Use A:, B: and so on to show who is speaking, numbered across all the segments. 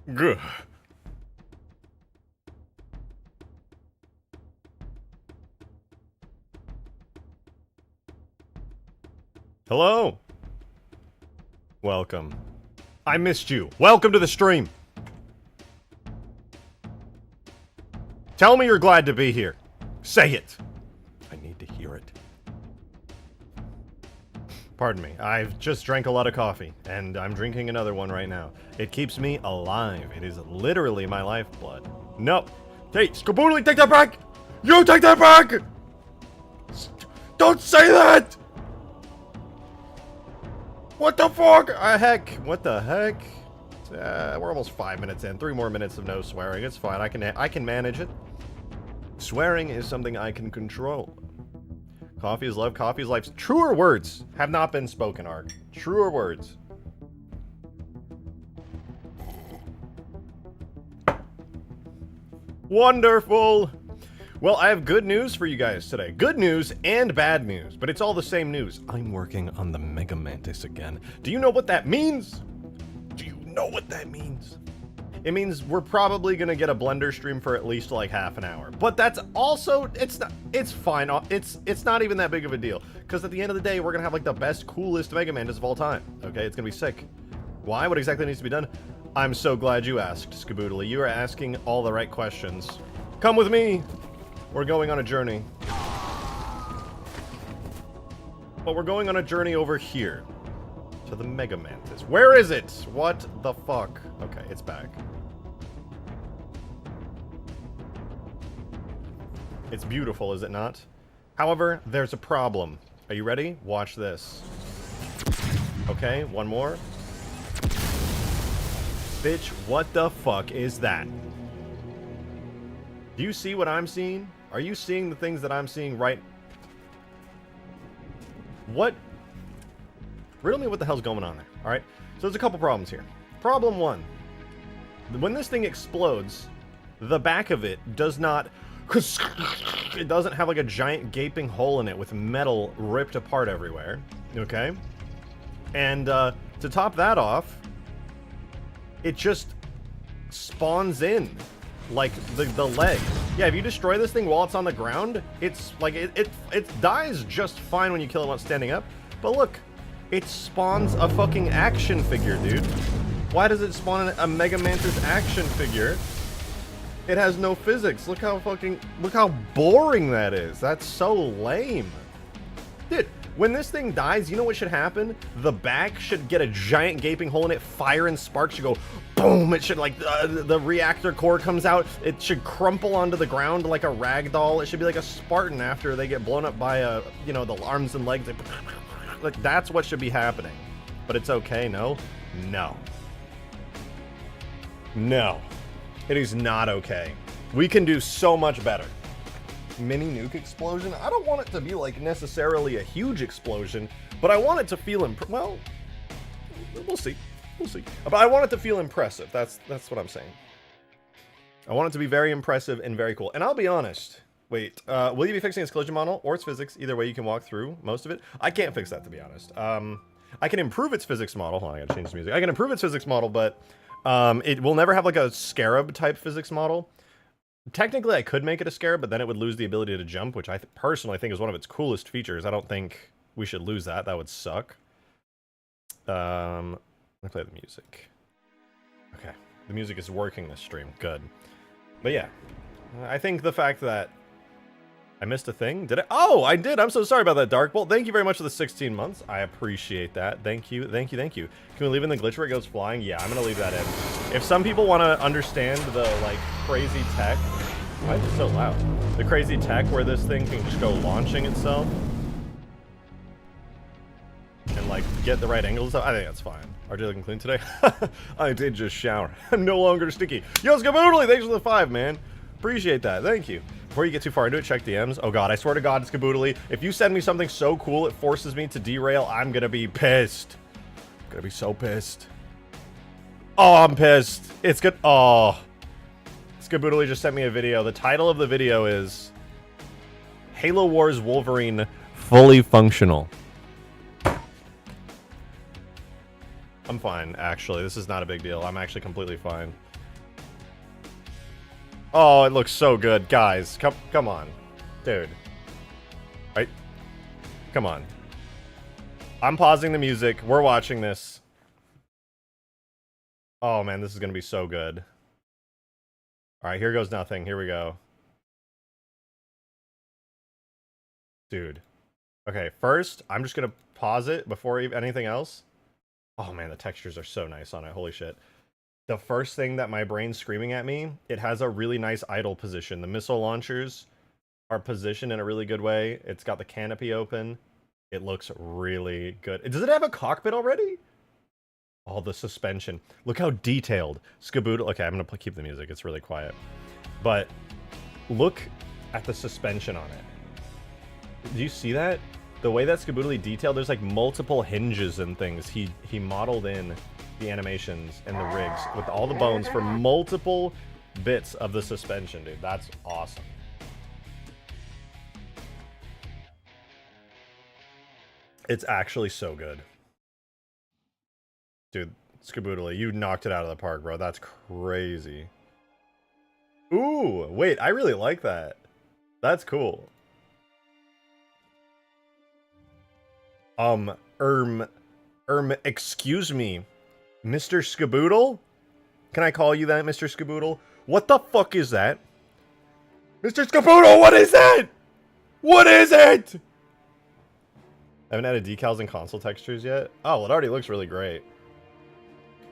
A: Good. Hello. Welcome. I missed you. Welcome to the stream. Tell me you're glad to be here. Say it. I need to hear it. Pardon me. I've just drank a lot of coffee, and I'm drinking another one right now. It keeps me alive. It is literally my lifeblood. No. Hey, Skaboodly, take that back! You take that back! Don't say that! What the fuck? Heck, what the heck? We're almost 5 minutes in. 3 more minutes of no swearing. It's fine. I can manage it. Swearing is something I can control. Coffee is love, coffee is life. Truer words have not been spoken, Ark. Truer words. Wonderful! Well, I have good news for you guys today. Good news and bad news, but it's all the same news. I'm working on the Mega Mantis again. Do you know what that means? Do you know what that means? It means we're probably gonna get a Blender stream for at least like half an hour. But that's also, it's fine. It's not even that big of a deal. Because at the end of the day, we're gonna have like the best, coolest Mega Mantis of all time. Okay, it's gonna be sick. Why? What exactly needs to be done? I'm so glad you asked, Skaboodly. You are asking all the right questions. Come with me. We're going on a journey. But we're going on a journey over here. To the Mega Mantis. Where is it? What the fuck? Okay, it's back. It's beautiful, is it not? However, there's a problem. Are you ready? Watch this. Okay, one more. Bitch, what the fuck is that? Do you see what I'm seeing? Are you seeing the things that I'm seeing right? What? Riddle me what the hell's going on there, alright? So there's a couple problems here. Problem one. When this thing explodes, the back of it does not... It doesn't have like a giant gaping hole in it with metal ripped apart everywhere, okay? And to top that off, it just spawns in like the leg. Yeah, if you destroy this thing while it's on the ground, it's like it dies just fine when you kill it while it's standing up. But look, it spawns a fucking action figure, dude. Why does it spawn a Mega Mantis action figure? It has no physics. Look how boring that is. That's so lame. Dude, when this thing dies, you know what should happen? The back should get a giant gaping hole in it, fire and sparks should go boom. It should like, the reactor core comes out. It should crumple onto the ground like a ragdoll. It should be like a Spartan after they get blown up by a, you know, the arms and legs. Like, that's what should be happening. But it's okay, no? No. No. It is not okay. We can do so much better. Mini nuke explosion? I don't want it to be like necessarily a huge explosion, but I want it to feel well, we'll see. We'll see. But I want it to feel impressive. That's what I'm saying. I want it to be very impressive and very cool. And I'll be honest. Wait, will you be fixing its collision model or its physics? Either way, you can walk through most of it. I can't fix that, to be honest. I can improve its physics model. Hold on, I gotta change the music. I can improve its physics model, but it will never have like a scarab type physics model. Technically, I could make it a scarab, but then it would lose the ability to jump, which I personally think is one of its coolest features. I don't think we should lose that. That would suck. Let me play the music. Okay, the music is working this stream. Good. But yeah, I think the fact that I missed a thing. Did I? Oh, I did. I'm so sorry about that, Dark Bolt. Thank you very much for the 16 months. I appreciate that. Thank you. Thank you. Thank you. Can we leave in the glitch where it goes flying? Yeah, I'm going to leave that in. If some people want to understand the, like, crazy tech... Why is it so loud? The crazy tech where this thing can just go launching itself. And, like, get the right angles. I think that's fine. RJ looking clean today? I did just shower. I'm no longer sticky. Yo, Skaboodly, thanks for the 5, man. Appreciate that. Thank you. Before you get too far into it, check DMs. Oh god, I swear to god, Skaboodly, if you send me something so cool it forces me to derail, I'm gonna be pissed. I'm gonna be so pissed. Oh, I'm pissed. It's good. Oh. Skaboodly just sent me a video. The title of the video is Halo Wars Wolverine Fully Functional. I'm fine, actually. This is not a big deal. I'm actually completely fine. Oh, it looks so good, guys. Come on, dude. Right? Come on. I'm pausing the music. We're watching this. Oh man, this is gonna be so good. All right, here goes nothing. Here we go, dude. Okay, first I'm just gonna pause it before anything else. Oh man, the textures are so nice on it. Holy shit. The first thing that my brain's screaming at me, it has a really nice idle position. The missile launchers are positioned in a really good way. It's got the canopy open. It looks really good. Does it have a cockpit already? Oh, the suspension. Look how detailed. Skaboodle. Okay, I'm gonna keep the music. It's really quiet. But look at the suspension on it. Do you see that? The way that Skaboodle detailed, there's like multiple hinges and things. He modeled in the animations and the rigs with all the bones for multiple bits of the suspension, dude. That's awesome. It's actually so good. Dude, Skaboodle, you knocked it out of the park, bro. That's crazy. Ooh, wait, I really like that. That's cool. Excuse me, Mr. Skaboodle? Can I call you that, Mr. Skaboodle? What the fuck is that? Mr. Skaboodle, what is that? What is it? I haven't added decals and console textures yet. Oh, well, it already looks really great.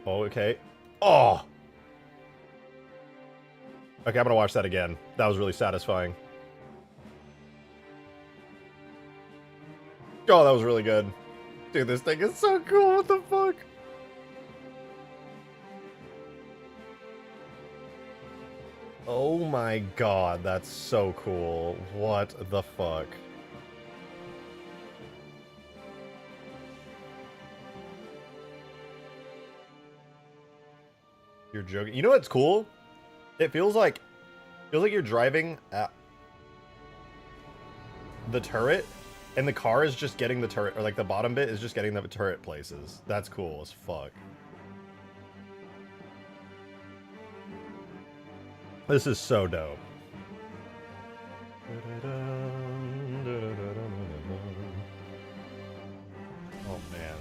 A: Oh, okay. Oh! Okay, I'm gonna watch that again. That was really satisfying. Oh, that was really good. Dude, this thing is so cool. What the fuck? Oh my god, that's so cool. What the fuck? You're joking. You know what's cool? It feels like you're driving at the turret, and the car is just getting the turret, or like the bottom bit is just getting the turret places. That's cool as fuck. This is so dope. Oh man.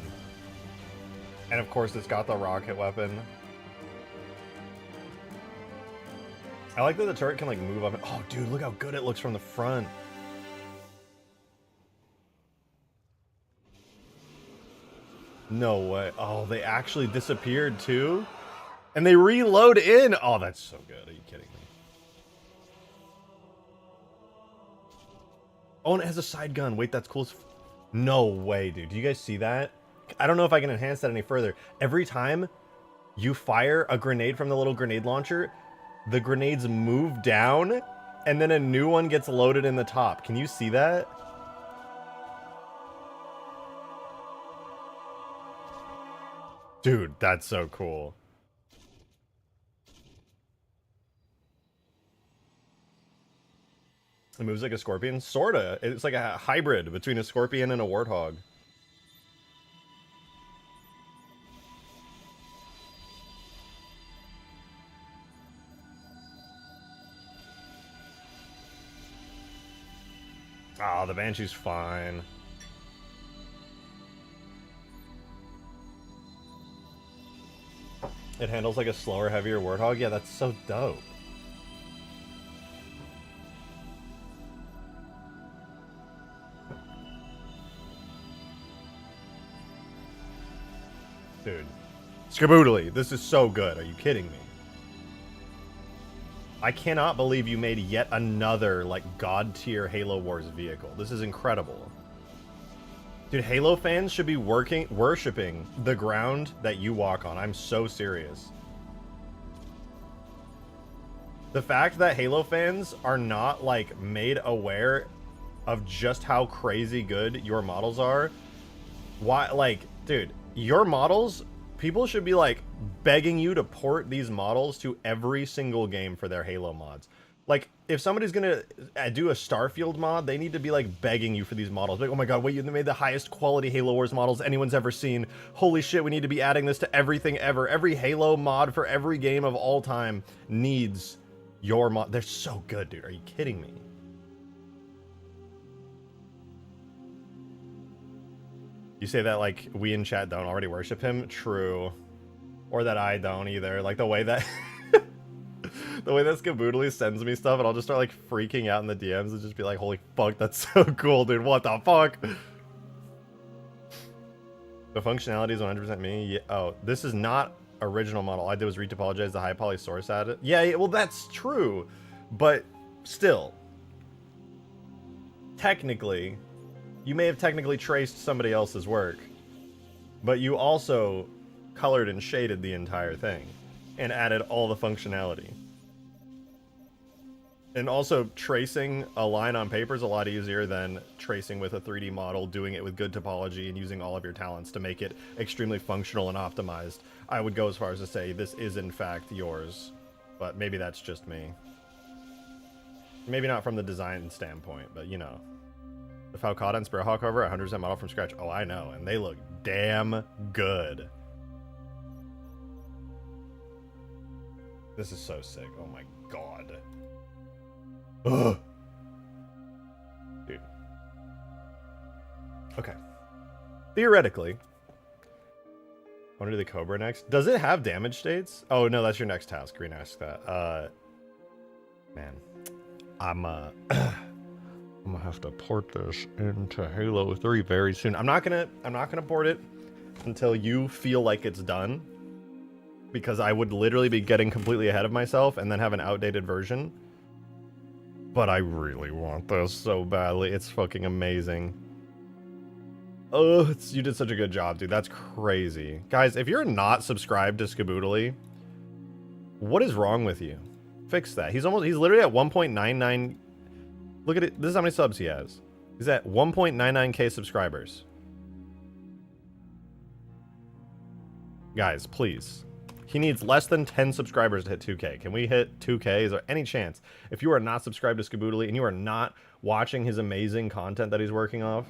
A: And of course it's got the rocket weapon. I like that the turret can like move up and, oh dude, look how good it looks from the front. No way. Oh, they actually disappeared too? And they reload in. Oh, that's so good. Are you kidding me? Oh, and it has a side gun. Wait, that's cool. No way, dude. Do you guys see that? I don't know if I can enhance that any further. Every time you fire a grenade from the little grenade launcher, the grenades move down, and then a new one gets loaded in the top. Can you see that? Dude, that's so cool. It moves like a scorpion? Sorta. It's like a hybrid between a scorpion and a warthog. Ah, the Banshee's fine. It handles like a slower, heavier warthog? Yeah, that's so dope. Dude. Skaboodle, this is so good. Are you kidding me? I cannot believe you made yet another, like, god-tier Halo Wars vehicle. This is incredible. Dude, Halo fans should be worshipping the ground that you walk on. I'm so serious. The fact that Halo fans are not, like, made aware of just how crazy good your models are. Why, like, dude, your models, people should be, like, begging you to port these models to every single game for their Halo mods. Like, if somebody's gonna do a Starfield mod, they need to be, like, begging you for these models. Like, oh my god, wait, you made the highest quality Halo Wars models anyone's ever seen. Holy shit, we need to be adding this to everything ever. Every Halo mod for every game of all time needs Your mod, they're so good, dude. Are you kidding me? You say that like we in chat don't already worship him? True. Or that I don't either. Like the way that the way that Skaboodly sends me stuff and I'll just start like freaking out in the DMs and just be like, holy fuck, that's so cool, dude. What the fuck? The functionality is 100% me. Yeah. Oh, this is not original model. All I did was retopologize the high poly source added. Yeah, well that's true. But still, technically, you may have technically traced somebody else's work, but you also colored and shaded the entire thing and added all the functionality. And also, tracing a line on paper is a lot easier than tracing with a 3D model, doing it with good topology, and using all of your talents to make it extremely functional and optimized. I would go as far as to say this is in fact yours, but maybe that's just me. Maybe not from the design standpoint, but you know. The Falcata and Sparrowhawk cover, 100% model from scratch. Oh, I know, and they look damn good. This is so sick. Oh my god. Ugh. Dude. Okay. Theoretically, I want to do the Cobra next. Does it have damage states? Oh no, that's your next task. Green asked that. Man, I'm gonna have to port this into Halo 3 very soon. I'm not gonna port it until you feel like it's done, because I would literally be getting completely ahead of myself and then have an outdated version. But I really want this so badly. It's fucking amazing. Oh, you did such a good job, dude. That's crazy. Guys, if you're not subscribed to Skaboodly, what is wrong with you? Fix that. He's literally at 1.99. Look at it. This is how many subs he has. He's at 1.99k subscribers. Guys, please. He needs less than 10 subscribers to hit 2k. Can we hit 2k? Is there any chance? If you are not subscribed to Skaboodly and you are not watching his amazing content that he's working on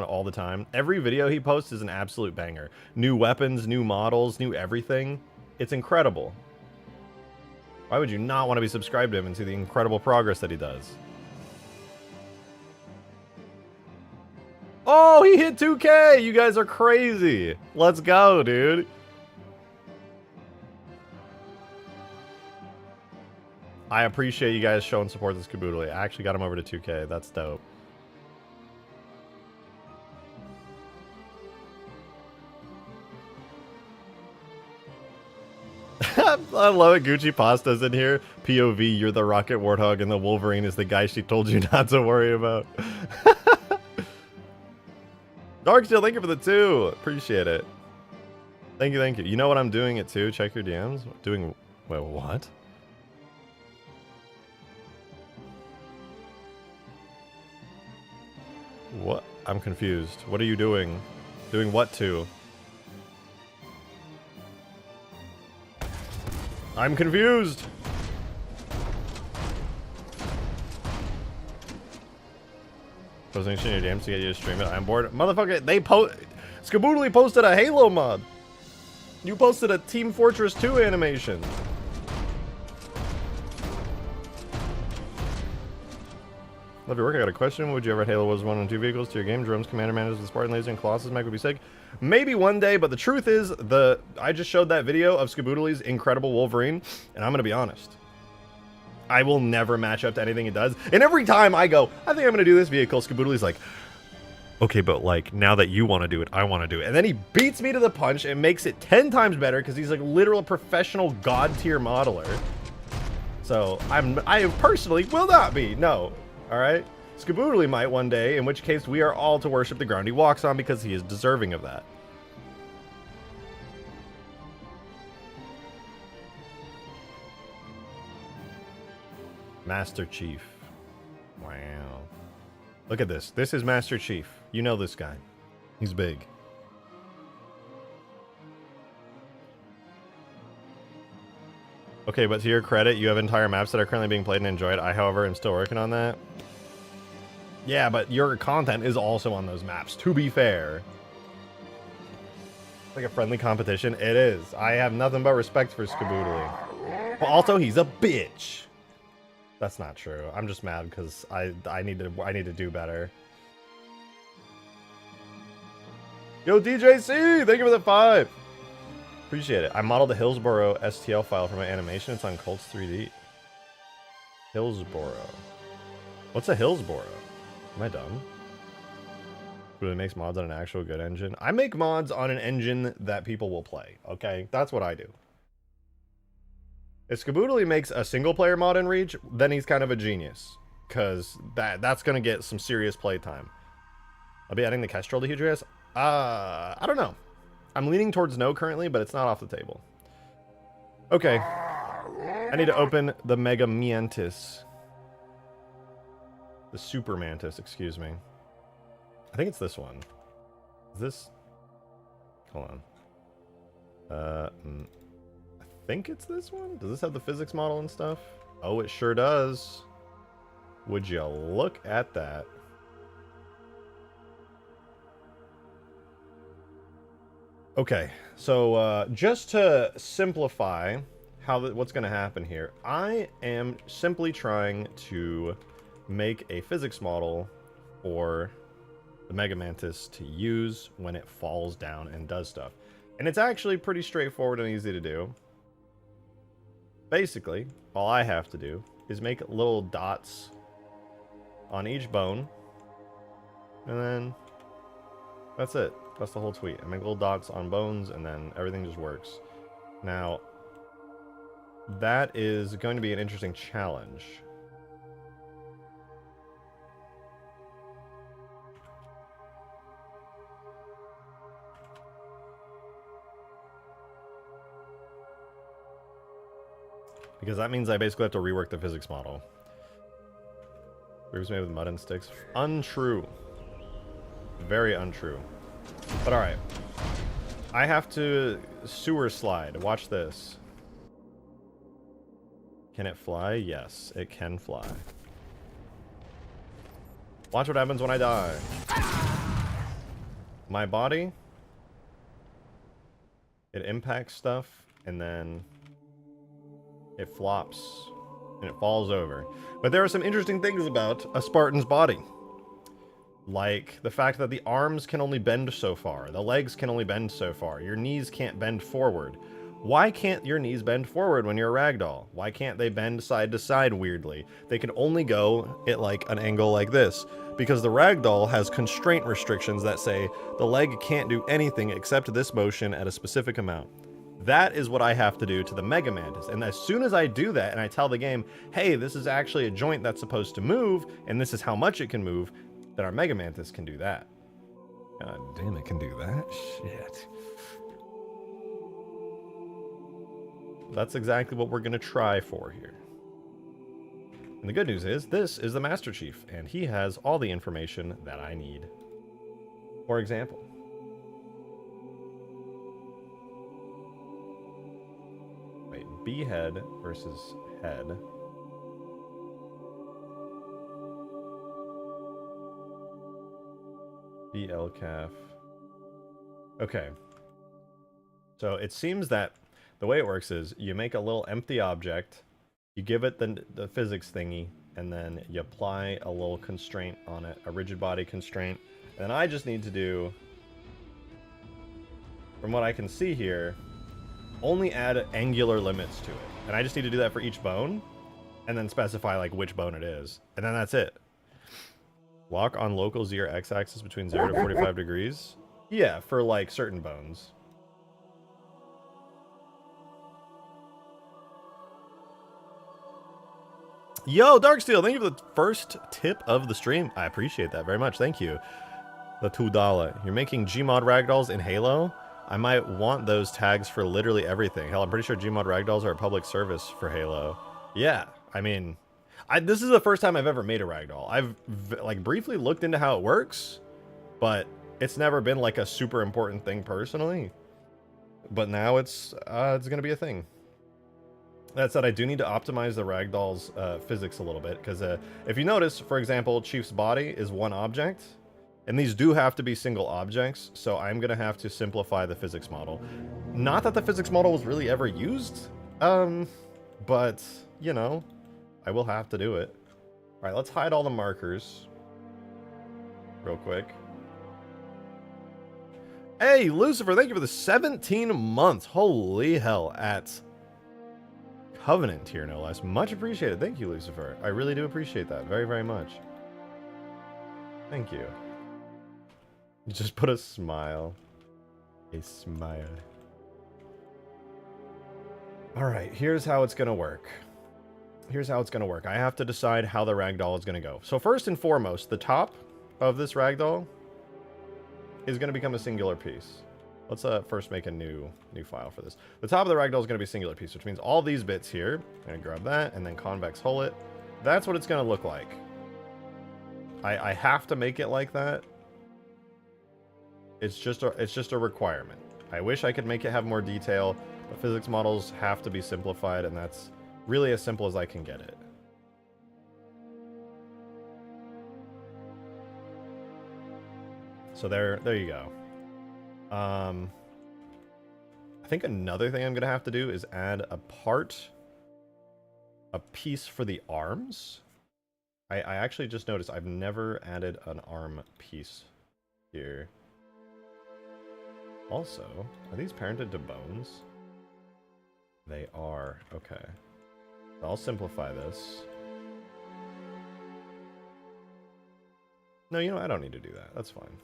A: all the time, every video he posts is an absolute banger. New weapons, new models, new everything. It's incredible. Why would you not want to be subscribed to him and see the incredible progress that he does? Oh, he hit 2k! You guys are crazy. Let's go, dude. I appreciate you guys showing support to Skaboodly. I actually got him over to 2k. That's dope. I love it. Gucci Pasta's in here. POV, you're the Rocket Warthog and the Wolverine is the guy she told you not to worry about. Darksteel, thank you for the 2. Appreciate it. Thank you, thank you. You know what I'm doing it too? Check your DMs. Doing... Wait, what? What? I'm confused. What are you doing? Doing what to? I'm confused! Posting shit in your DMs to get you to stream it. I'm bored. Motherfucker, Skaboodly posted a Halo mod. You posted a Team Fortress 2 animation. Love your work. I got a question. Would you ever add Halo Wars 1 and 2 vehicles to your game? Drones, Commander Managers, the Spartan Laser, and Colossus mech would be sick. Maybe one day, but the truth is, I just showed that video of Skaboodly's incredible Wolverine, and I'm gonna be honest. I will never match up to anything it does. And every time I go, I think I'm gonna do this vehicle, Skaboodly's like, okay, but like, now that you want to do it, I want to do it. And then he beats me to the punch and makes it 10 times better because he's like literal professional god tier modeler. So I personally will not be, no. All right, Skaboodly might one day, in which case we are all to worship the ground he walks on because he is deserving of that. Master Chief. Wow. Look at this. This is Master Chief. You know this guy. He's big. Okay, but to your credit, you have entire maps that are currently being played and enjoyed. I, however, am still working on that. Yeah, but your content is also on those maps, to be fair. Like a friendly competition? It is. I have nothing but respect for Skaboodly. But also, he's a bitch. That's not true. I'm just mad because I need to do better. Yo, DJC, thank you for the 5. Appreciate it. I modeled the Hillsboro STL file for my animation. It's on Colts 3D. Hillsboro. What's a Hillsboro? Am I dumb? Really makes mods on an actual good engine. I make mods on an engine that people will play. Okay, that's what I do. If Skaboodly makes a single player mod in Reach, then he's kind of a genius, because that's gonna get some serious playtime. I'll be adding the Kestrel to Huge. I don't know. I'm leaning towards no currently, but it's not off the table. Okay. I need to open the Mega Mantis. The Super Mantis, excuse me. I think it's this one. Is this... Hold on. I think it's this one? Does this have the physics model and stuff? Oh, it sure does. Would you look at that? Okay, so just to simplify what's going to happen here, I am simply trying to make a physics model for the Mega Mantis to use when it falls down and does stuff. And it's actually pretty straightforward and easy to do. Basically, all I have to do is make little dots on each bone, and then that's it. That's the whole tweet. I make little dots on bones, and then everything just works. Now, that is going to be an interesting challenge. Because that means I basically have to rework the physics model. Roofs made with mud and sticks. Untrue. Very untrue. But alright. I have to sewer slide. Watch this. Can it fly? Yes, it can fly. Watch what happens when I die. My body, it impacts stuff, and then it flops, and it falls over. But there are some interesting things about a Spartan's body. Like the fact that the arms can only bend so far, the legs can only bend so far, your knees can't bend forward. Why can't your knees bend forward when you're a ragdoll? Why can't they bend side to side weirdly? They can only go at like an angle like this, because the ragdoll has constraint restrictions that say the leg can't do anything except this motion at a specific amount. That is what I have to do to the Mega Mantis. And as soon as I do that and I tell the game, hey, this is actually a joint that's supposed to move, and this is how much it can move, then our Mega Mantis can do that. God damn, it can do that? Shit. That's exactly what we're going to try for here. And the good news is, this is the Master Chief, and he has all the information that I need. For example, wait, B head versus head. BL calf. Okay. So it seems that the way it works is you make a little empty object, you give it the physics thingy, and then you apply a little constraint on it, a rigid body constraint. And I just need to do, from what I can see here, only add angular limits to it. And I just need to do that for each bone, and then specify like which bone it is. And then that's it. Lock on local Z or X axis between 0 to 45 degrees. Yeah, for like certain bones. Yo, Darksteel, thank you for the first tip of the stream. I appreciate that very much. Thank you. The $2. You're making Gmod ragdolls in Halo? I might want those tags for literally everything. Hell, I'm pretty sure Gmod ragdolls are a public service for Halo. Yeah, I mean, this is the first time I've ever made a ragdoll. I've like briefly looked into how it works, but it's never been like a super important thing personally. But now it's gonna be a thing. That said, I do need to optimize the ragdoll's physics a little bit, because if you notice, for example, Chief's body is one object, and these do have to be single objects, so I'm gonna have to simplify the physics model. Not that the physics model was really ever used, but you know, I will have to do it. All right, let's hide all the markers real quick. Hey, Lucifer, thank you for the 17 months. Holy hell, at Covenant tier, no less. Much appreciated. Thank you, Lucifer. I really do appreciate that very, very much. Thank you. You just put a smile. A smile. All right, here's how it's going to work. Here's how it's going to work. I have to decide how the ragdoll is going to go. So first and foremost, the top of this ragdoll is going to become a singular piece. Let's first make a new file for this. The top of the ragdoll is going to be a singular piece, which means all these bits here. I'm going to grab that and then convex hull it. That's what it's going to look like. I have to make it like that. It's just a requirement. I wish I could make it have more detail, but physics models have to be simplified, and that's really as simple as I can get it. So there you go. I think another thing I'm going to have to do is add a piece for the arms. I actually just noticed I've never added an arm piece here. Also, are these parented to bones? They are. Okay. I'll simplify this. No, you know, I don't need to do that. That's fine.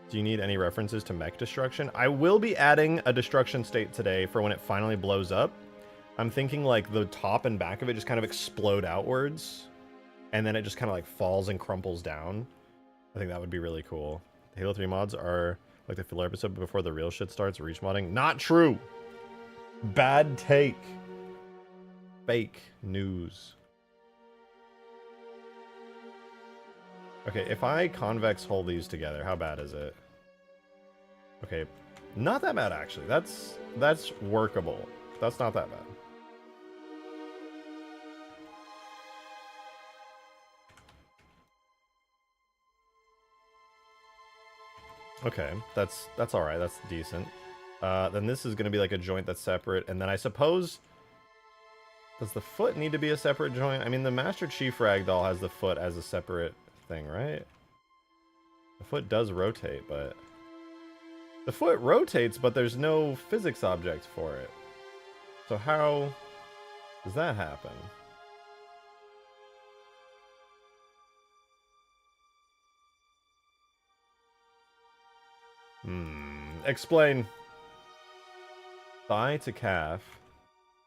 A: Do you need any references to mech destruction? I will be adding a destruction state today for when it finally blows up. I'm thinking like the top and back of it just kind of explode outwards, and then it just kind of like falls and crumples down. I think that would be really cool. The Halo 3 mods are like the filler episode before the real shit starts, reach modding. Not true! Bad take. Fake news. Okay, if I convex hull these together, how bad is it? Okay, not that bad actually. That's workable. That's not that bad. Okay, that's all right. That's decent. Then this is going to be like a joint that's separate, and then I suppose, does the foot need to be a separate joint? I mean, the Master Chief Ragdoll has the foot as a separate thing, right? The foot does rotate, but the foot rotates, but there's no physics object for it. So how does that happen? Explain. Thigh to calf.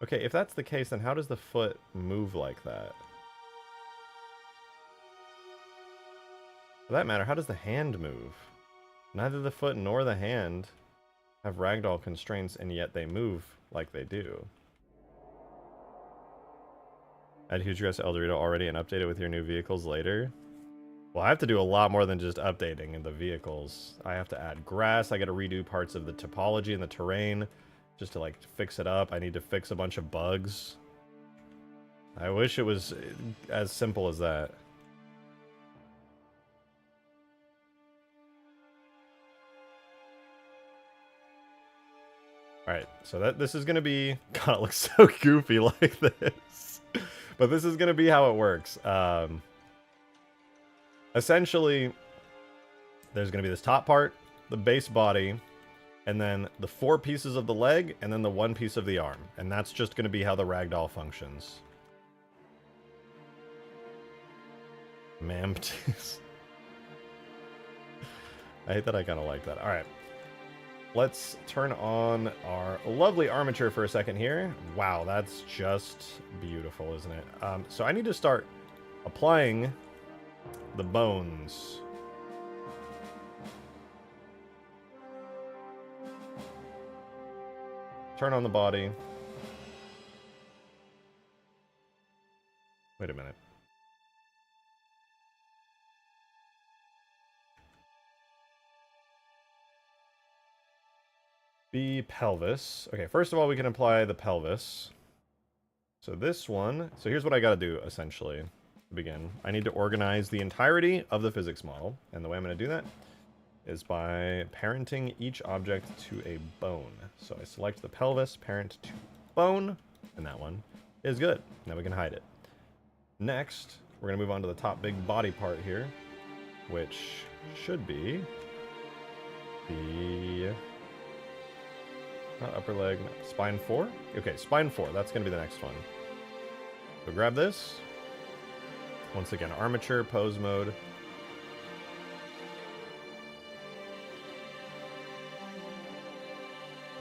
A: Okay, if that's the case, then how does the foot move like that? For that matter, how does the hand move? Neither the foot nor the hand have ragdoll constraints, and yet they move like they do. Add huge grass to El Dorito already and update it with your new vehicles later. Well, I have to do a lot more than just updating in the vehicles. I have to add grass. I got to redo parts of the topology and the terrain just to like fix it up. I need to fix a bunch of bugs. I wish it was as simple as that. Alright, so this is going to be... God, it looks so goofy like this. But this is going to be how it works. Essentially, there's going to be this top part, the base body, and then the 4 pieces of the leg, and then the 1 piece of the arm. And that's just going to be how the ragdoll functions. Mantis. I hate that I kind of like that. Alright. Let's turn on our lovely armature for a second here. Wow, that's just beautiful, isn't it? So I need to start applying the bones. Turn on the body. Wait a minute. The pelvis. Okay, first of all, we can apply the pelvis. So this one, so here's what I gotta do, essentially, to begin. I need to organize the entirety of the physics model, and the way I'm gonna do that is by parenting each object to a bone. So I select the pelvis, parent to bone. and that one is good. Now we can hide it. Next, we're going to move on to the top big body part here, which should be the... not upper leg, no, spine 4? Okay, spine 4, that's going to be the next one. So grab this. Once again, armature, pose mode.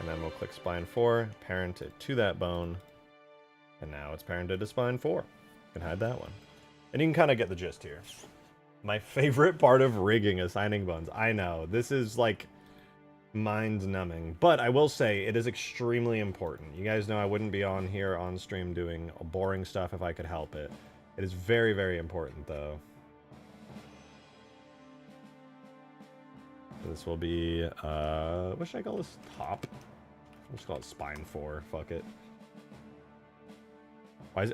A: And then we'll click spine 4, parent it to that bone. And now it's parented to spine 4. You can hide that one. And you can kind of get the gist here. My favorite part of rigging assigning bones. I know, this is like mind-numbing. But I will say, it is extremely important. You guys know I wouldn't be on here on stream doing boring stuff if I could help it. It is very, very important, though. This will be, what should I call this? Top? I'll just call it spine 4. Fuck it.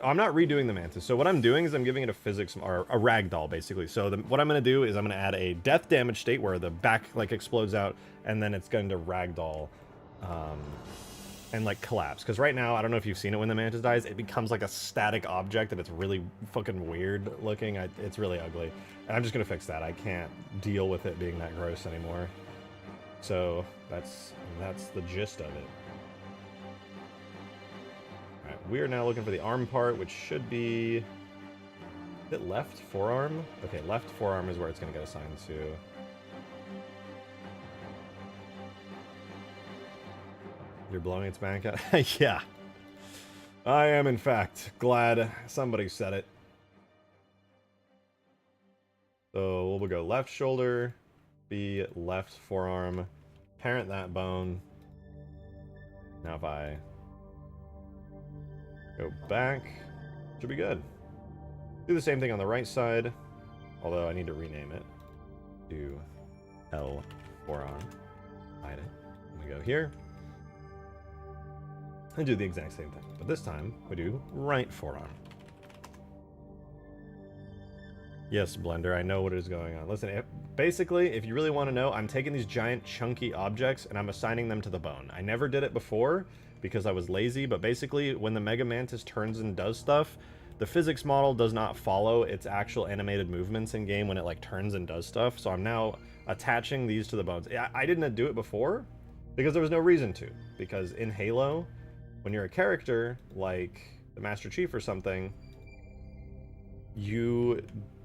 A: I'm not redoing the Mantis. So what I'm doing is I'm giving it a physics, or a ragdoll, basically. So what I'm going to do is I'm going to add a death damage state where the back, like, explodes out, and then it's going to ragdoll, and, like, collapse. Because right now, I don't know if you've seen it when the Mantis dies, it becomes, like, a static object, and it's really fucking weird looking. It's really ugly. And I'm just going to fix that. I can't deal with it being that gross anymore. So that's the gist of it. Alright, we are now looking for the arm part, which should be... is it left forearm? Okay, left forearm is where it's going to get assigned to. You're blowing its back out? Yeah. I am, in fact, glad somebody said it. So we'll go left shoulder, be left forearm, parent that bone. Now if I go back, should be good. Do the same thing on the right side, although I need to rename it to L forearm. Hide it. And we go here. And do the exact same thing, but this time we do right forearm. Yes, Blender, I know what is going on. Listen, basically, if you really want to know, I'm taking these giant chunky objects and I'm assigning them to the bone. I never did it before because I was lazy, but basically when the Mega Mantis turns and does stuff, the physics model does not follow its actual animated movements in game when it like turns and does stuff. So I'm now attaching these to the bones. I didn't do it before because there was no reason to. Because in Halo, when you're a character like the Master Chief or something, you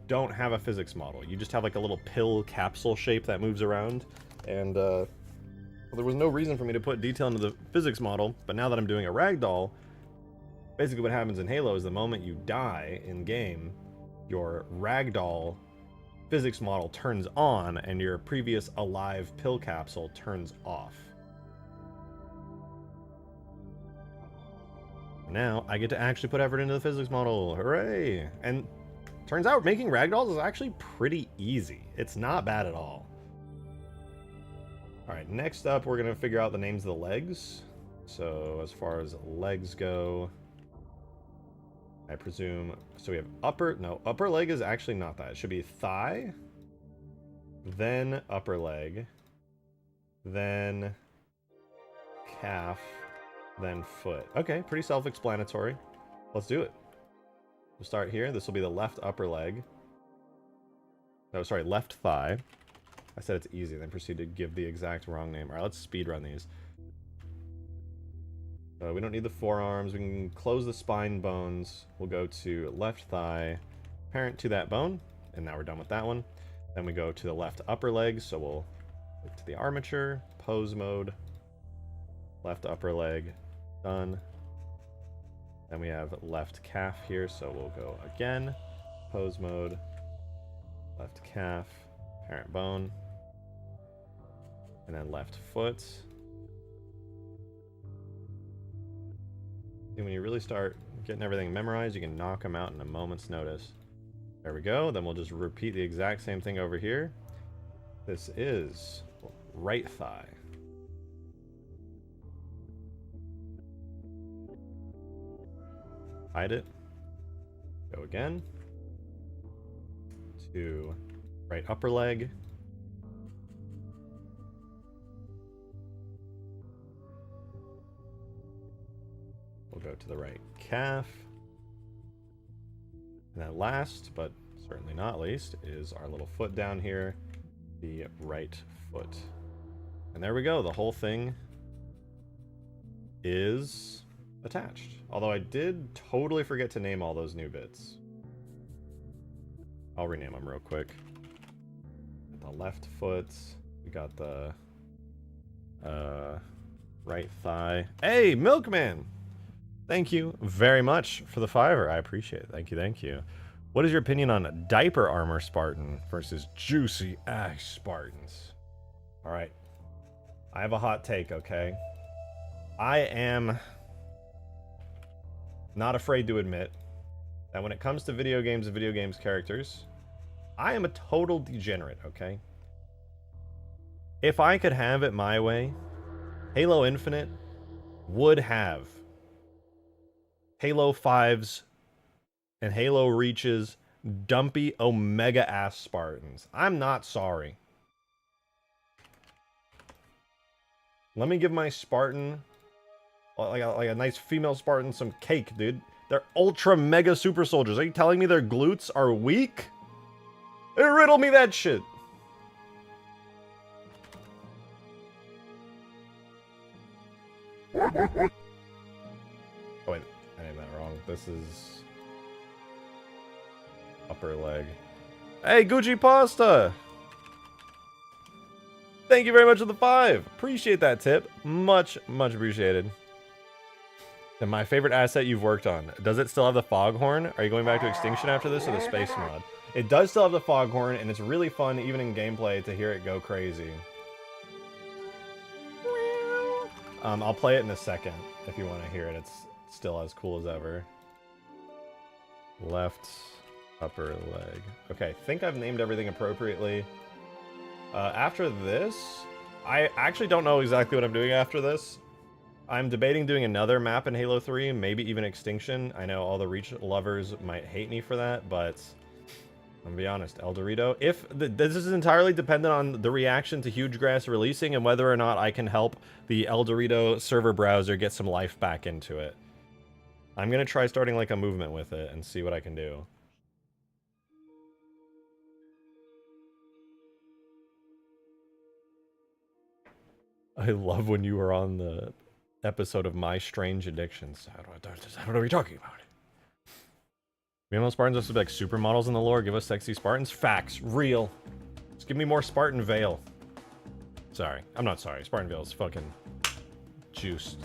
A: don't have a physics model. You just have like a little pill capsule shape that moves around, and well, there was no reason for me to put detail into the physics model, but now that I'm doing a ragdoll, basically what happens in Halo is the moment you die in game, your ragdoll physics model turns on and your previous alive pill capsule turns off. Now I get to actually put effort into the physics model. Hooray! And turns out making ragdolls is actually pretty easy. It's not bad at all. Alright, next up we're going to figure out the names of the legs. So as far as legs go, I presume... so we have upper... no, upper leg is actually not that. It should be thigh, then upper leg, then calf, then foot. Okay, pretty self-explanatory. Let's do it. We'll start here. This will be the left upper leg. No, sorry, left thigh. I said it's easy, then proceed to give the exact wrong name. Alright, let's speed run these. We don't need the forearms. We can close the spine bones. We'll go to left thigh, parent to that bone, and now we're done with that one. Then we go to the left upper leg, so we'll look to the armature, pose mode, left upper leg, done. Then we have left calf here, so we'll go again, pose mode, left calf, parent bone, and then left foot. And when you really start getting everything memorized, you can knock them out in a moment's notice. There we go. Then we'll just repeat the exact same thing over here. This is right thigh. Hide it. Go again. To right upper leg. We'll we'll go to the right calf. And then last, but certainly not least, is our little foot down here, the right foot. And there we go. The whole thing is attached. Although I did totally forget to name all those new bits. I'll rename them real quick. The left foot. We got the right thigh. Hey, Milkman! Thank you very much for the $5. I appreciate it. Thank you, thank you. What is your opinion on diaper armor Spartan versus juicy ass Spartans? Alright. I have a hot take, okay? I am not afraid to admit that when it comes to video games and video games characters, I am a total degenerate, okay? If I could have it my way, Halo Infinite would have Halo 5's and Halo Reach's dumpy Omega ass Spartans. I'm not sorry. Let me give my Spartan, like a nice female Spartan, some cake, dude. They're ultra mega super soldiers. Are you telling me their glutes are weak? Riddle me that shit. Oh wait, I named that wrong. This is upper leg. Hey, Gucci Pasta! Thank you very much for the 5. Appreciate that tip. Much, much appreciated. And my favorite asset you've worked on. Does it still have the foghorn? Are you going back to Extinction after this or the space mod? It does still have the foghorn, and it's really fun, even in gameplay, to hear it go crazy. I'll play it in a second if you want to hear it. It's still as cool as ever. Left upper leg. Okay, I think I've named everything appropriately. After this, I actually don't know exactly what I'm doing after this. I'm debating doing another map in Halo 3, maybe even Extinction. I know all the Reach lovers might hate me for that, but I'm gonna be honest, El Dorito. This is entirely dependent on the reaction to Huge Grass releasing and whether or not I can help the El Dorito server browser get some life back into it. I'm gonna try starting like a movement with it and see what I can do. I love when you were on the episode of My Strange Addictions. I don't know what you're talking about. Female Spartans are supposed to be like supermodels in the lore. Give us sexy Spartans. Facts. Real. Just give me more Spartan Veil. Sorry. I'm not sorry. Spartan Veil is fucking juiced.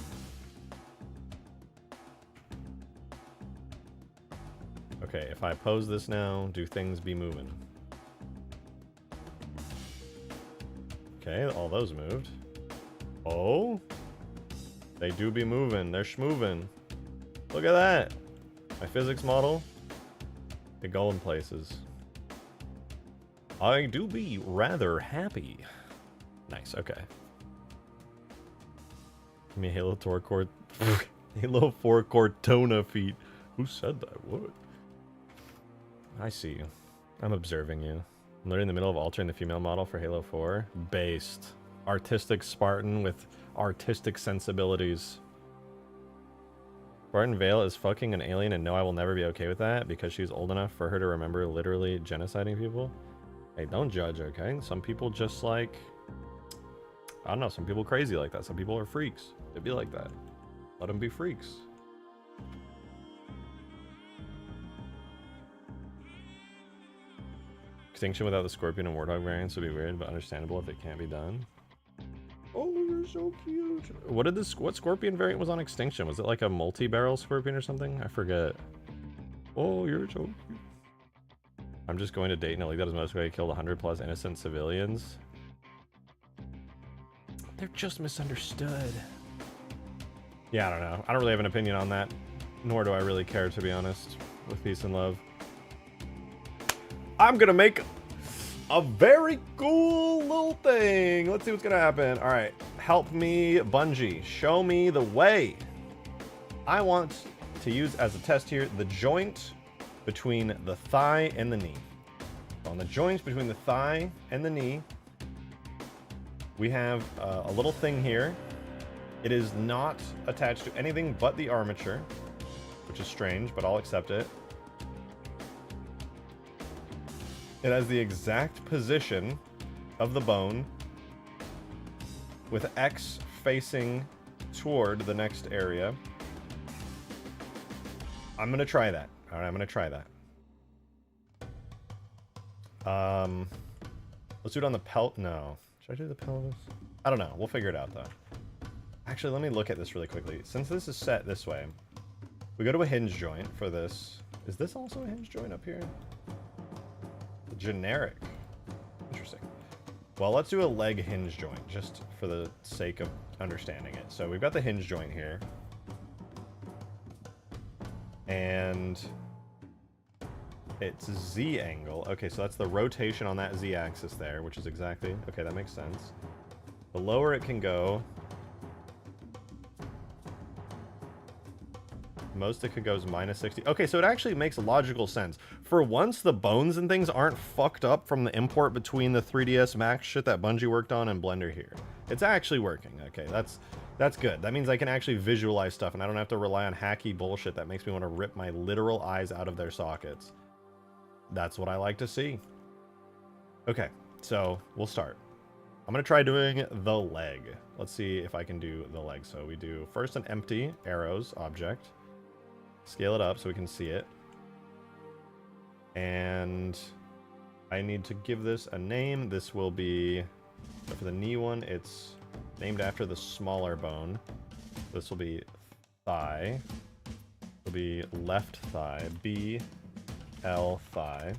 A: Okay, if I pose this now, do things be moving? Okay, all those moved. Oh? They do be moving. They're schmoving. Look at that. My physics model. They go in places. I do be rather happy. Nice, okay. Give me Halo 4 Halo 4 Cortona feet. Who said that? What? I see you. I'm observing you. I'm literally in the middle of altering the female model for Halo 4. Based. Artistic Spartan with artistic sensibilities. Spartan Vale is fucking an alien, and no, I will never be okay with that because she's old enough for her to remember literally genociding people. Hey, don't judge, okay? Some people just like... I don't know, some people crazy like that. Some people are freaks. They be like that. Let them be freaks. Extinction without the Scorpion and Warthog variants would be weird, but understandable if it can't be done. Oh, you're so cute. What Scorpion variant was on Extinction? Was it like a multi-barrel Scorpion or something? I forget. Oh, you're so cute. I'm just going to date in a league that is most way killed 100 plus innocent civilians. They're just misunderstood. Yeah, I don't know. I don't really have an opinion on that. Nor do I really care, to be honest. With peace and love. I'm gonna make a very cool little thing. Let's see what's gonna happen. All right, help me, Bungie. Show me the way. I want to use as a test here the joint between the thigh and the knee. On the joints between the thigh and the knee, we have a little thing here It is not attached to anything but the armature, which is strange, but I'll accept it. It has the exact position of the bone with X facing toward the next area. I'm gonna try that. All right, I'm gonna try that. Let's do it on the pelt. No, should I do the pelvis? I don't know. We'll figure it out though. Actually, let me look at this really quickly. Since this is set this way, we go to a hinge joint for this. Is this also a hinge joint up here? Generic. Interesting. Well, let's do a leg hinge joint just for the sake of understanding it. So we've got the hinge joint here. And it's Z angle. Okay, so that's the rotation on that Z axis there, which is exactly... Okay, that makes sense. The lower it can go, most it could go is minus 60. Okay, so it actually makes logical sense. For once, the bones and things aren't fucked up from the import between the 3DS Max shit that Bungie worked on and Blender here. It's actually working. Okay, that's good. That means I can actually visualize stuff and I don't have to rely on hacky bullshit that makes me want to rip my literal eyes out of their sockets. That's what I like to see. Okay, so we'll start. I'm going to try doing the leg. Let's see if I can do the leg. So we do first an empty arrows object. Scale it up so we can see it. And I need to give this a name. This will be, for the knee one, it's named after the smaller bone. This will be thigh. Will be left thigh. BL thigh.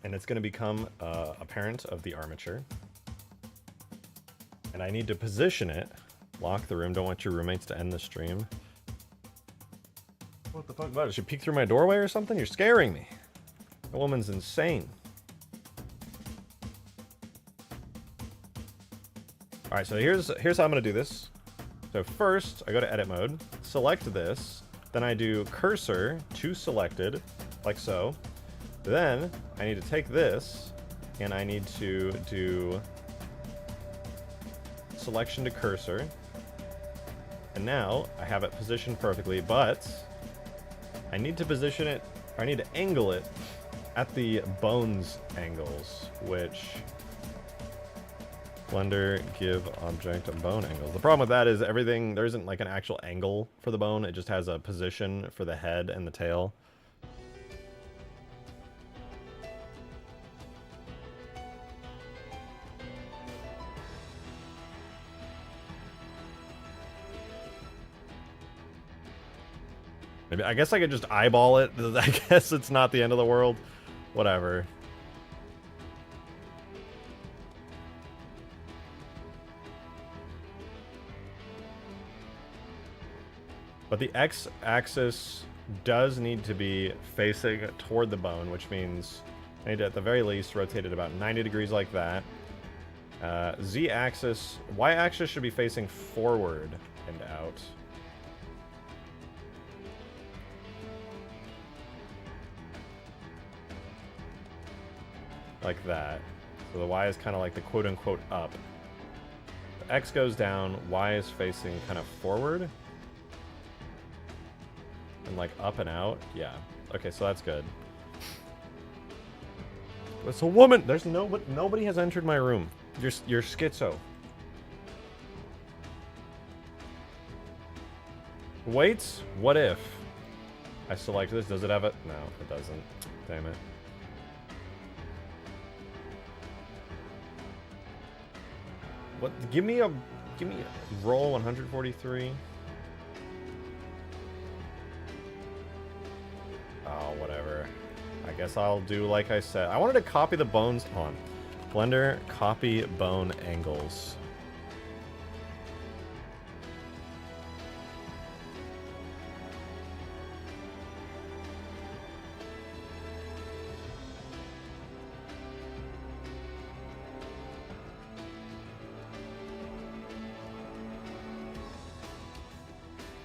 A: And it's going to become a parent of the armature. And I need to position it. Lock the room. Don't want your roommates to end the stream. What the fuck about it? Should peek through my doorway or something? You're scaring me. The woman's insane. Alright, so here's how I'm going to do this. So first, I go to edit mode, select this, then I do cursor to selected, like so. Then I need to take this, and I need to do selection to cursor. And now I have it positioned perfectly, but I need to position it, or I need to angle it at the bones angles, which Blender give object a bone angle. The problem with that is everything, there isn't like an actual angle for the bone, it just has a position for the head and the tail. Maybe, I guess I could just eyeball it. I guess it's not the end of the world. Whatever. But the X-axis does need to be facing toward the bone, which means I need to, at the very least, rotate it about 90 degrees like that. Z-axis, Y-axis should be facing forward and out. Like that. So the Y is kind of like the quote-unquote up. The X goes down, Y is facing kind of forward. And like up and out. Yeah. Okay, so that's good. It's a woman! There's nobody has entered my room. You're schizo. Wait, what if I select this? Does it have it? No, it doesn't. Damn it. What? Give me a roll 143. Oh, whatever. I guess I'll do like I said. I wanted to copy the bones on Blender. Copy bone angles.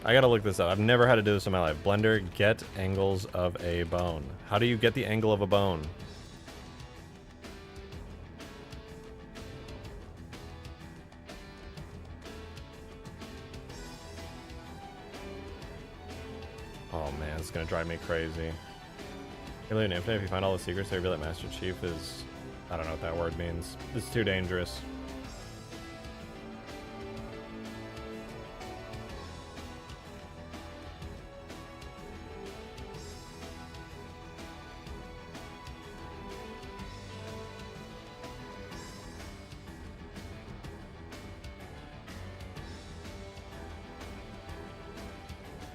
A: I gotta look this up. I've never had to do this in my life. Blender, get angles of a bone. How do you get the angle of a bone? man, it's gonna drive me crazy. Halo Infinite, if you find all the secrets, they reveal that Master Chief is... I don't know what that word means. It's too dangerous.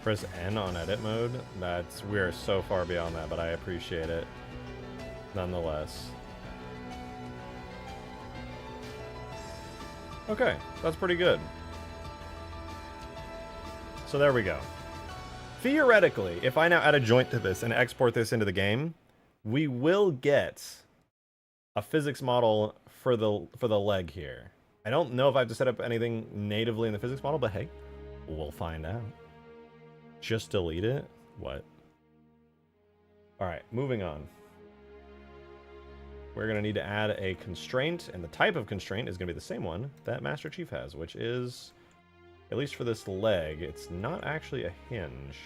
A: Press N on edit mode. We are so far beyond that, but I appreciate it nonetheless. Okay, that's pretty good. So there we go. Theoretically, if I now add a joint to this and export this into the game, we will get a physics model for the leg here. I don't know if I have to set up anything natively in the physics model, but hey, we'll find out. Just delete it? What? Alright, moving on. We're going to need to add a constraint, and the type of constraint is going to be the same one that Master Chief has, which is, at least for this leg, it's not actually a hinge.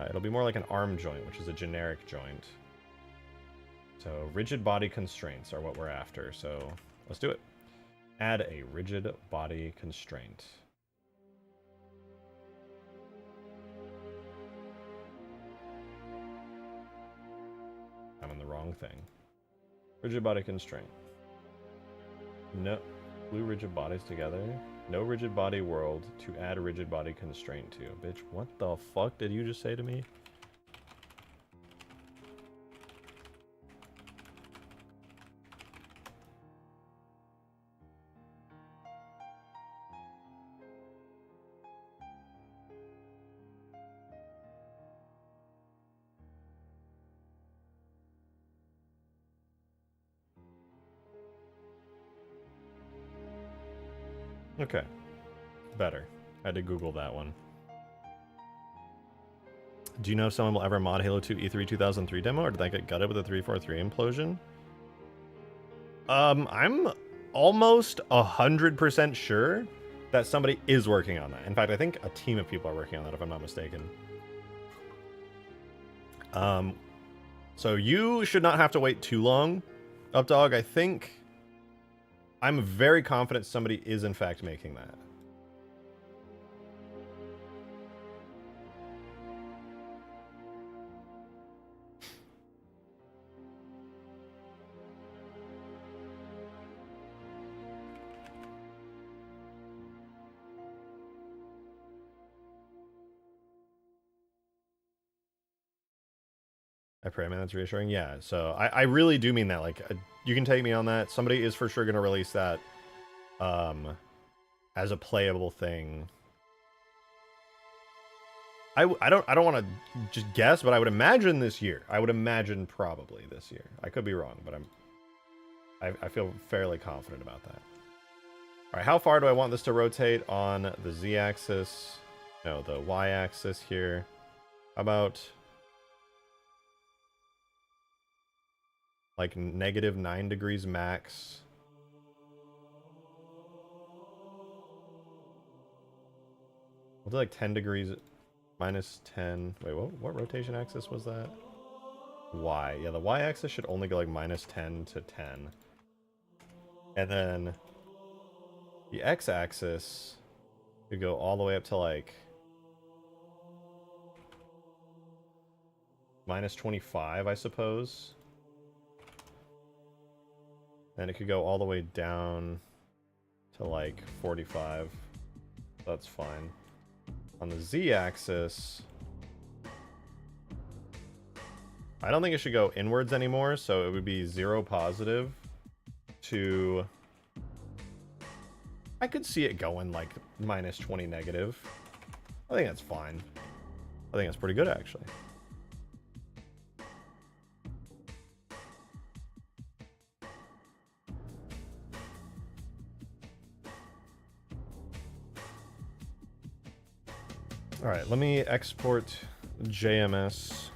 A: It'll be more like an arm joint, which is a generic joint. So rigid body constraints are what we're after, so let's do it. Add a rigid body constraint. I'm in the wrong thing. Rigid body constraint. No. Glue rigid bodies together. No rigid body world to add a rigid body constraint to. Bitch, what the fuck did you just say to me? Okay. Better. I had to Google that one. Do you know if someone will ever mod Halo 2 E3 2003 demo, or did that get gutted with a 343 implosion? I'm almost 100% sure that somebody is working on that. In fact, I think a team of people are working on that, if I'm not mistaken. So you should not have to wait too long, Updog. I think... I'm very confident somebody is in fact making that. I pray, man, that's reassuring. Yeah, so I really do mean that. Like, you can take me on that. Somebody is for sure going to release that as a playable thing. I don't want to just guess, but I would imagine this year. I would imagine probably this year. I could be wrong, but I feel fairly confident about that. All right, how far do I want this to rotate on the Z-axis? No, the Y-axis here. How about... like -9 degrees max. We'll do like 10 degrees -10. Wait, what rotation axis was that? Y. Yeah, the Y axis should only go like -10 to 10. And then the X axis could go all the way up to like -25, I suppose. And it could go all the way down to like 45. That's fine. On the Z-axis, I don't think it should go inwards anymore, so it would be 0 positive to... I could see it going like -20 negative. I think that's fine. I think that's pretty good, actually. All right, let me export JMS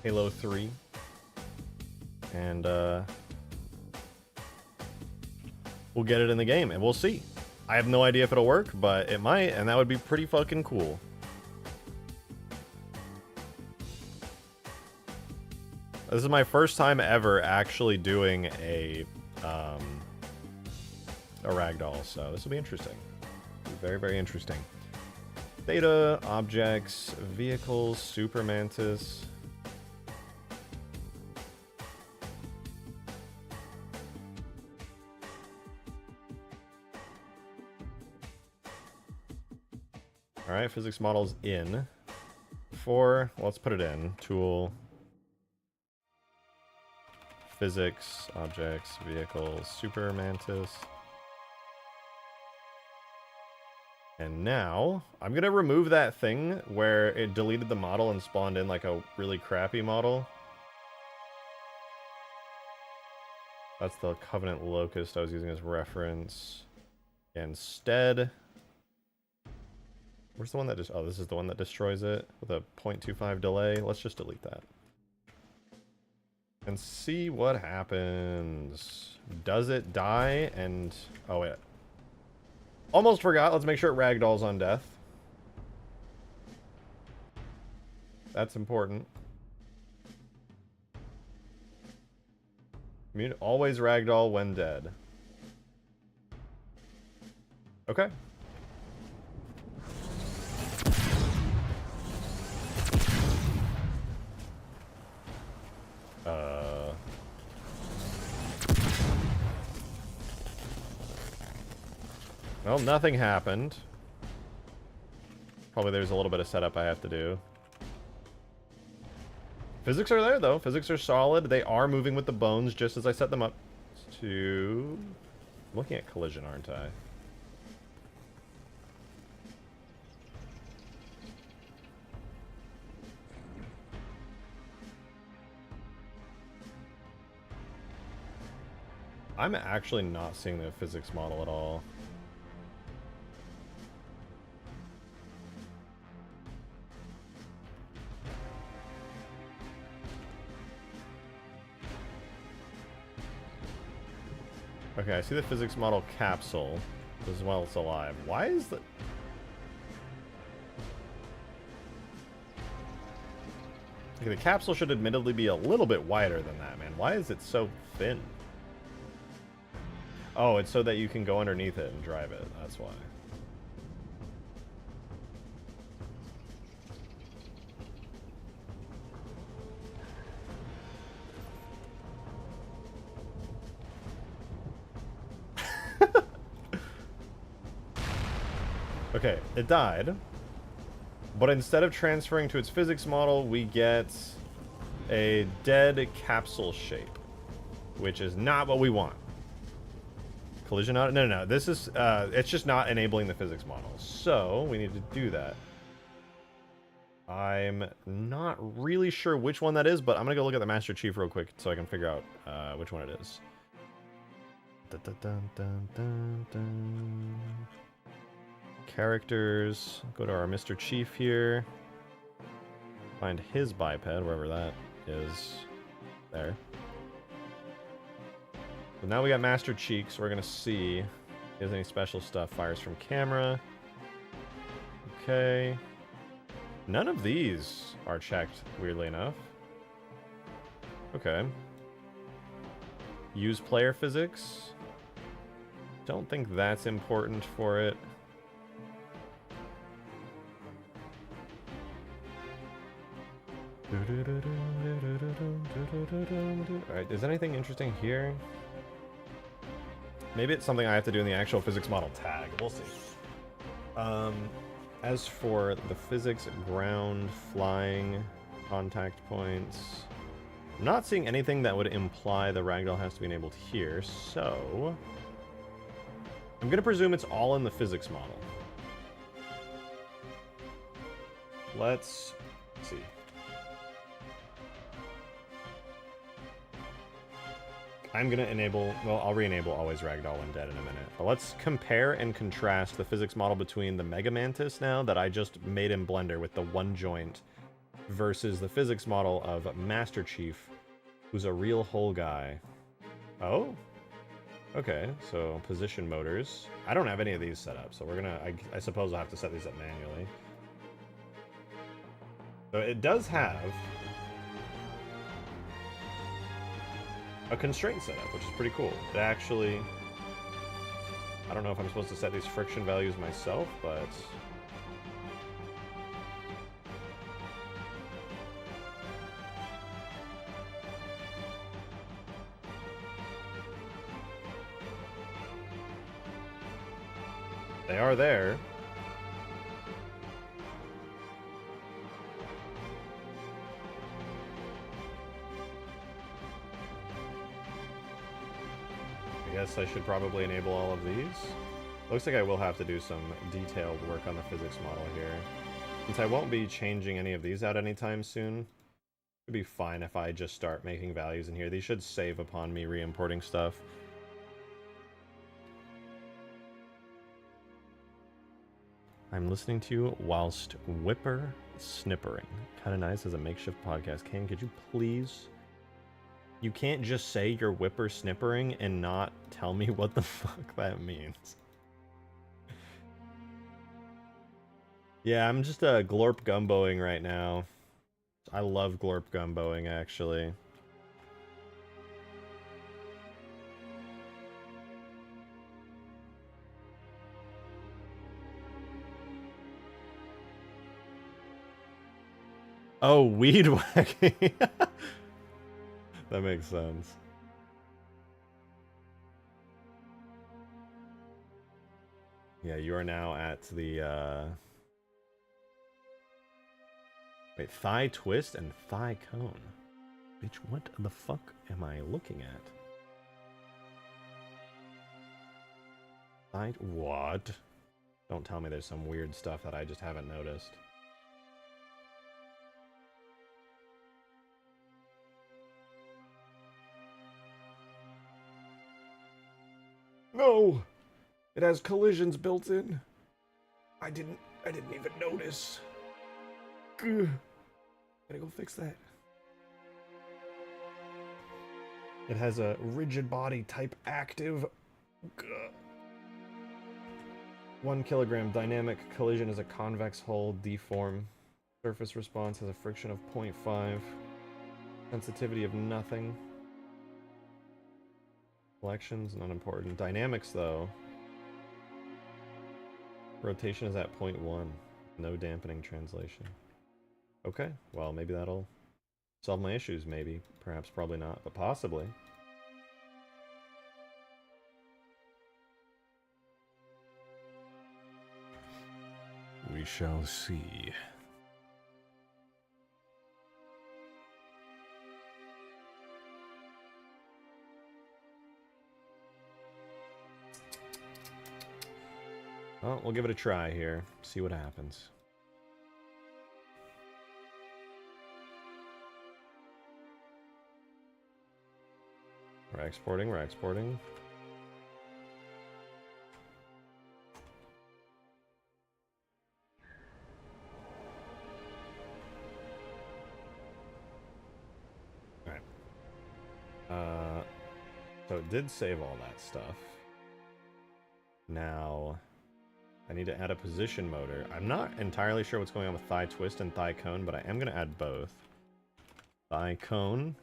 A: Halo 3 and we'll get it in the game and we'll see. I have no idea if it'll work, but it might, and that would be pretty fucking cool. This is my first time ever actually doing a ragdoll, so this will be interesting. It'll be very, very interesting. Data, objects, vehicles, Super Mantis. Alright, physics models in. Let's put it in. Tool. Physics, objects, vehicles, Super Mantis. And now, I'm going to remove that thing where it deleted the model and spawned in like a really crappy model. That's the Covenant Locust I was using as reference. Instead, where's the one that just... Oh, this is the one that destroys it with a 0.25 delay. Let's just delete that. And see what happens. Does it die? And... Oh, wait. Almost forgot. Let's make sure it ragdolls on death. That's important. Always ragdoll when dead. Okay. Well, nothing happened. Probably there's a little bit of setup I have to do. Physics are there, though. Physics are solid. They are moving with the bones just as I set them up to... I'm looking at collision, aren't I? I'm actually not seeing the physics model at all. Okay, I see the physics model capsule as well. It's alive. Why is the... Okay, the capsule should admittedly be a little bit wider than that, man. Why is it so thin? Oh, it's so that you can go underneath it and drive it. That's why. Okay, it died. But instead of transferring to its physics model, we get a dead capsule shape, which is not what we want. Collision out? No. This is, it's just not enabling the physics model. So, we need to do that. I'm not really sure which one that is, but I'm going to go look at the Master Chief real quick so I can figure out which one it is. Dun, dun, dun, dun, dun. Characters. Go to our Mr. Chief here. Find his biped, wherever that is. There. So now we got Master Cheek, so we're going to see if he has any special stuff. Fires from camera. Okay. None of these are checked, weirdly enough. Okay. Use player physics. Don't think that's important for it. Alright, is anything interesting here? Maybe it's something I have to do in the actual physics model tag. We'll see. As for the physics, ground, flying, contact points, I'm not seeing anything that would imply the ragdoll has to be enabled here, so I'm going to presume it's all in the physics model. Let's see. I'm going to enable, well, I'll re-enable always ragdoll when dead in a minute. But let's compare and contrast the physics model between the Mega Mantis now that I just made in Blender with the one joint versus the physics model of Master Chief, who's a real whole guy. Oh? Okay, so position motors. I don't have any of these set up, so we're gonna, I suppose I'll have to set these up manually. So it does have a constraint setup, which is pretty cool. It actually, I don't know if I'm supposed to set these friction values myself, but they are there. I guess I should probably enable all of these. Looks like I will have to do some detailed work on the physics model here. Since I won't be changing any of these out anytime soon, it'd be fine if I just start making values in here. These should save upon me re-importing stuff. I'm listening to you whilst whipper snippering. Kind of nice as a makeshift podcast. Kane, could you please... You can't just say you're whipper snippering and not tell me what the fuck that means. Yeah, I'm just glorp gumboing right now. I love glorp gumboing, actually. Oh, weed whacking. That makes sense. Yeah, you are now at the, wait, thigh twist and thigh cone. Bitch, what the fuck am I looking at? Thigh... What? Don't tell me there's some weird stuff that I just haven't noticed. No! It has collisions built in. I didn't even notice. Gah. Gotta go fix that. It has a rigid body type active. Gah. 1 kilogram dynamic collision is a convex hull deform. Surface response has a friction of 0.5. Sensitivity of nothing. Collections, not important. Dynamics, though. Rotation is at 0.1. No dampening translation. Okay, well, maybe that'll solve my issues, maybe. Perhaps, probably not, but possibly. We shall see. Well, we'll give it a try here. See what happens. We're exporting, we're exporting. Alright. So it did save all that stuff. Now, I need to add a position motor. I'm not entirely sure what's going on with thigh twist and thigh cone, but I am going to add both. Thigh cone.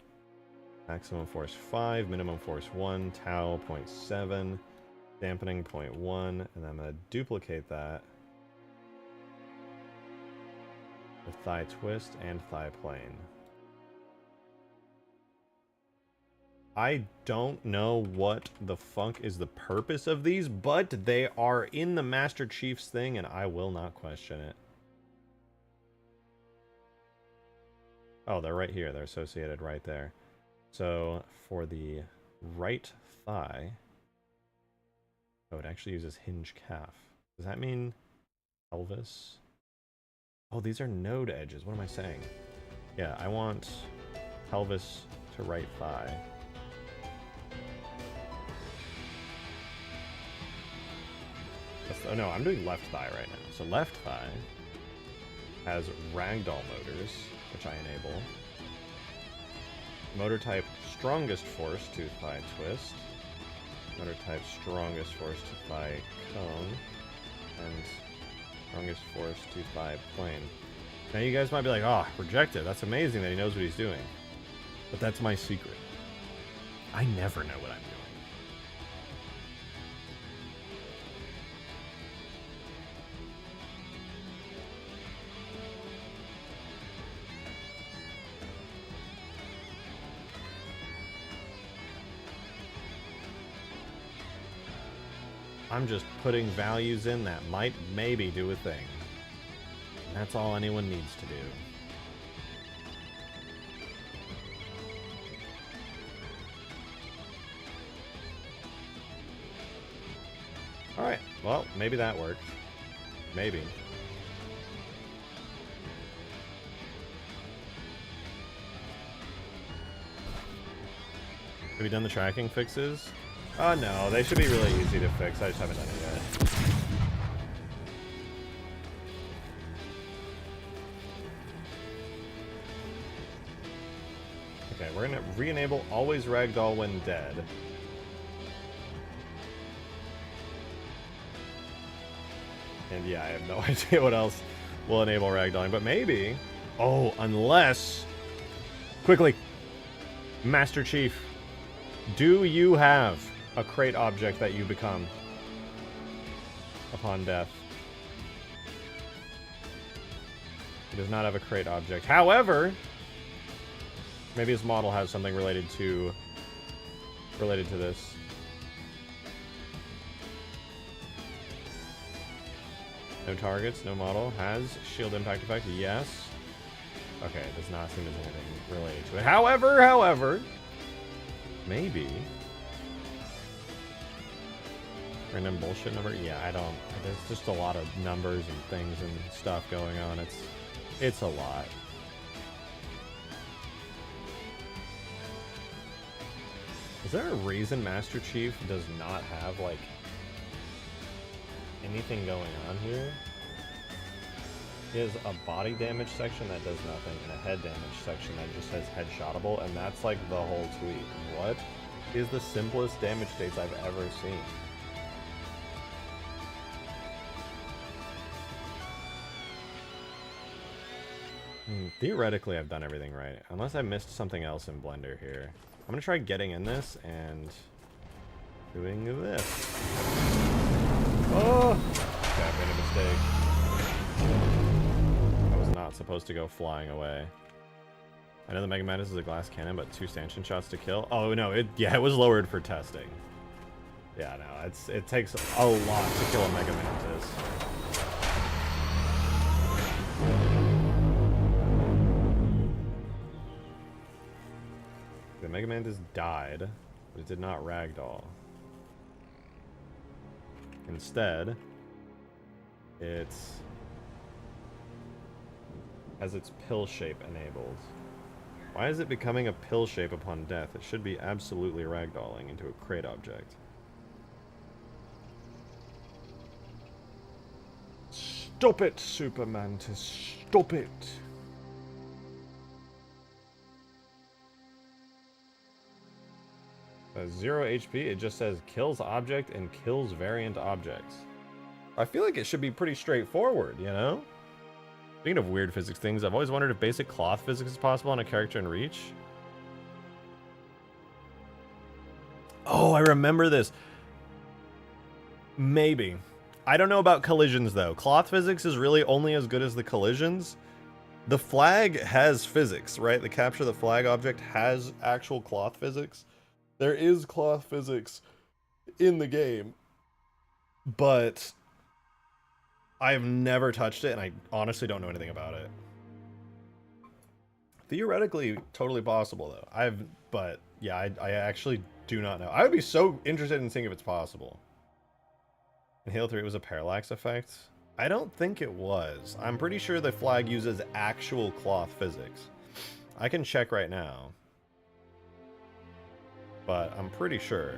A: Maximum force 5, minimum force 1, tau 0.7, dampening 0.1, and then I'm going to duplicate that with thigh twist and thigh plane. I don't know what the fuck is the purpose of these, but they are in the Master Chief's thing, and I will not question it. Oh, they're right here. They're associated right there. So, for the right thigh... Oh, it actually uses hinge calf. Does that mean pelvis? Oh, these are node edges. What am I saying? Yeah, I want pelvis to right thigh. Oh no, I'm doing left thigh right now. So left thigh has ragdoll motors, which I enable. Motor type strongest force to thigh twist. Water type strongest force to fly cone. And strongest force to fly plane. Now you guys might be like, oh, rejected. That's amazing that he knows what he's doing. But that's my secret. I never know what I'm doing. I'm just putting values in that might maybe do a thing. And that's all anyone needs to do. Alright, well, maybe that worked. Maybe. Have we done the tracking fixes? Oh no, they should be really easy to fix. I just haven't done it yet. Okay, we're gonna re-enable always ragdoll when dead. And yeah, I have no idea what else will enable ragdolling, but maybe... Oh, unless... Quickly! Master Chief, do you have a crate object that you become upon death? He does not have a crate object. However, maybe his model has something related to this. No targets, no model. Has shield impact effect? Yes. Okay, it does not seem to be anything related to it. However, maybe. Random bullshit number? Yeah, I don't. There's just a lot of numbers and things and stuff going on. It's a lot. Is there a reason Master Chief does not have, like, anything going on here? He has a body damage section that does nothing and a head damage section that just says headshottable, and that's like the whole tweet. What is the simplest damage states I've ever seen? Theoretically, I've done everything right, unless I missed something else in Blender here. I'm gonna try getting in this and doing this. Oh! Okay, I made a mistake. I was not supposed to go flying away. I know the Mega Mantis is a glass cannon, but 2 stanchion shots to kill. Oh no, it was lowered for testing. Yeah, no, it takes a lot to kill a Mega Mantis. The Mega Mantis died, but it did not ragdoll. Instead, it has its pill shape enabled. Why is it becoming a pill shape upon death? It should be absolutely ragdolling into a crate object. Stop it, Super Mantis. Stop it. Zero HP, it just says kills object and kills variant objects. I feel like it should be pretty straightforward, you know? Speaking of weird physics things, I've always wondered if basic cloth physics is possible on a character in Reach. Oh, I remember this. Maybe. I don't know about collisions, though. Cloth physics is really only as good as the collisions. The flag has physics, right? The capture the flag object has actual cloth physics. There is cloth physics in the game, but I've never touched it, and I honestly don't know anything about it. Theoretically, totally possible, though. But yeah, I actually do not know. I would be so interested in seeing if it's possible. In Halo 3, it was a parallax effect? I don't think it was. I'm pretty sure the flag uses actual cloth physics. I can check right now. But I'm pretty sure.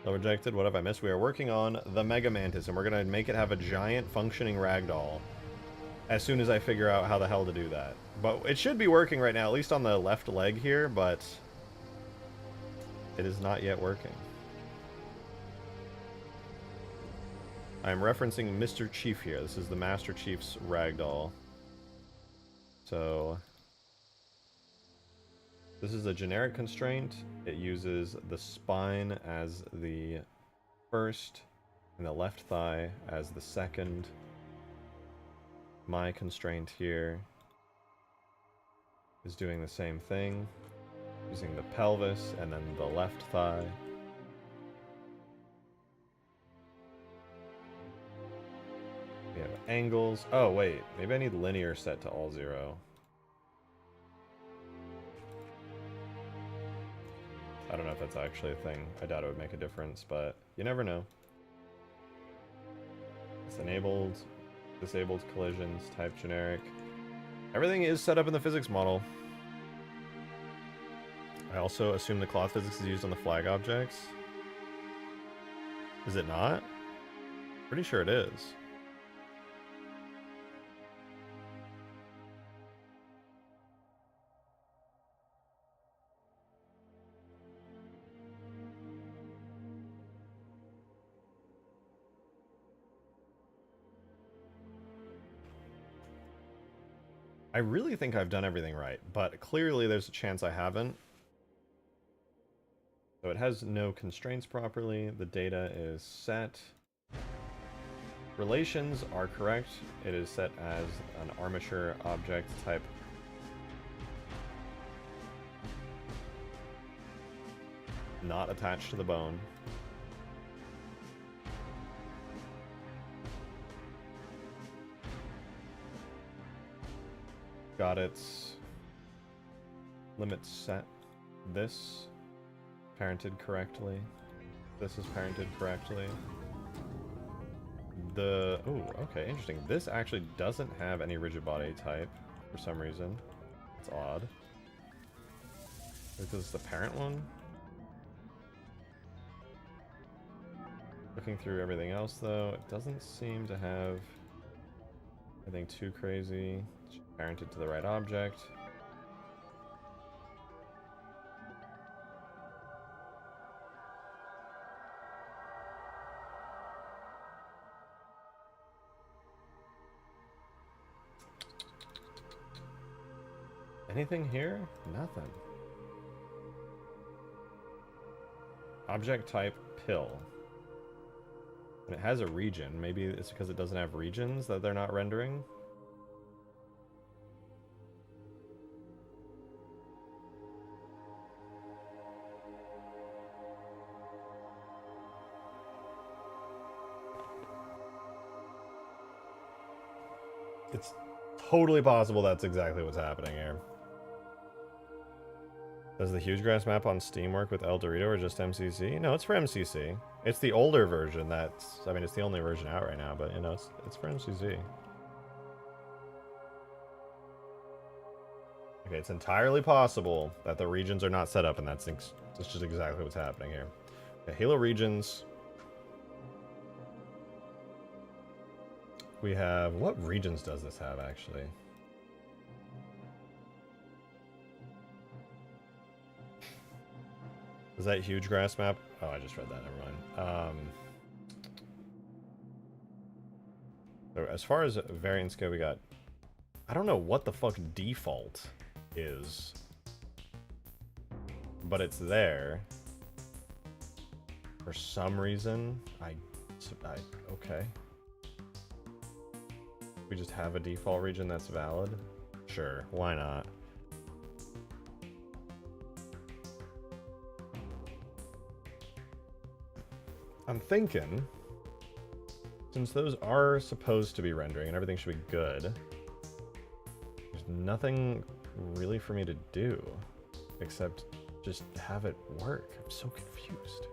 A: Low rejected, what have I missed? We are working on the Mega Mantis, and we're going to make it have a giant functioning ragdoll as soon as I figure out how the hell to do that. But it should be working right now, at least on the left leg here, but it is not yet working. I'm referencing Mr. Chief here. This is the Master Chief's ragdoll. So this is a generic constraint. It uses the spine as the first and the left thigh as the second. My constraint here is doing the same thing, using the pelvis and then the left thigh. We have angles. Oh, wait. Maybe I need linear set to all 0. I don't know if that's actually a thing. I doubt it would make a difference, but you never know. It's enabled, disabled collisions, type generic. Everything is set up in the physics model. I also assume the cloth physics is used on the flag objects. Is it not? Pretty sure it is. I really think I've done everything right, but clearly there's a chance I haven't. So it has no constraints properly. The data is set. Relations are correct. It is set as an armature object type. Not attached to the bone. Got its limits set. This parented correctly. This is parented correctly. The... oh, okay, interesting. This actually doesn't have any rigid body type for some reason. It's odd. This is the parent one. Looking through everything else, though, it doesn't seem to have anything too crazy. It's parented to the right object. Anything here? Nothing. Object type pill. And it has a region. Maybe it's because it doesn't have regions that they're not rendering. It's totally possible that's exactly what's happening here. Does the huge grass map on Steam work with El Dorito or just MCC? No, it's for MCC. It's the older version that's... I mean, it's the only version out right now, but, you know, it's for MCC. Okay, it's entirely possible that the regions are not set up, and that's just exactly what's happening here. Okay, Halo regions. We have... what regions does this have, actually? Is that huge grass map? Oh, I just read that. Never mind. So as far as variants go, we got... I don't know what the fuck default is. But it's there. For some reason. Okay. We just have a default region that's valid? Sure, why not? I'm thinking, since those are supposed to be rendering and everything should be good, there's nothing really for me to do except just have it work. I'm so confused.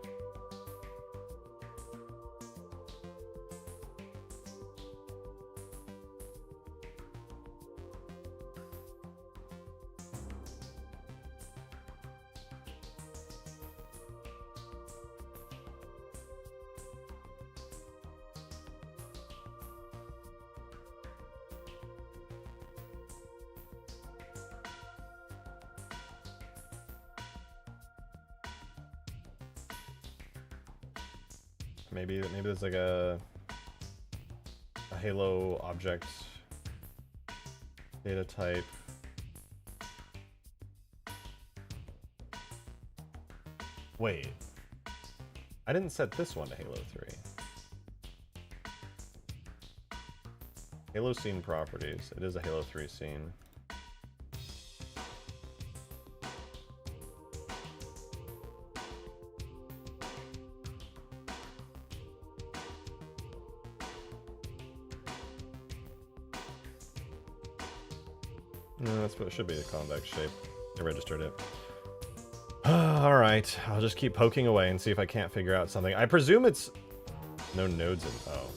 A: Maybe there's like a a Halo object data type. Wait, I didn't set this one to Halo 3. Halo scene properties. It is a Halo 3 scene. No, that's what it should be, a convex shape. I registered it. Alright, I'll just keep poking away and see if I can't figure out something. I presume it's... no nodes in... oh.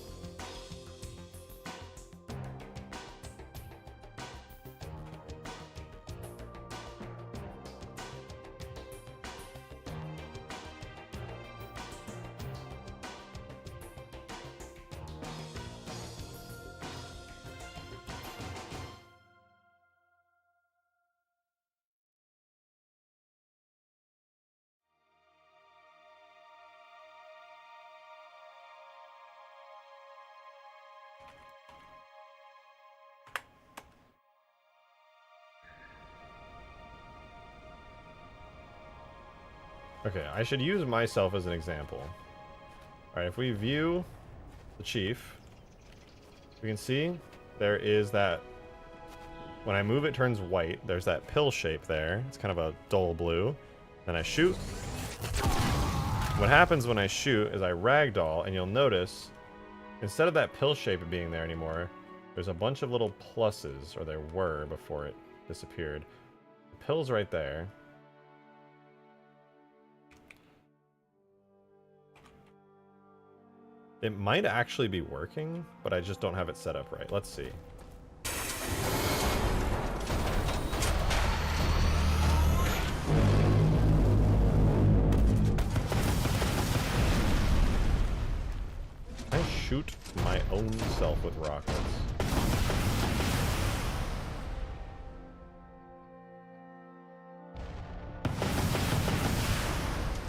A: Okay, I should use myself as an example. Alright, if we view the chief, we can see there is that... when I move it turns white, there's that pill shape there. It's kind of a dull blue. Then I shoot. What happens when I shoot is I ragdoll, and you'll notice, instead of that pill shape being there anymore, there's a bunch of little pluses, or there were before it disappeared. The pill's right there. It might actually be working, but I just don't have it set up right. Let's see. I shoot my own self with rockets.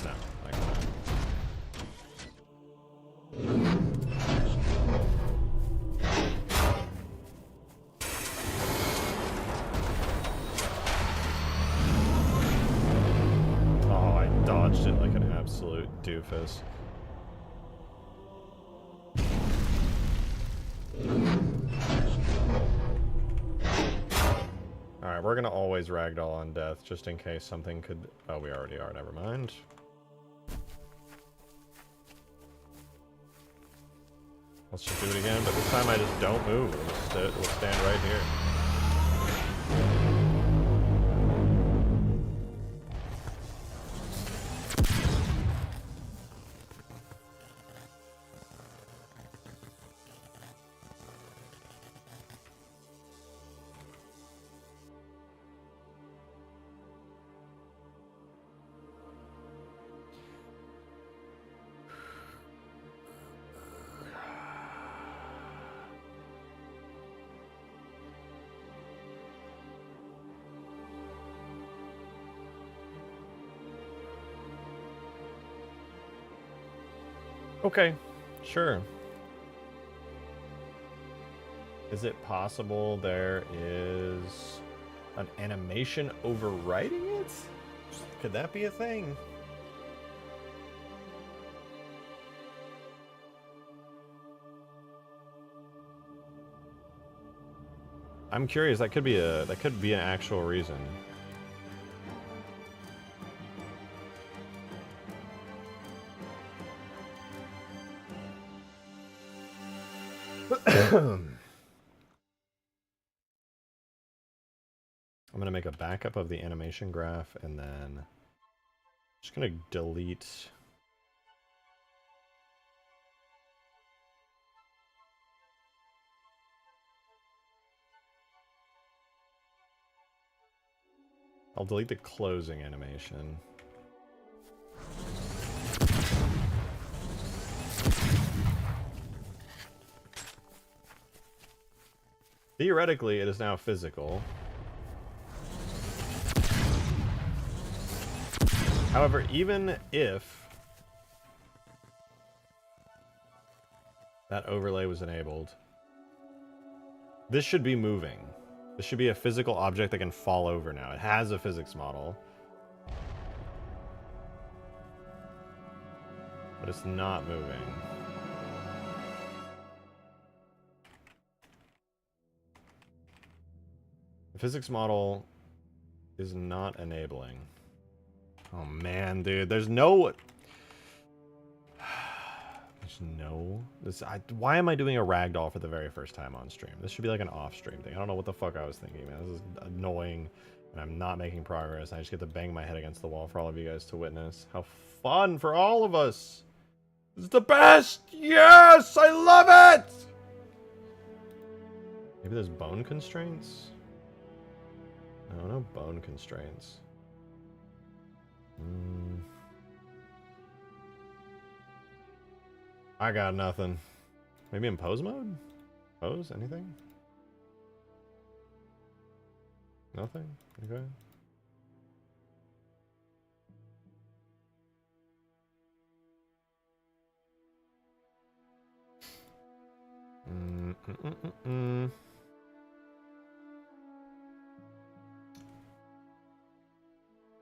A: No, I can't. Oh, I dodged it like an absolute doofus. Alright, we're gonna always ragdoll on death, just in case something could... oh, we already are, never mind. Let's just do it again, but this time I just don't move. We'll stand right here. Okay, sure. Is it possible there is an animation overriding it? Could that be a thing? I'm curious. That could be an actual reason. I'm gonna make a backup of the animation graph and then just gonna delete. I'll delete the closing animation. Theoretically, it is now physical. However, even if that overlay was enabled, This should be moving. This should be a physical object that can fall over now. It has a physics model. But it's not moving. The physics model is not enabling. Oh man, dude, there's no... Why am I doing a ragdoll for the very first time on stream? This should be like an off-stream thing. I don't know what the fuck I was thinking, man. This is annoying, and I'm not making progress. I just get to bang my head against the wall for all of you guys to witness. How fun for all of us! This is the best! Yes! I love it! Maybe there's bone constraints? No, no bone constraints. I got nothing. Maybe in pose mode? Pose? Anything? Nothing? Okay.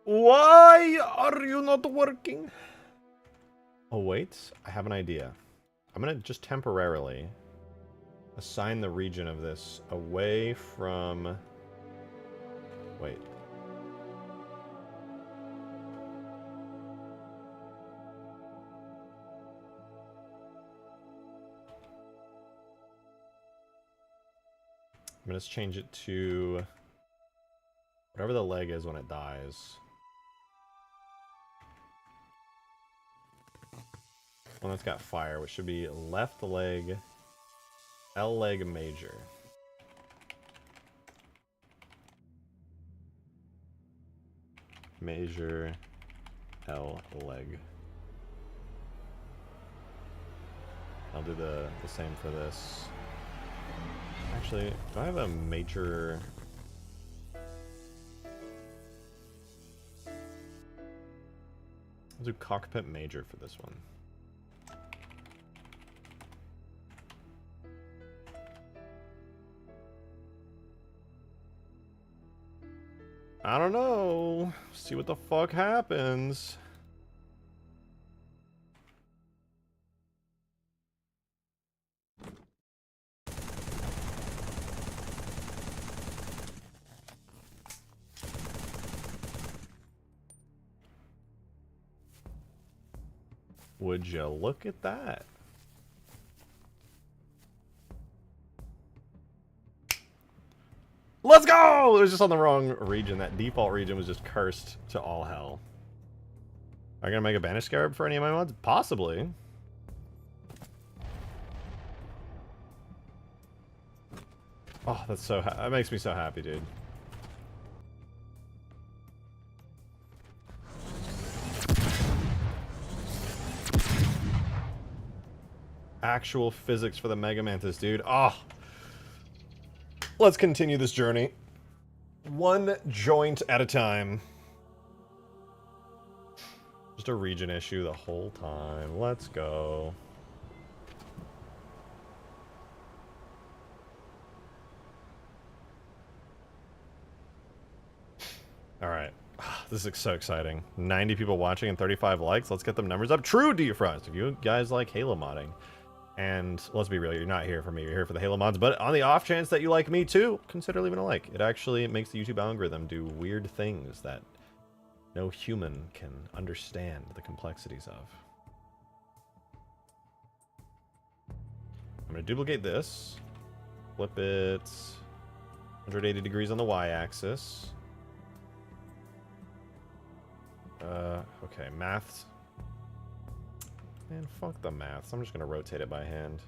A: Why are you not working? Oh wait, I have an idea. I'm gonna just temporarily assign the region of this away from... Wait. I'm gonna change it to whatever the leg is when it dies. One that's got fire, which should be left leg, L leg major. Major, L leg. I'll do the same for this. Actually, do I have a major... I'll do cockpit major for this one. I don't know. See what the fuck happens. Would you look at that? Let's go! It was just on the wrong region. That default region was just cursed to all hell. Am I gonna make a banish scarab for any of my mods? Possibly. Oh, that's so that makes me so happy, dude. Actual physics for the Mega Mantis, dude. Oh. Let's continue this journey. One joint at a time. Just a region issue the whole time. Let's go. Alright. This is so exciting. 90 people watching and 35 likes. Let's get them numbers up. True, Defrost. If you guys like Halo modding. And let's be real, you're not here for me, you're here for the Halo mods, but on the off chance that you like me too, consider leaving a like. It actually makes the YouTube algorithm do weird things that no human can understand the complexities of. I'm going to duplicate this, flip it 180 degrees on the y-axis. Okay, maths. Man, fuck the maths. I'm just going to rotate it by hand.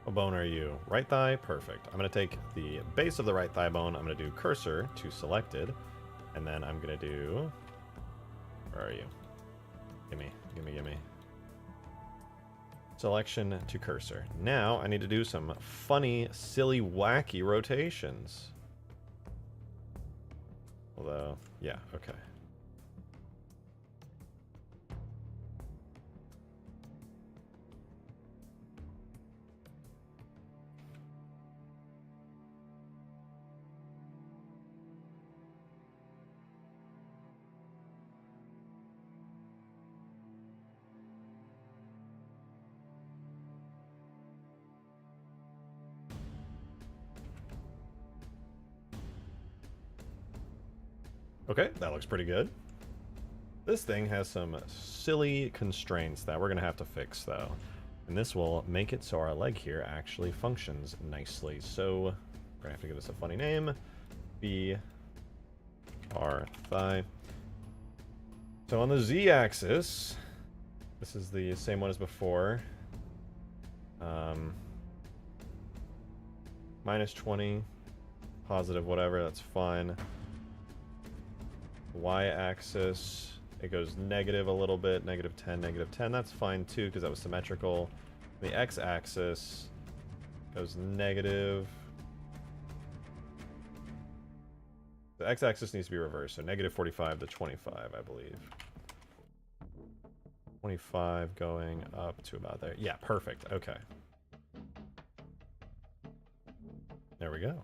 A: What bone are you? Right thigh? Perfect. I'm going to take the base of the right thigh bone. I'm going to do cursor to selected. And then I'm going to do... Where are you? Gimme, gimme, gimme. Selection to cursor. Now I need to do some funny, silly, wacky rotations. Although, yeah, okay. Okay, that looks pretty good. This thing has some silly constraints that we're going to have to fix, though. And this will make it so our leg here actually functions nicely. So we're going to have to give this a funny name. B R thigh. So on the Z-axis, this is the same one as before. Minus 20, positive whatever, that's fine. Y-axis, it goes negative a little bit, negative 10, that's fine too, because that was symmetrical. The X-axis goes negative. The X-axis needs to be reversed, so negative 45 to 25, I believe. 25 going up to about there. Yeah, perfect, okay. There we go.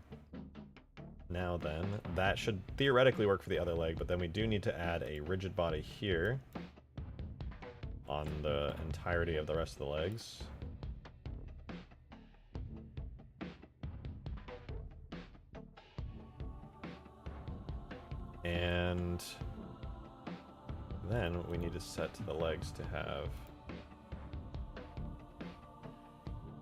A: Now then, that should theoretically work for the other leg, but then we do need to add a rigid body here on the entirety of the rest of the legs. And then we need to set the legs to have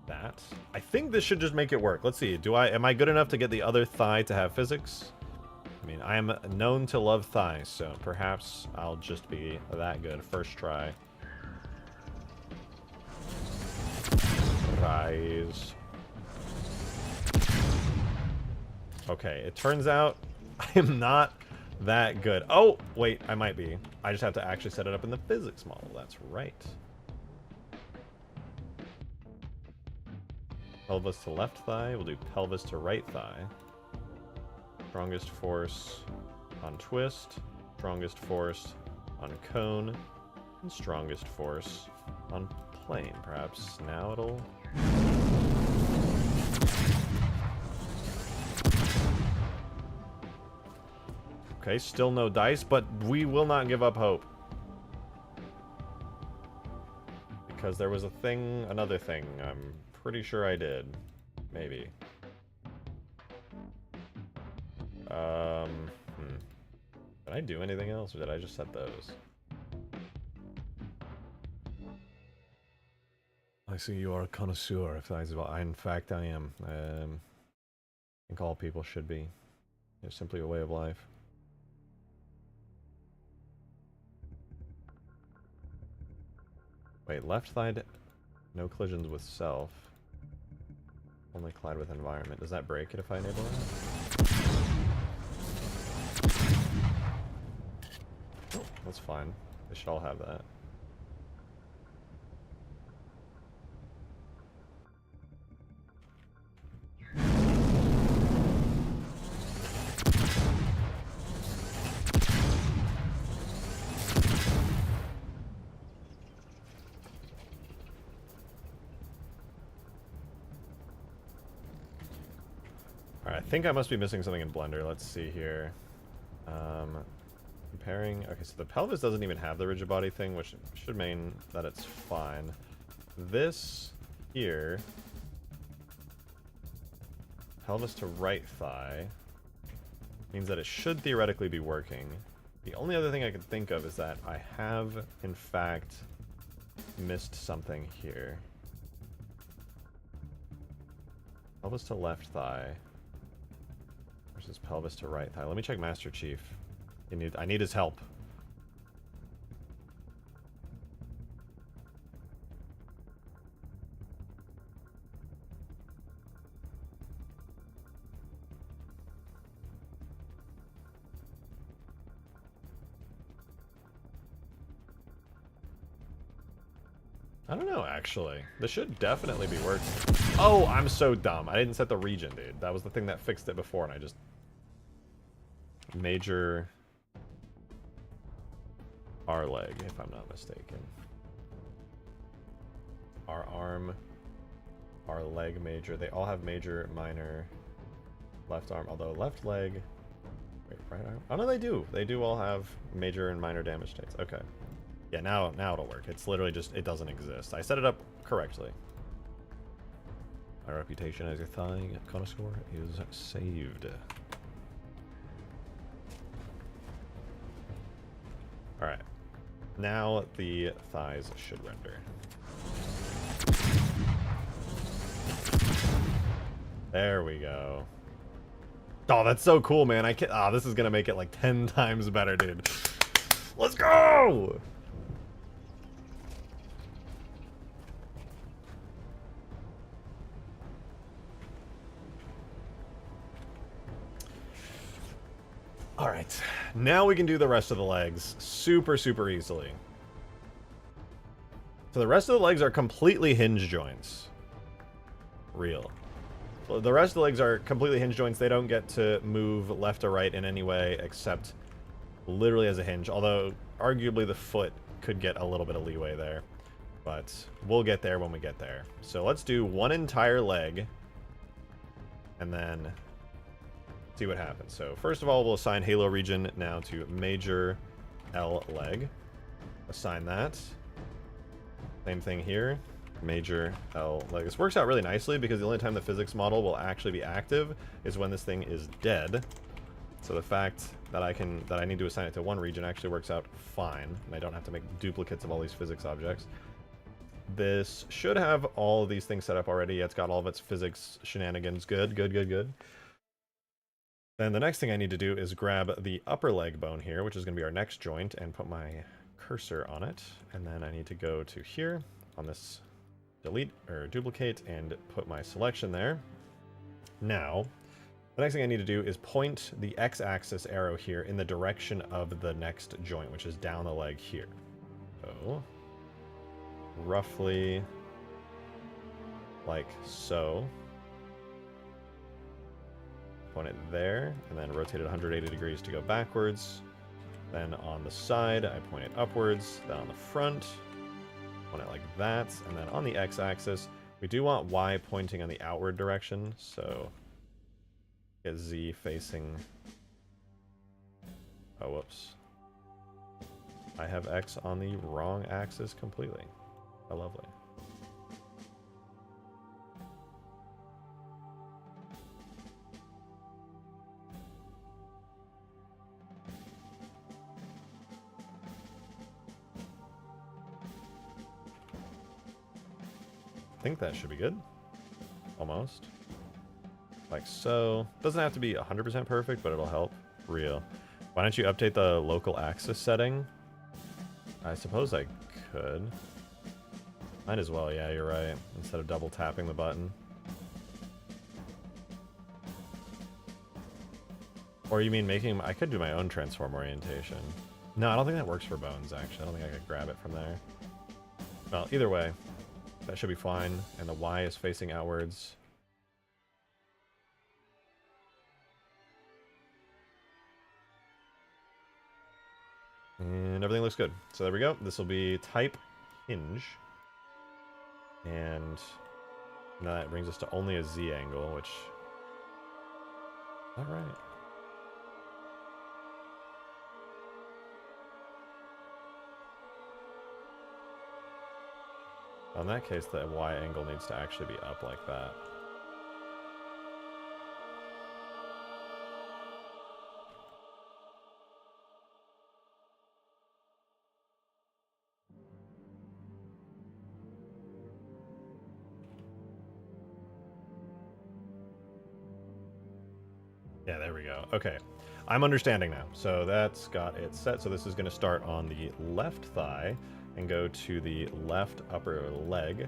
A: that. I think this should just make it work. Let's see. Am I good enough to get the other thigh to have physics? I mean, I am known to love thighs, so perhaps I'll just be that good. First try. Rise. Okay, it turns out I am not that good. Oh, wait, I might be. I just have to actually set it up in the physics model. That's right. Pelvis to left thigh. We'll do pelvis to right thigh. Strongest force on twist. Strongest force on cone. And strongest force on plane. Perhaps now it'll... Okay, still no dice, but we will not give up hope. Because there was a thing, another thing. I'm pretty sure I did. Maybe. Did I do anything else, or did I just set those? I see you are a connoisseur, if that is what in fact I am. I think all people should be. It's simply a way of life. Wait, left thigh, no collisions with self. Only collide with environment. Does that break it if I enable that? Oh, that's fine. They should all have that. Alright, I think I must be missing something in Blender. Let's see here. Comparing... Okay, so the pelvis doesn't even have the rigid body thing, which should mean that it's fine. This here... Pelvis to right thigh means that it should theoretically be working. The only other thing I can think of is that I have, in fact, missed something here. Pelvis to left thigh versus pelvis to right thigh. Let me check Master Chief. I need his help. I don't know, actually. This should definitely be working. Oh, I'm so dumb. I didn't set the region, dude. That was the thing that fixed it before, and I just... Major... our leg, if I'm not mistaken. Our arm, our leg major. They all have major, minor, left arm. Although left leg... Wait, right arm? Oh, no, they do. They do all have major and minor damage takes. Okay. Yeah, now it'll work. It's literally just, it doesn't exist. I set it up correctly. My reputation as a thigh connoisseur is saved. Now the thighs should render. There we go. Oh, that's so cool, man. I can't. Oh, this is gonna make it like 10 times better, dude. Let's go! All right, now we can do the rest of the legs super, super easily. So the rest of the legs are completely hinge joints. Real. So the rest of the legs are completely hinge joints. They don't get to move left or right in any way except literally as a hinge. Although, arguably the foot could get a little bit of leeway there. But we'll get there when we get there. So let's do one entire leg. And then see what happens. So first of all, we'll assign Halo region now to major L leg. Assign that. Same thing here. Major L leg. This works out really nicely because the only time the physics model will actually be active is when this thing is dead. So the fact that I need to assign it to one region actually works out fine, and I don't have to make duplicates of all these physics objects. This should have all of these things set up already. It's got all of its physics shenanigans. Good, good, good, good. Then the next thing I need to do is grab the upper leg bone here, which is going to be our next joint, and put my cursor on it. And then I need to go to here on this delete or duplicate and put my selection there. Now, the next thing I need to do is point the x-axis arrow here in the direction of the next joint, which is down the leg here. So, roughly like so. Point it there, and then rotate it 180 degrees to go backwards. Then on the side, I point it upwards. Then on the front, point it like that. And then on the x-axis, we do want y pointing on the outward direction, so get z facing... Oh, whoops. I have x on the wrong axis completely. How lovely. I think that should be good. Almost. Like so. Doesn't have to be 100% perfect, but it'll help. Real. Why don't you update the local axis setting? I suppose I could. Might as well, yeah, you're right. Instead of double tapping the button. Or you mean making... I could do my own transform orientation. No, I don't think that works for bones, actually. I don't think I could grab it from there. Well, either way. That should be fine. And the Y is facing outwards. And everything looks good. So there we go. This will be type hinge. And now that brings us to only a Z angle, which... All right. In that case, the Y angle needs to actually be up like that. Yeah, there we go. Okay, I'm understanding now. So that's got it set. So this is going to start on the left thigh and go to the left upper leg.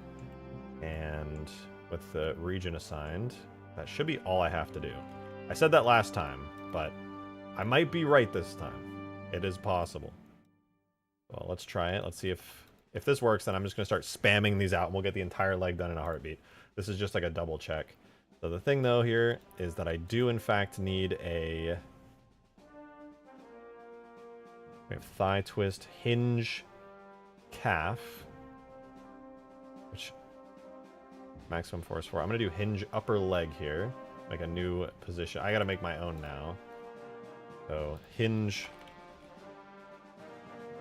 A: And with the region assigned, that should be all I have to do. I said that last time, but I might be right this time. It is possible. Well, let's try it. Let's see if this works, then I'm just going to start spamming these out and we'll get the entire leg done in a heartbeat. This is just like a double check. So the thing, though, here is that I do, in fact, need a... We have thigh twist, hinge, calf, which maximum force 4. I'm going to do hinge upper leg here, make a new position. I got to make my own now. So hinge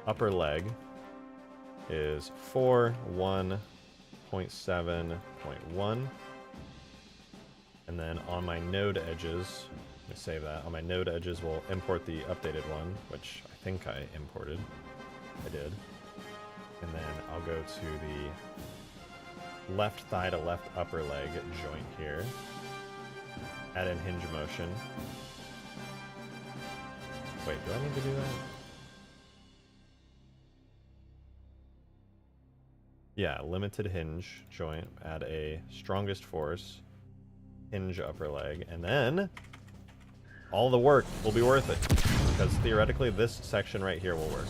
A: upper leg is 4, 1.7.1. And then on my node edges, let me save that. On my node edges, we'll import the updated one, which I think I imported. I did. And then I'll go to the left thigh to left upper leg joint here. Add in hinge motion. Wait, do I need to do that? Yeah, limited hinge joint. Add a strongest force. Hinge upper leg. And then all the work will be worth it. Because theoretically this section right here will work.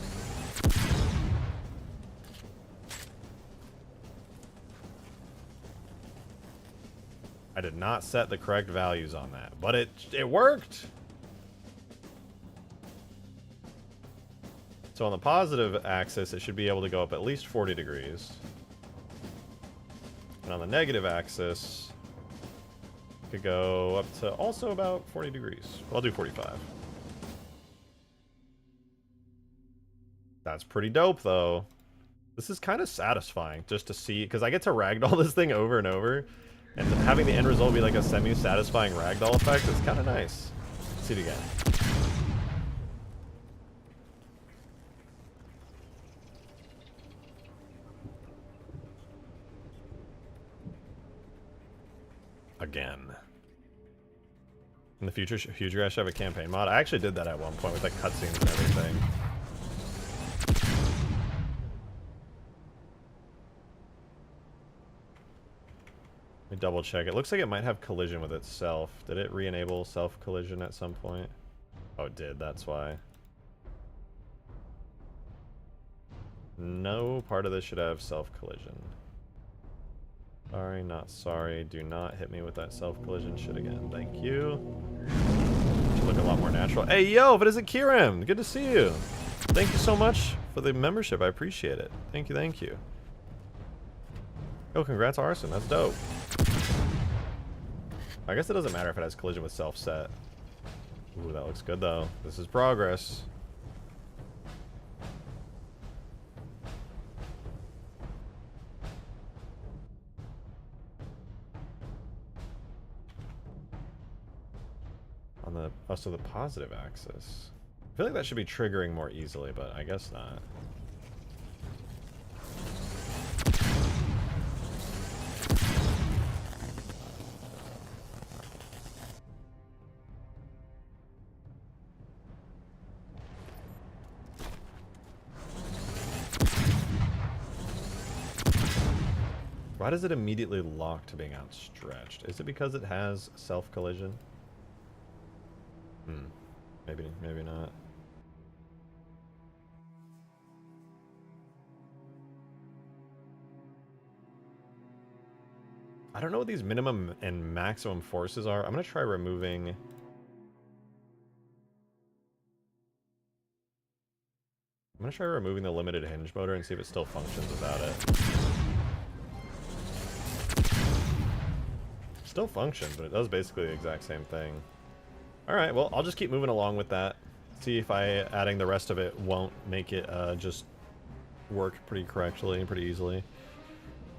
A: I did not set the correct values on that, but it worked. So on the positive axis, it should be able to go up at least 40 degrees. And on the negative axis, it could go up to also about 40 degrees. Well, I'll do 45. That's pretty dope, though. This is kind of satisfying just to see, because I get to ragdoll this thing over and over. And having the end result be like a semi-satisfying ragdoll effect is kind of nice. Let's see it again. Again. In the future, I should have a campaign mod. I actually did that at one point with like cutscenes and everything. Let me double check. It looks like it might have collision with itself. Did it re-enable self-collision at some point? Oh, it did. That's why. No part of this should have self-collision. Sorry, not sorry. Do not hit me with that self-collision shit again. Thank you. Should look a lot more natural. Hey, yo, if it isn't Kiram, good to see you. Thank you so much for the membership. I appreciate it. Thank you, thank you. Oh, congrats, Arson. That's dope. I guess it doesn't matter if it has collision with self-set. Ooh, that looks good, though. This is progress. On the... Oh, so the positive axis. I feel like that should be triggering more easily, but I guess not. Why does it immediately lock to being outstretched? Is it because it has self-collision? Maybe not. I don't know what these minimum and maximum forces are. I'm gonna try removing... the limited hinge motor and see if it still functions without it. Still functions, but it does basically the exact same thing. Alright, well, I'll just keep moving along with that. See if adding the rest of it won't make it just work pretty correctly and pretty easily.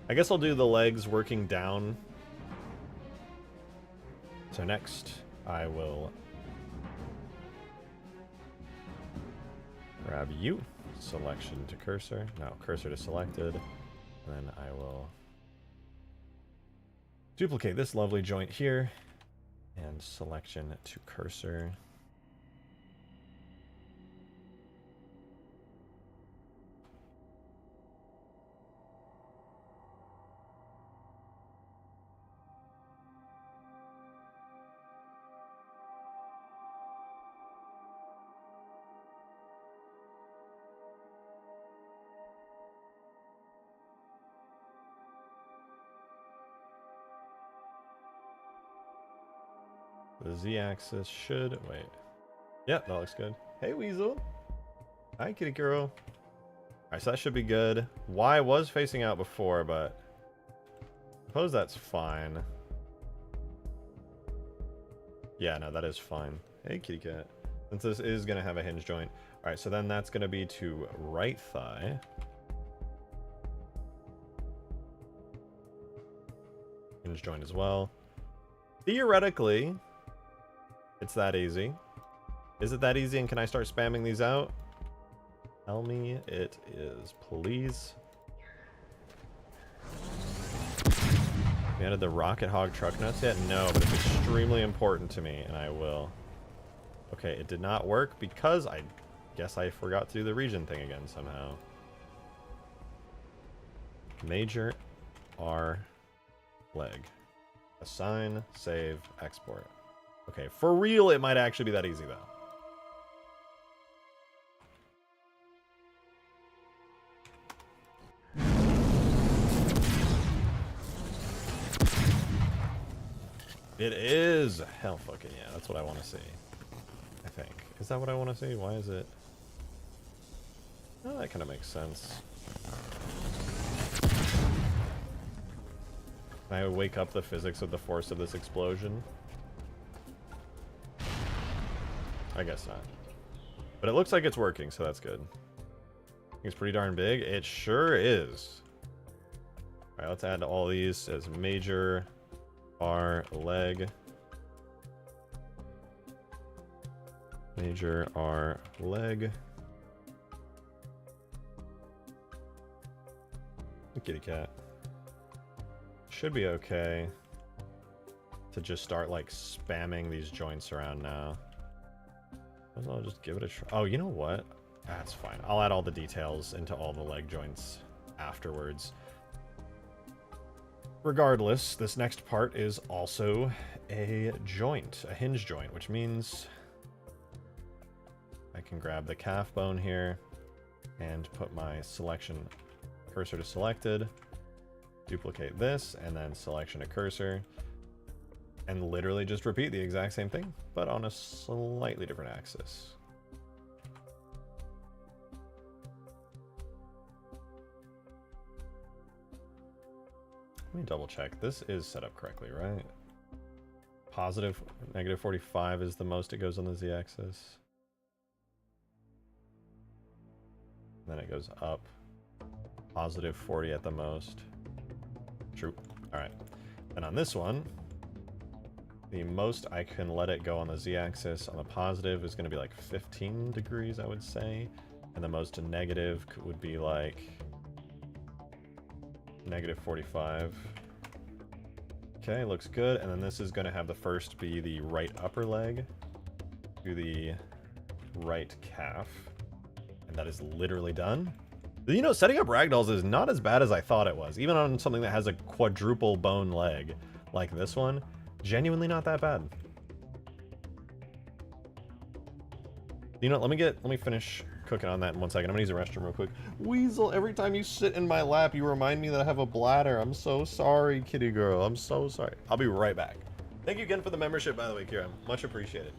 A: I guess I'll do the legs working down. So next, I will grab you. Selection to cursor. No, cursor to selected. And then I will duplicate this lovely joint here. And selection to cursor. The Z-axis should... Wait. Yeah, that looks good. Hey, Weasel. Hi, kitty girl. Alright, so that should be good. Y was facing out before, but... I suppose that's fine. Yeah, no, that is fine. Hey, kitty cat. Since this is going to have a hinge joint. Alright, so then that's going to be to right thigh. Hinge joint as well. Theoretically... It's that easy. Is it that easy and can I start spamming these out? Tell me it is, please. We added the rocket hog truck nuts yet? No, but it's extremely important to me, and I will. Okay, it did not work because I guess I forgot to do the region thing again somehow. Major R leg. Assign, save, export. Okay, for real, it might actually be that easy though. It is! Hell fucking yeah, that's what I want to see. I think. Is that what I want to see? Why is it? Oh, that kind of makes sense. Can I wake up the physics of the force of this explosion? I guess not. But it looks like it's working, so that's good. It's pretty darn big. It sure is. Alright, let's add all these as major R leg. Major R leg. Kitty cat. Should be okay to just start like spamming these joints around now. I'll just give it a try. Oh, you know what? That's fine. I'll add all the details into all the leg joints afterwards. Regardless, this next part is also a joint, a hinge joint, which means I can grab the calf bone here and put my selection cursor to selected, duplicate this, and then selection to cursor, and literally just repeat the exact same thing, but on a slightly different axis. Let me double check. This is set up correctly, right? Positive, negative 45 is the most it goes on the z-axis. Then it goes up. Positive 40 at the most. True. Alright. And on this one, the most I can let it go on the z-axis on the positive is going to be like 15 degrees, I would say. And the most negative would be like negative 45. Okay, looks good. And then this is going to have the first be the right upper leg to the right calf. And that is literally done. You know, setting up ragdolls is not as bad as I thought it was. Even on something that has a quadruple bone leg like this one. Genuinely not that bad. You know, let me finish cooking on that in 1 second. I'm gonna use the restroom real quick. Weasel, every time you sit in my lap, you remind me that I have a bladder. I'm so sorry, kitty girl. I'm so sorry. I'll be right back. Thank you again for the membership, by the way, Kira. Much appreciated.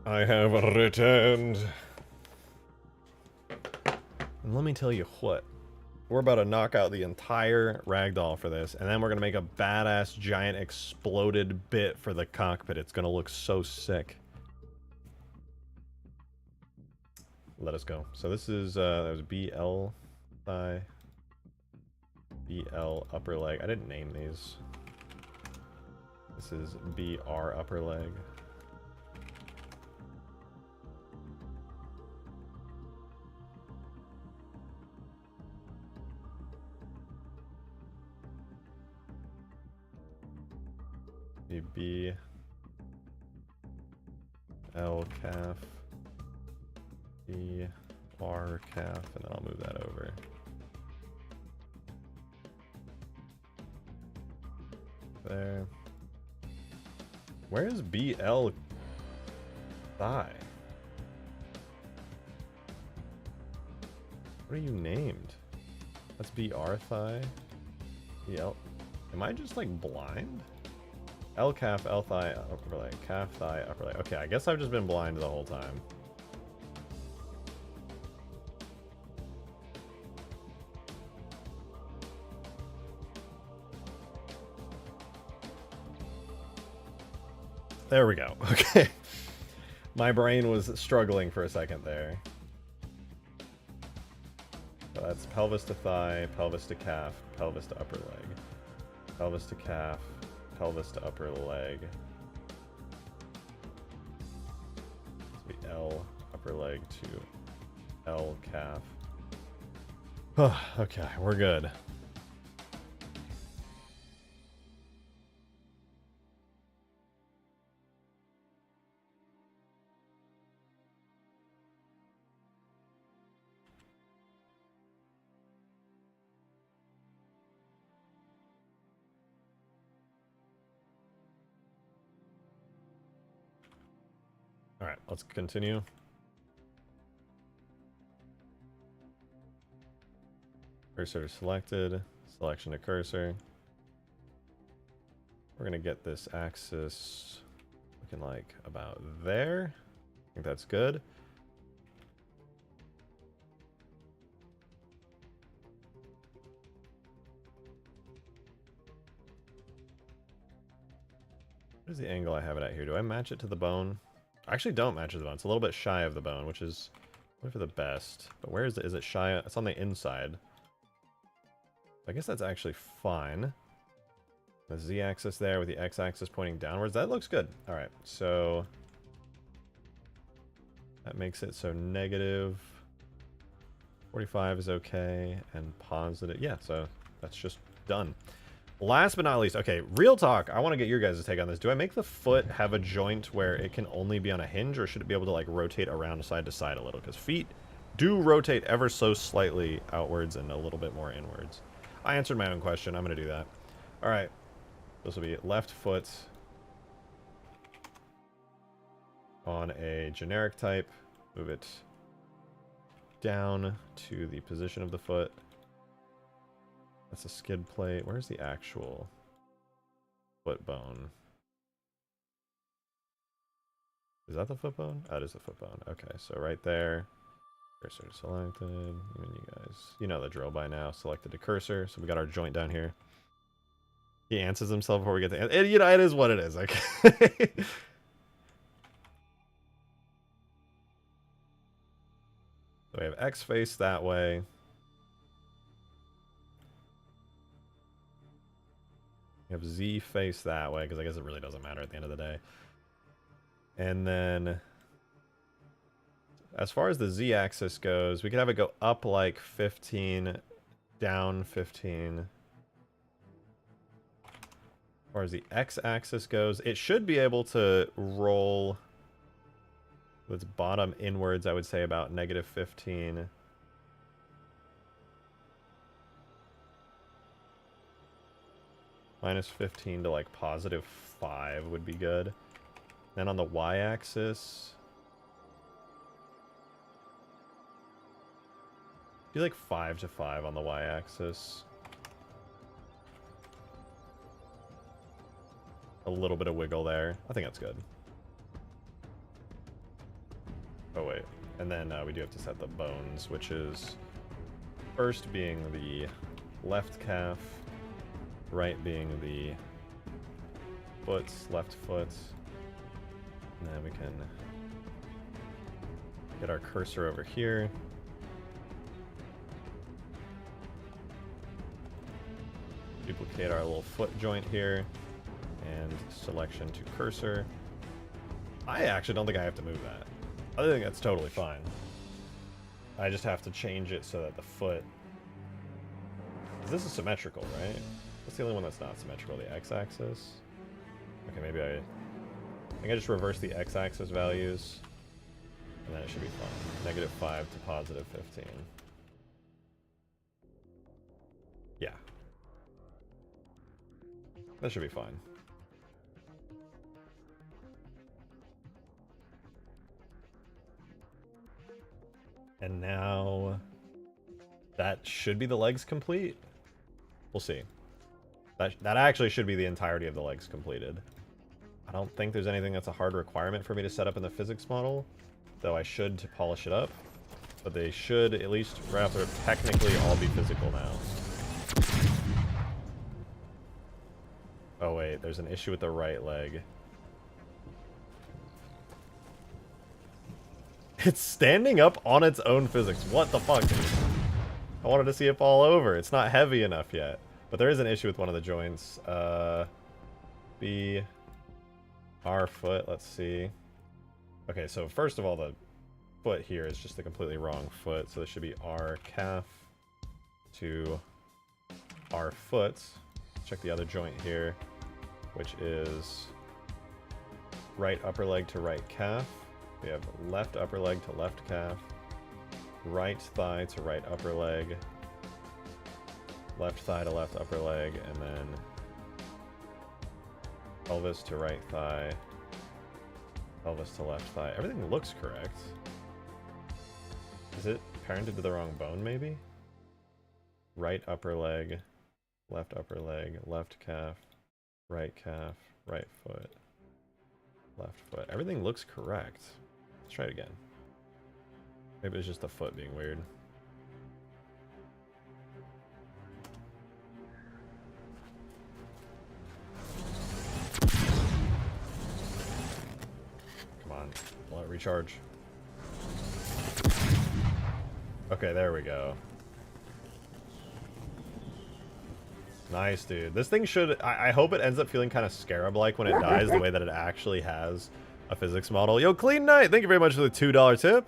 A: I have returned. And let me tell you what. We're about to knock out the entire ragdoll for this, and then we're going to make a badass giant exploded bit for the cockpit. It's going to look so sick. Let us go. So this is, that was BL thigh. BL upper leg. I didn't name these. This is BR upper leg. B, L calf, B, R calf, and then I'll move that over. There. Where is BL thigh? What are you named? That's BR thigh. BL. Am I just like blind? L calf, L thigh, upper leg, calf thigh, upper leg. Okay, I guess I've just been blind the whole time. There we go. Okay. My brain was struggling for a second there. So that's pelvis to thigh, pelvis to calf, pelvis to upper leg. Pelvis to calf, pelvis to upper leg. So be L upper leg to L calf. Okay, we're good. All right, let's continue. Cursor selected, selection to cursor. We're gonna get this axis looking like about there. I think that's good. What is the angle I have it at here? Do I match it to the bone? I actually don't match it to the bone. It's a little bit shy of the bone, which is for the best. But where is it? Is it shy? It's on the inside. I guess that's actually fine. The z-axis there with the x-axis pointing downwards. That looks good. All right, so that makes it so negative 45 is okay, and positive. Yeah, so that's just done. Last but not least, okay, real talk. I want to get your guys' take on this. Do I make the foot have a joint where it can only be on a hinge, or should it be able to like rotate around side to side a little? Because feet do rotate ever so slightly outwards and a little bit more inwards. I answered my own question. I'm going to do that. All right. This will be left foot on a generic type. Move it down to the position of the foot. That's a skid plate. Where's the actual foot bone? Is that the foot bone? That is the foot bone. Okay, so right there. Cursor selected. I mean, you guys, you know the drill by now. Selected the cursor. So we got our joint down here. He answers himself before we get to it. You know, it is what it is. Okay. So we have X face that way. We have Z face that way, because I guess it really doesn't matter at the end of the day. And then, as far as the Z axis goes, we could have it go up like 15, down 15. As far as the X axis goes, it should be able to roll with its bottom inwards, I would say about negative 15. Minus 15 to like positive 5 would be good. Then on the y-axis, be like 5 to 5 on the y-axis. A little bit of wiggle there. I think that's good. Oh wait, and then we do have to set the bones, which is first being the left calf, right being the foot, left foot, and then we can get our cursor over here. Duplicate our little foot joint here, and selection to cursor. I actually don't think I have to move that. I think that's totally fine. I just have to change it so that the foot... This is symmetrical, right? What's the only one that's not symmetrical? The x-axis? Okay, maybe I think I just reverse the x-axis values, and then it should be fine. -5 to +15. Yeah. That should be fine. And now that should be the legs complete. We'll see. That actually should be the entirety of the legs completed. I don't think there's anything that's a hard requirement for me to set up in the physics model, though I should to polish it up. But they should, at least right off the technically all be physical now. Oh wait, there's an issue with the right leg. It's standing up on its own physics. What the fuck, dude? I wanted to see it fall over. It's not heavy enough yet. But there is an issue with one of the joints. B, R foot, let's see. Okay, so first of all, the foot here is just the completely wrong foot. So this should be R calf to R foot. Check the other joint here, which is right upper leg to right calf. We have left upper leg to left calf, right thigh to right upper leg, left thigh to left upper leg, and then pelvis to right thigh, pelvis to left thigh. Everything looks correct. Is it parented to the wrong bone, maybe? Right upper leg, left calf, right foot, left foot. Everything looks correct. Let's try it again. Maybe it's just the foot being weird. Come on, let it recharge. Okay, there we go. Nice, dude. This thing should... I hope it ends up feeling kind of Scarab-like when it dies, the way that it actually has a physics model. Yo, Clean Knight, thank you very much for the $2 tip.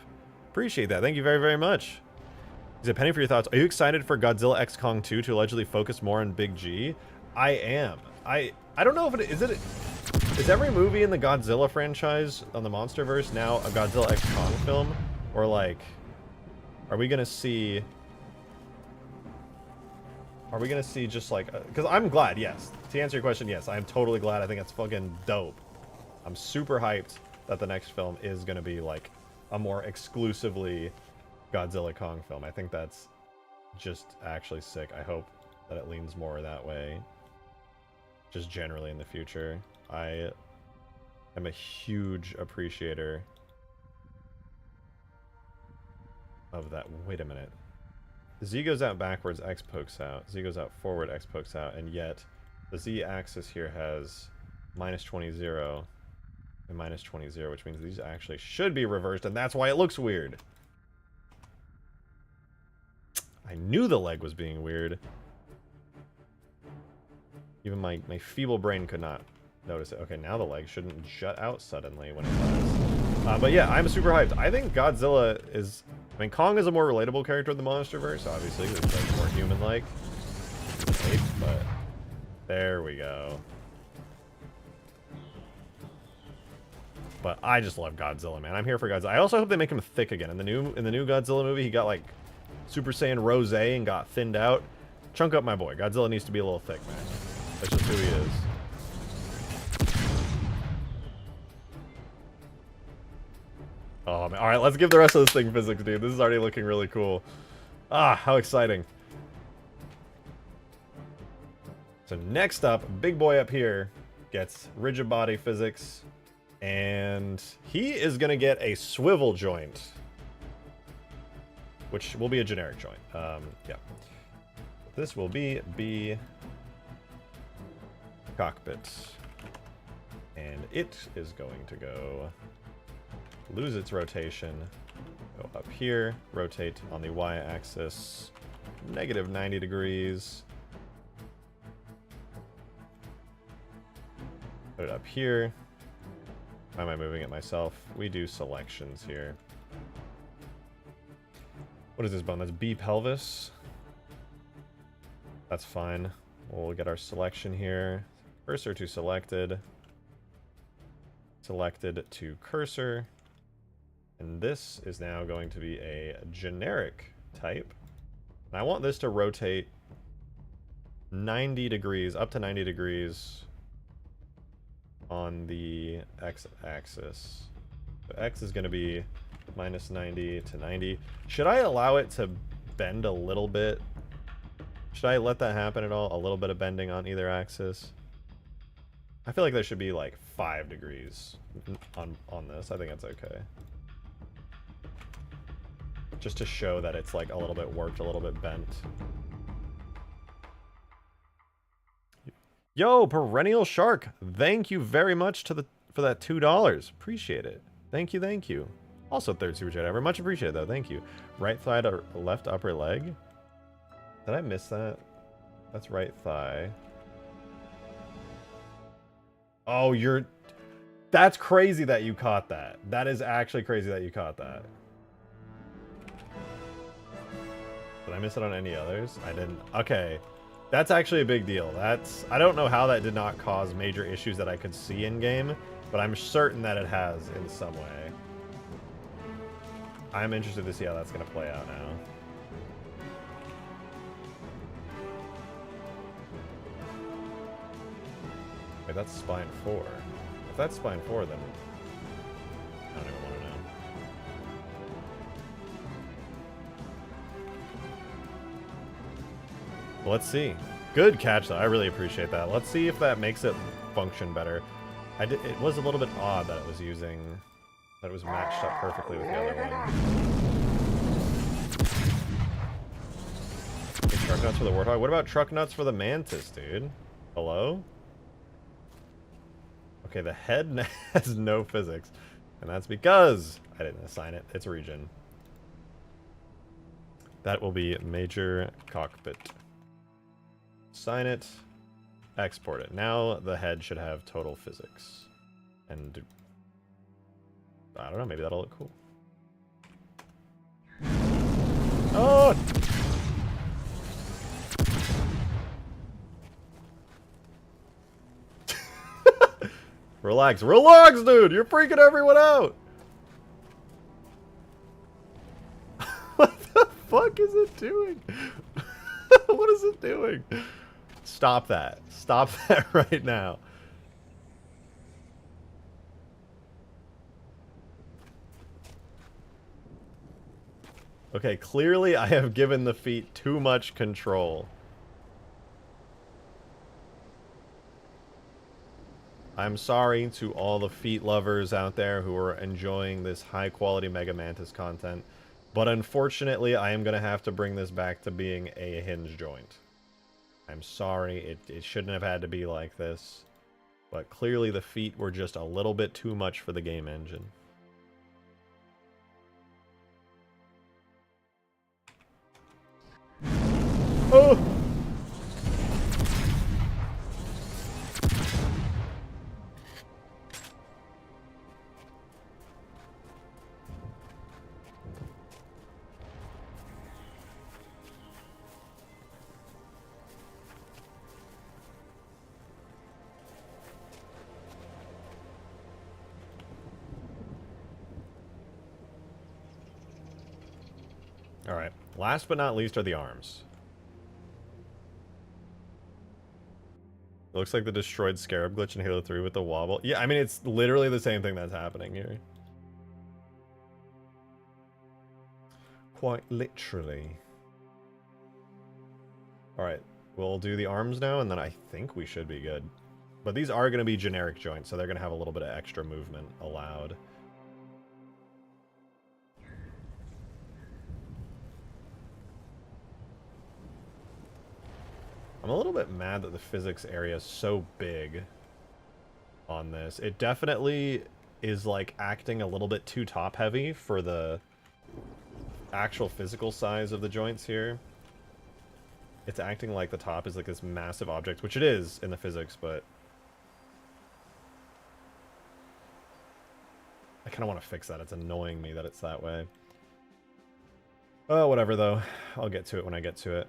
A: Appreciate that. Thank you very, very much. Is it Penny for your thoughts? Are you excited for Godzilla X Kong 2 to allegedly focus more on Big G? I am. I don't know if it... Is every movie in the Godzilla franchise on the MonsterVerse now a Godzilla X Kong film? Or, like... Are we gonna see... Are we gonna see just like... Because I'm glad, yes. To answer your question, yes. I'm totally glad. I think it's fucking dope. I'm super hyped that the next film is gonna be like a more exclusively Godzilla Kong film. I think that's just actually sick. I hope that it leans more that way. Just generally in the future. I am a huge appreciator of that. Wait a minute. Z goes out backwards, X pokes out. Z goes out forward, X pokes out. And yet, the Z axis here has -20, 0, and -20, 0, which means these actually should be reversed, and that's why it looks weird. I knew the leg was being weird. Even my feeble brain could not notice it. Okay, now the leg shouldn't jut out suddenly when it does. But yeah, I'm super hyped. I think Godzilla is... I mean, Kong is a more relatable character in the MonsterVerse, obviously. He's like more human-like. But there we go. But I just love Godzilla, man. I'm here for Godzilla. I also hope they make him thick again. In the new Godzilla movie, he got like Super Saiyan Rose and got thinned out. Chunk up my boy. Godzilla needs to be a little thick, man. That's just who he is. Oh, man. All right, let's give the rest of this thing physics, dude. This is already looking really cool. Ah, how exciting. So next up, big boy up here gets rigid body physics, and he is going to get a swivel joint, which will be a generic joint. Yeah. This will be B cockpit, and it is going to go... lose its rotation, go up here, rotate on the y-axis, -90 degrees, put it up here. Why am I moving it myself? We do selections here. What is this bone? That's B pelvis. That's fine. We'll get our selection here. Cursor to selected. selected to cursor. And this is now going to be a generic type. And I want this to rotate 90 degrees, up to 90 degrees on the x-axis. So x is going to be minus 90 to 90. Should I allow it to bend a little bit? Should I let that happen at all? A little bit of bending on either axis? I feel like there should be like 5 degrees on this. I think that's okay. Just to show that it's like a little bit warped, a little bit bent. Yo, Perennial Shark, thank you very much for that $2. Appreciate it. Thank you, thank you. Also, third super chat ever. Much appreciated though. Thank you. Right thigh to left upper leg. Did I miss that? That's right thigh. Oh, that's crazy that you caught that. That is actually crazy that you caught that. Did I miss it on any others? I didn't. Okay. That's actually a big deal. I don't know how that did not cause major issues that I could see in game, but I'm certain that it has in some way. I'm interested to see how that's going to play out now. Wait, that's spine 4. If that's spine 4, then I don't even want to know. Let's see. Good catch, though. I really appreciate that. Let's see if that makes it function better. It was a little bit odd that it was that it was matched up perfectly with the other one. Okay, truck nuts for the Warthog. What about truck nuts for the Mantis, dude? Hello? Okay, the head has no physics. And that's because I didn't assign it. It's region. That will be major cockpit. Sign it. Export it. Now the head should have total physics. And I don't know, maybe that'll look cool. Oh! Relax. Relax, dude! You're freaking everyone out! What the fuck is it doing? What is it doing? Stop that. Stop that right now. Okay, clearly I have given the feet too much control. I'm sorry to all the feet lovers out there who are enjoying this high quality Mega Mantis content, but unfortunately I am going to have to bring this back to being a hinge joint. I'm sorry, it shouldn't have had to be like this, but clearly the feet were just a little bit too much for the game engine. Oh! Alright, last but not least are the arms. It looks like the destroyed scarab glitch in Halo 3 with the wobble. Yeah, I mean, it's literally the same thing that's happening here. Quite literally. Alright, we'll do the arms now, and then I think we should be good. But these are going to be generic joints, so they're going to have a little bit of extra movement allowed. I'm a little bit mad that the physics area is so big on this. It definitely is like acting a little bit too top heavy for the actual physical size of the joints here. It's acting like the top is like this massive object, which it is in the physics, but I kind of want to fix that. It's annoying me that it's that way. Oh, whatever though. I'll get to it when I get to it.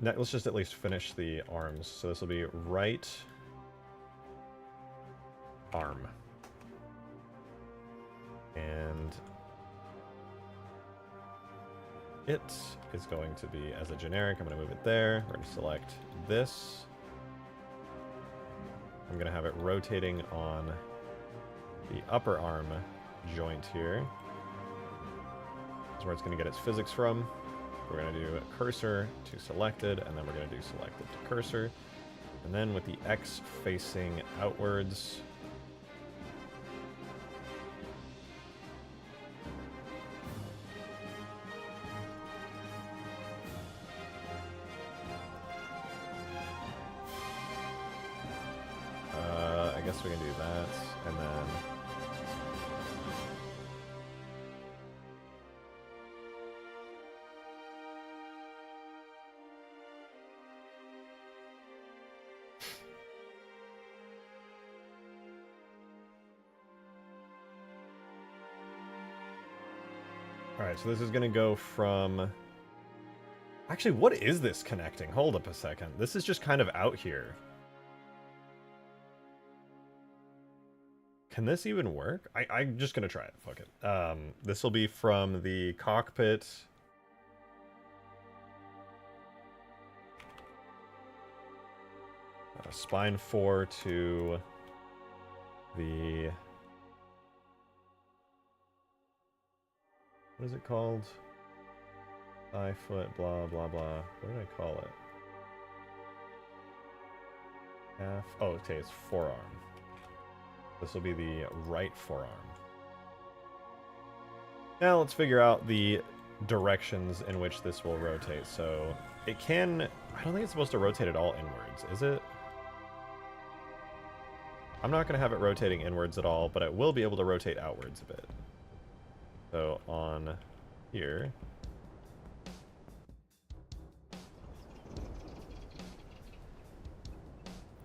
A: Let's just at least finish the arms. So this will be right arm. And it is going to be as a generic. I'm going to move it there. We're going to select this. I'm going to have it rotating on the upper arm joint here. That's where it's going to get its physics from. We're going to do cursor to selected, and then we're going to do selected to cursor. And then with the X facing outwards, I guess we can do that, and then alright, so this is going to go from... Actually, what is this connecting? Hold up a second. This is just kind of out here. Can this even work? I'm just going to try it. Fuck it. This will be from the cockpit. Spine 4 to the... What is it called? Thigh foot, blah, blah, blah. What did I call it? Half. Oh, okay, it's forearm. This will be the right forearm. Now let's figure out the directions in which this will rotate. So it can... I don't think it's supposed to rotate it all inwards, is it? I'm not going to have it rotating inwards at all, but it will be able to rotate outwards a bit. So on here...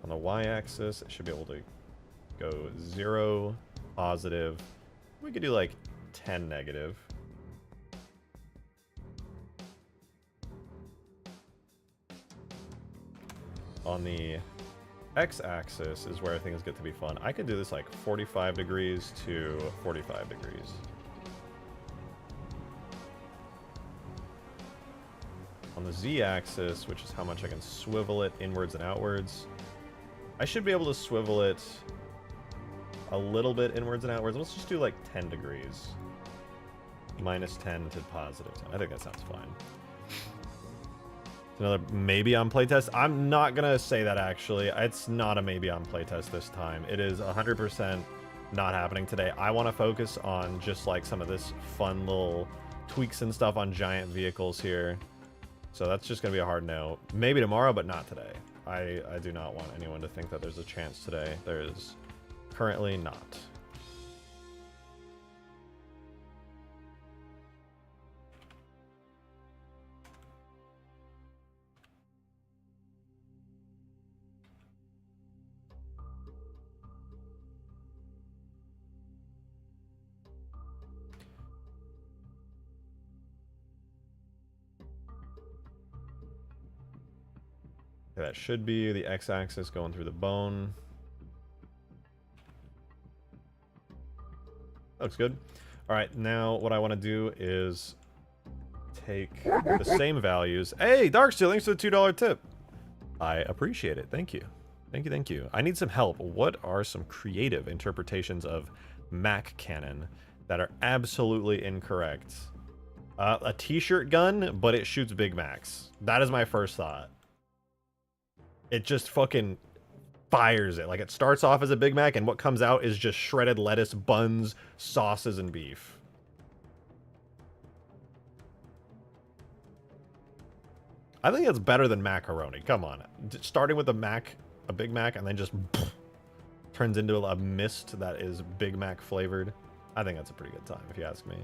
A: On the y-axis, it should be able to go 0, positive. We could do like 10 negative. On the x-axis is where things get to be fun. I could do this like 45 degrees to 45 degrees. On the z-axis, which is how much I can swivel it inwards and outwards, I should be able to swivel it a little bit inwards and outwards. Let's just do like 10 degrees. Minus 10 to positive 10. I think that sounds fine. Another maybe on playtest. I'm not going to say that, actually. It's not a maybe on playtest this time. It is 100% not happening today. I want to focus on just like some of this fun little tweaks and stuff on giant vehicles here. So that's just going to be a hard no. Maybe tomorrow, but not today. I do not want anyone to think that there's a chance today. There is currently not. That should be the x-axis going through the bone. Looks good. All right, now what I want to do is take the same values. Hey, Darksteel, thanks for the $2 tip. I appreciate it. Thank you. Thank you, thank you. I need some help. What are some creative interpretations of Mac cannon that are absolutely incorrect? A t-shirt gun, but it shoots Big Macs. That is my first thought. It just fucking fires it. Like, it starts off as a Big Mac, and what comes out is just shredded lettuce, buns, sauces, and beef. I think that's better than macaroni. Come on. Starting with a Big Mac, and then just turns into a mist that is Big Mac flavored. I think that's a pretty good time, if you ask me.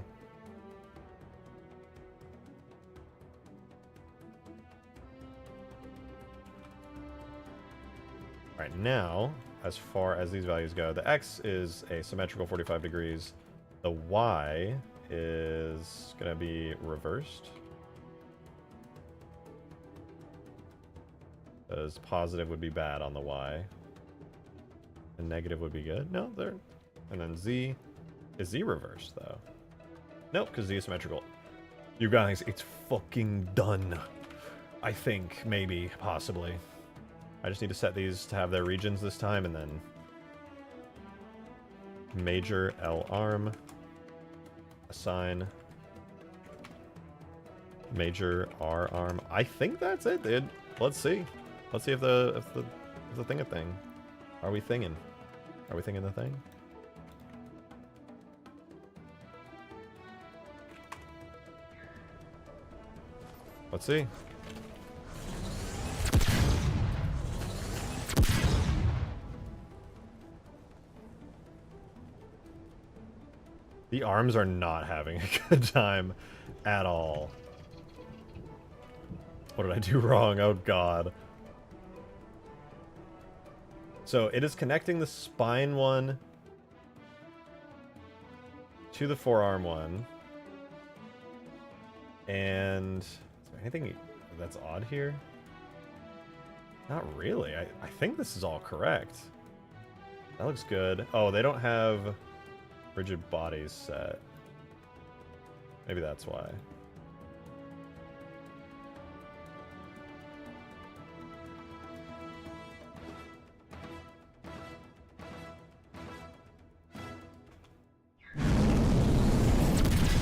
A: All right, now, as far as these values go, the X is a symmetrical 45 degrees. The Y is going to be reversed. Because positive would be bad on the Y. And negative would be good. No, there. And then Z Is Z reversed, though? Nope, because Z is symmetrical. You guys, it's fucking done. I think, maybe, possibly. I just need to set these to have their regions this time, and then... Major L arm. Assign. Major R arm. I think that's it, dude. Let's see. Let's see if the thing a thing. Are we thinging? Are we thinking the thing? Let's see. The arms are not having a good time at all. What did I do wrong? Oh god. So it is connecting the spine one to the forearm one. And is there anything that's odd here? Not really. I think this is all correct. That looks good. Oh, they don't have rigid bodies set. Maybe that's why.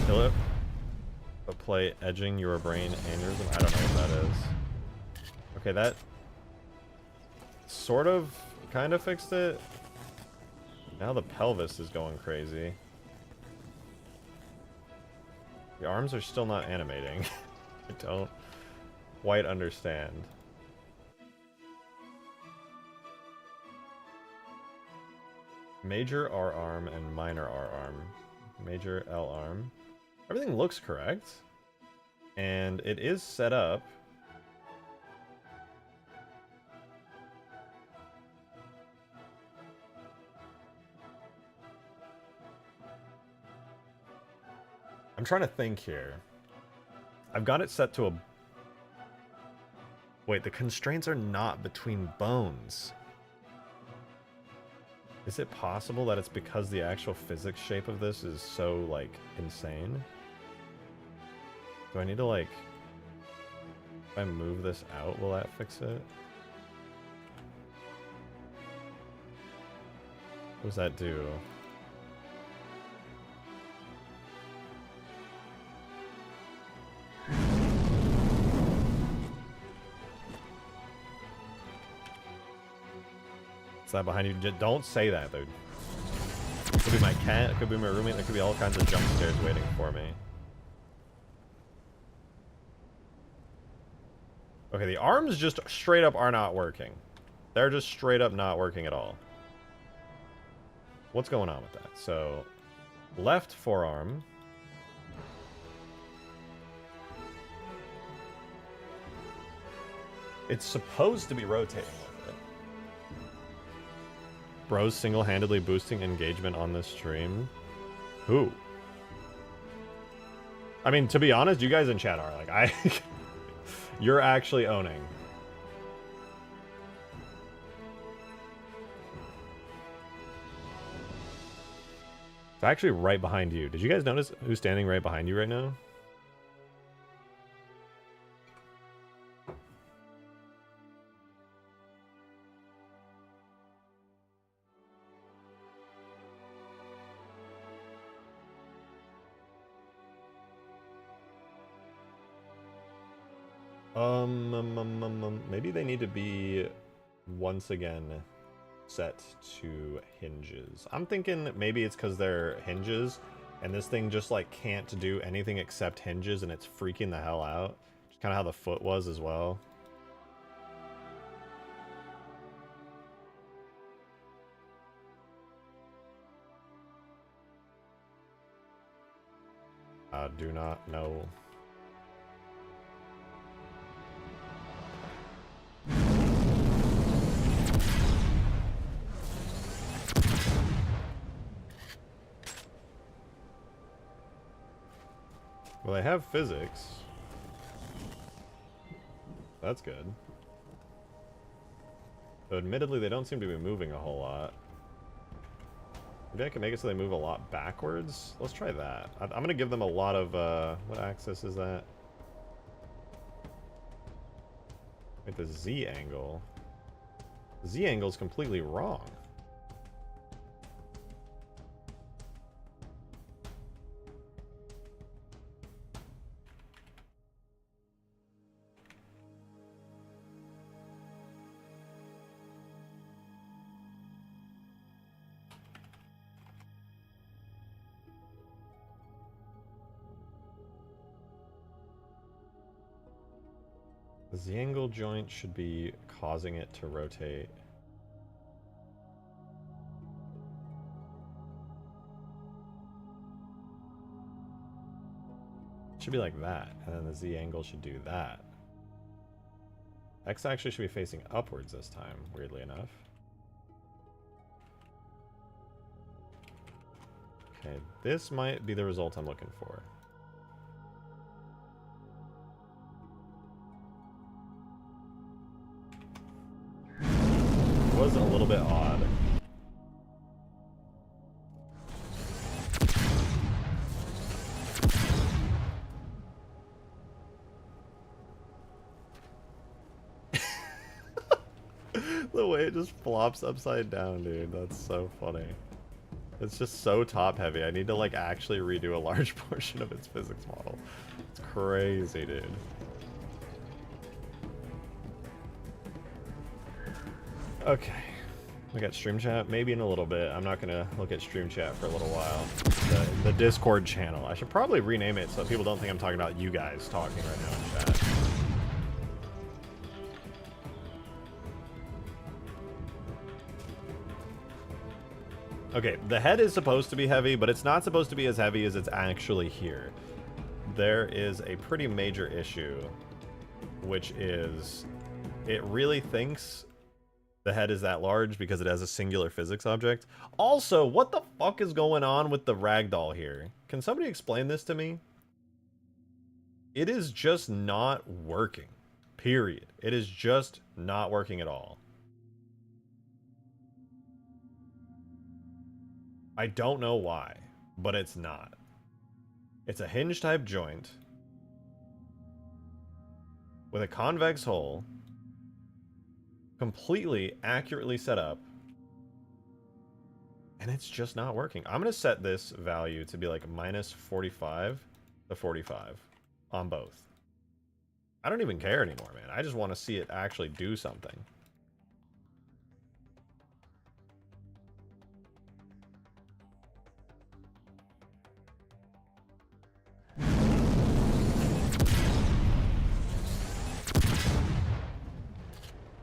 A: Kill it. But play edging your brain aneurysm. I don't know what that is. Okay, that sort of kind of fixed it. Now the pelvis is going crazy. The arms are still not animating. I don't quite understand. Major R arm and minor R arm. Major L arm. Everything looks correct. And it is set up. I'm trying to think here. I've got it set to a... Wait, the constraints are not between bones. Is it possible that it's because the actual physics shape of this is so, like, insane? Do I need to, like... If I move this out, will that fix it? What does that do? That behind you. Don't say that, dude. It could be my cat, it could be my roommate, there could be all kinds of jump scares waiting for me. Okay, the arms just straight up are not working. They're just straight up not working at all. What's going on with that? So, left forearm. It's supposed to be rotating. Bro's single-handedly boosting engagement on this stream. Who? I mean, to be honest, you guys in chat are like, you're actually owning. It's actually right behind you. Did you guys notice who's standing right behind you right now? Maybe they need to be once again set to hinges. I'm thinking maybe it's because they're hinges and this thing just like can't do anything except hinges and it's freaking the hell out. Just kind of how the foot was as well. Do not know. Well, they have physics. That's good. Though admittedly, they don't seem to be moving a whole lot. Maybe I can make it so they move a lot backwards. Let's try that. I'm gonna give them a lot of, what axis is that? Wait, the Z angle. The Z angle is completely wrong. The Z-angle joint should be causing it to rotate. It should be like that, and then the Z-angle should do that. X actually should be facing upwards this time, weirdly enough. Okay, this might be the result I'm looking for. Was a little bit odd. The way it just flops upside down, dude. That's so funny. It's just so top heavy. I need to like actually redo a large portion of its physics model. It's crazy, dude. Okay, we got stream chat. Maybe in a little bit. I'm not gonna look at stream chat for a little while. The Discord channel. I should probably rename it so people don't think I'm talking about you guys talking right now in chat. Okay, the head is supposed to be heavy, but it's not supposed to be as heavy as it's actually here. There is a pretty major issue, which is it really thinks the head is that large because it has a singular physics object. Also, what the fuck is going on with the ragdoll here? Can somebody explain this to me? It is just not working. Period. It is just not working at all. I don't know why, but it's not. It's a hinge type joint with a convex hull, completely accurately set up, and it's just not working. I'm going to set this value to be like minus 45 to 45 on both. I don't even care anymore, man. I just want to see it actually do something.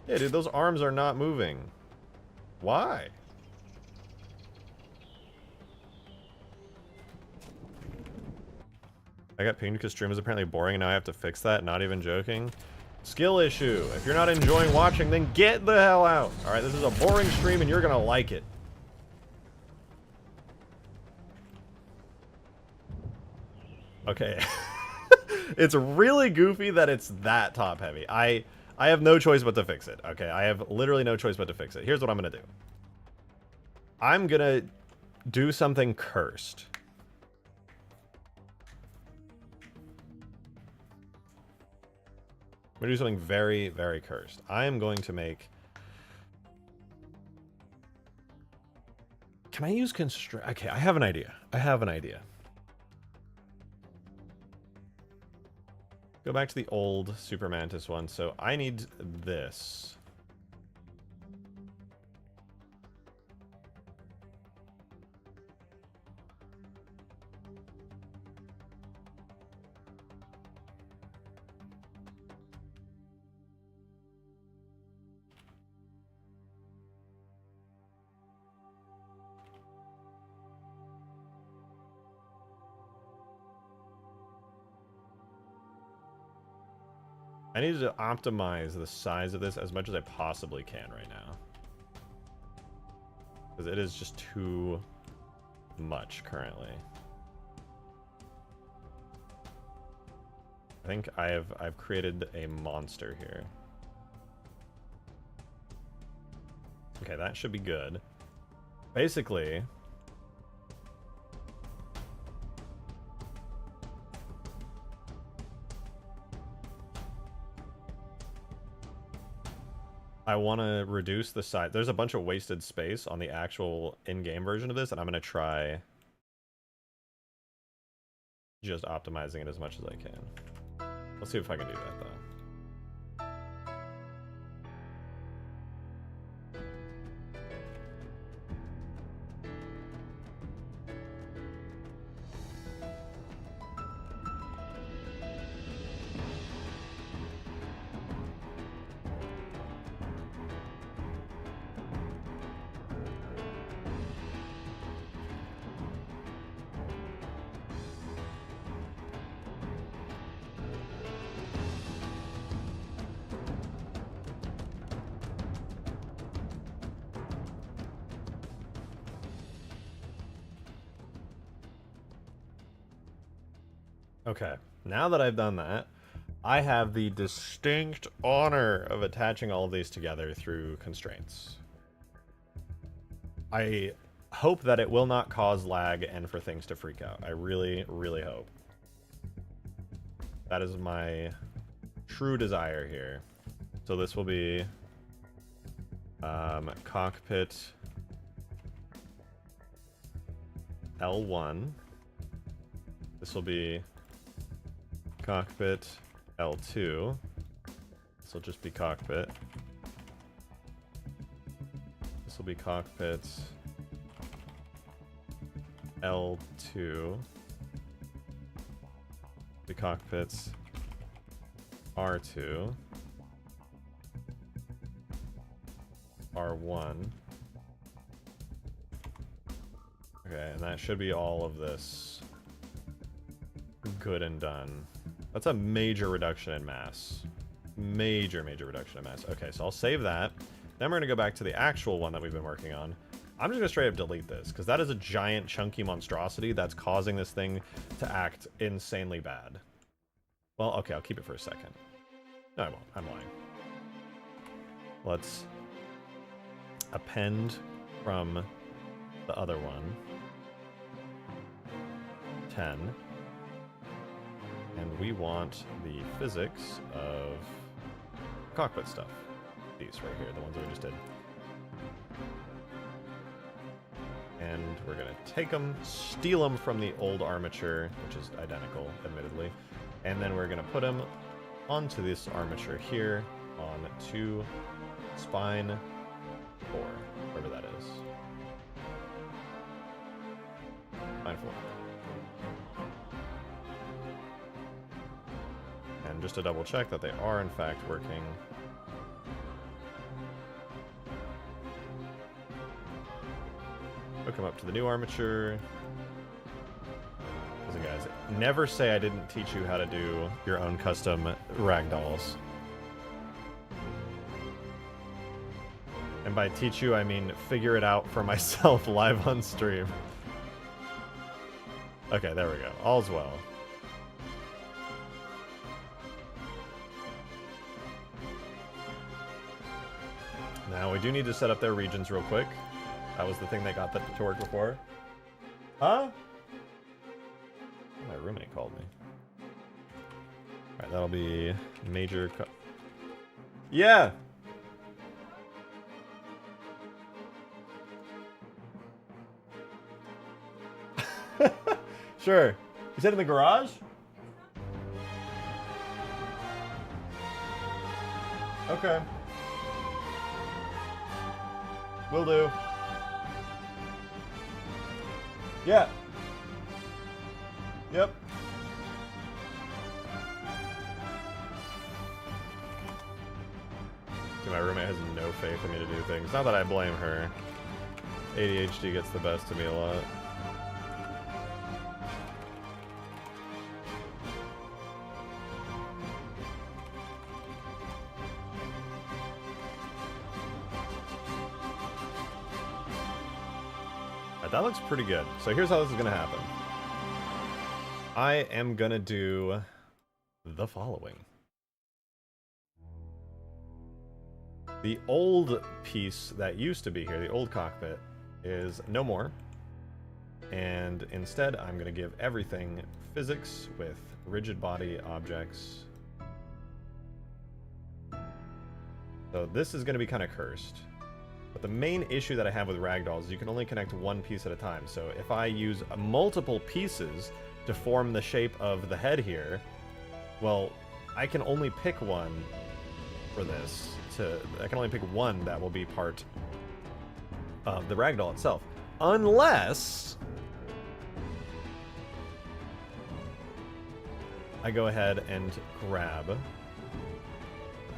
A: Yeah, dude, those arms are not moving. Why? I got pinged because stream is apparently boring and now I have to fix that. Not even joking. Skill issue. If you're not enjoying watching, then get the hell out. Alright, this is a boring stream and you're gonna like it. Okay. It's really goofy that it's that top heavy. I have no choice but to fix it, okay? I have literally no choice but to fix it. Here's what I'm gonna do. I'm gonna do something cursed. I'm gonna do something very, very cursed. I am going to make... Can I use constraint? Okay, I have an idea. I have an idea. Go back to the old Super Mantis one. So I need this. I need to optimize the size of this as much as I possibly can right now. Because it is just too much currently. I think I've created a monster here. Okay, that should be good. Basically, I want to reduce the size. There's a bunch of wasted space on the actual in-game version of this, and I'm going to try just optimizing it as much as I can. Let's see if I can do that, though. Okay, now that I've done that, I have the distinct honor of attaching all of these together through constraints. I hope that it will not cause lag and for things to freak out. I really, really hope. That is my true desire here. So this will be cockpit L1. This will be cockpit L2. This will just be cockpit. This will be cockpit L2. The cockpits R2. R1. Okay, and that should be all of this good and done. That's a major reduction in mass. Major reduction in mass. Okay, so I'll save that. Then we're going to go back to the actual one that we've been working on. I'm just going to straight up delete this, because that is a giant chunky monstrosity that's causing this thing to act insanely bad. Well, okay, I'll keep it for a second. No, I won't. I'm lying. Let's append from the other one 10. And we want the physics of cockpit stuff. These right here, the ones that we just did. And we're going to take them, steal them from the old armature, which is identical, admittedly. And then we're going to put them onto this armature here on 2 spine 4, whatever that is. Spine 4. And just to double check that they are in fact working. Hook them up to the new armature. Listen guys, never say I didn't teach you how to do your own custom ragdolls. And by teach you, I mean figure it out for myself live on stream. Okay, there we go. All's well. Now, we do need to set up their regions real quick. That was the thing that got that to work before. Huh? My roommate called me. Alright, that'll be major... Yeah! Sure. You said in the garage? Okay. Will do. Yeah. Yep. See, my roommate has no faith in me to do things. Not that I blame her. ADHD gets the best of me a lot. That looks pretty good. So here's how this is going to happen. I am going to do the following. The old piece that used to be here, the old cockpit, is no more. And instead, I'm going to give everything physics with rigid body objects. So this is going to be kind of cursed. But the main issue that I have with ragdolls is you can only connect one piece at a time. So if I use multiple pieces to form the shape of the head here, well, I can only pick one for this. I can only pick one that will be part of the ragdoll itself. Unless I go ahead and grab...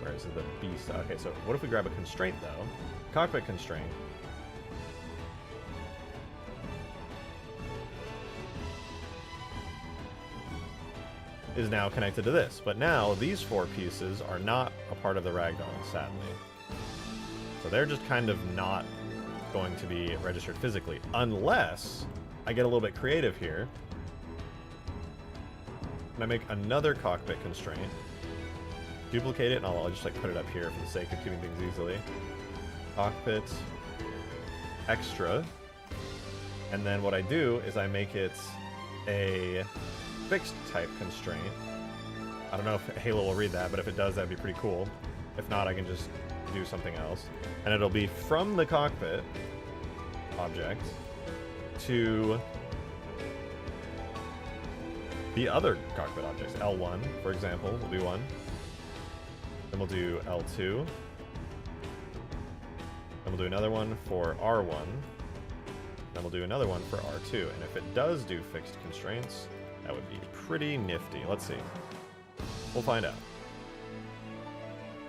A: Where is it? The beast. Okay, so what if we grab a constraint, though? Cockpit constraint. Is now connected to this. But now, these four pieces are not a part of the ragdoll, sadly. So they're just kind of not going to be registered physically. Unless I get a little bit creative here. And I make another cockpit constraint. Duplicate it, and I'll just like put it up here for the sake of keeping things easily. Cockpit extra. And then what I do is I make it a fixed type constraint. I don't know if Halo will read that, but if it does, that'd be pretty cool. If not, I can just do something else. And it'll be from the cockpit object to the other cockpit objects. L1, for example, will be one. Then we'll do L2. Then we'll do another one for R1. Then we'll do another one for R2. And if it does do fixed constraints, that would be pretty nifty. Let's see. We'll find out.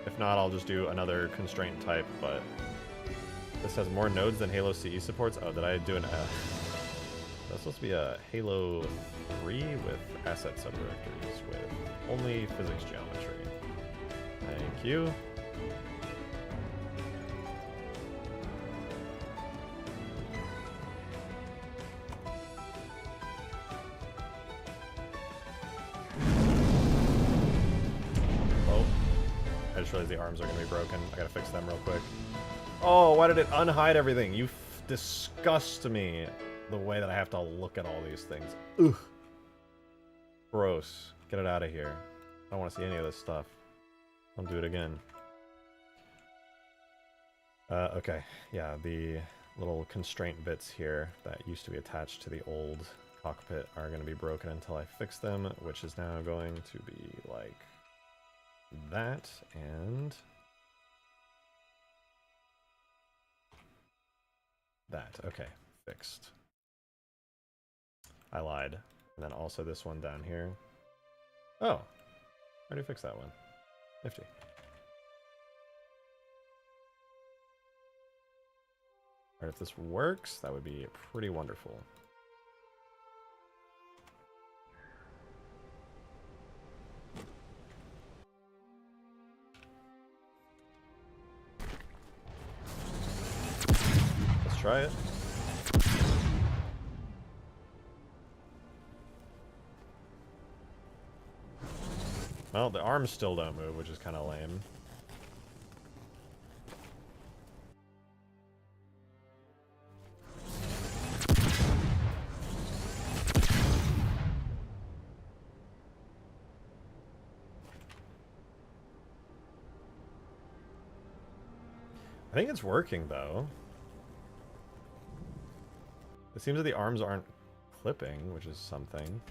A: If not, I'll just do another constraint type, but this has more nodes than Halo CE supports. Oh, did I do an... That's supposed to be a Halo 3 with asset subdirectories with only physics geometry. Thank you. Oh, I just realized the arms are going to be broken. I gotta fix them real quick. Oh, why did it unhide everything? You disgust me. The way that I have to look at all these things. Ugh. Gross. Get it out of here. I don't want to see any of this stuff. I'll do it again. Okay. Yeah, the little constraint bits here that used to be attached to the old cockpit are going to be broken until I fix them, which is now going to be like that and that. Okay, fixed. I lied. And then also this one down here. Oh, I already fixed that one. Nifty. Alright, if this works, that would be pretty wonderful. Let's try it. Well, the arms still don't move, which is kind of lame. I think it's working, though. It seems that the arms aren't clipping, which is something.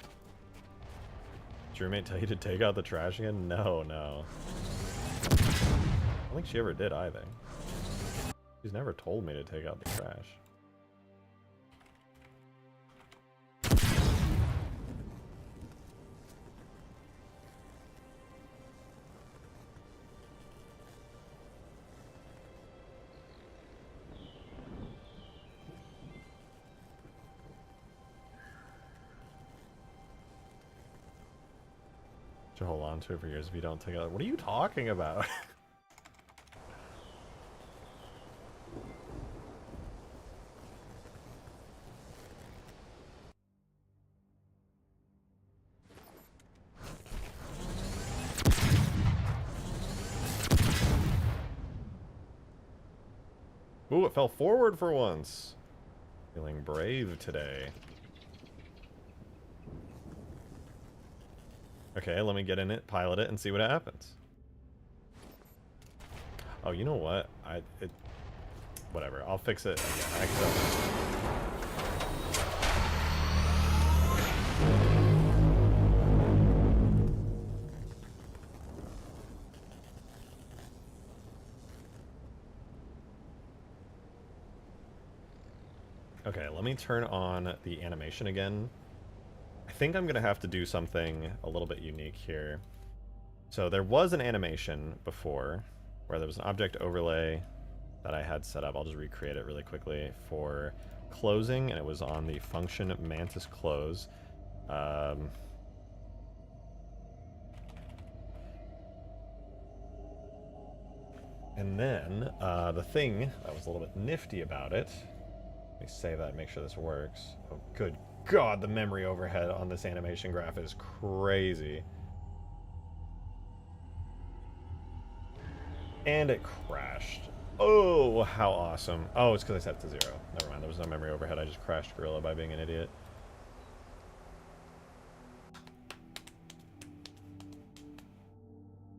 A: Did your roommate tell you to take out the trash again? No, no. I don't think she ever did either. She's never told me to take out the trash. To hold on to it for years if you don't take it out. What are you talking about? Ooh, it fell forward for once. Feeling brave today. Okay, let me get in it, pilot it, and see what happens. Oh, you know what? Whatever. I'll fix it again. I accidentally. Okay, let me turn on the animation again. I think I'm going to have to do something a little bit unique here. So there was an animation before where there was an object overlay that I had set up. I'll just recreate it really quickly for closing, and it was on the function mantis close. And then the thing that was a little bit nifty about it, let me save that and make sure this works. Oh, good God, the memory overhead on this animation graph is crazy. And it crashed. Oh, how awesome. Oh, it's because I set it to 0. Never mind, there was no memory overhead. I just crashed Gorilla by being an idiot.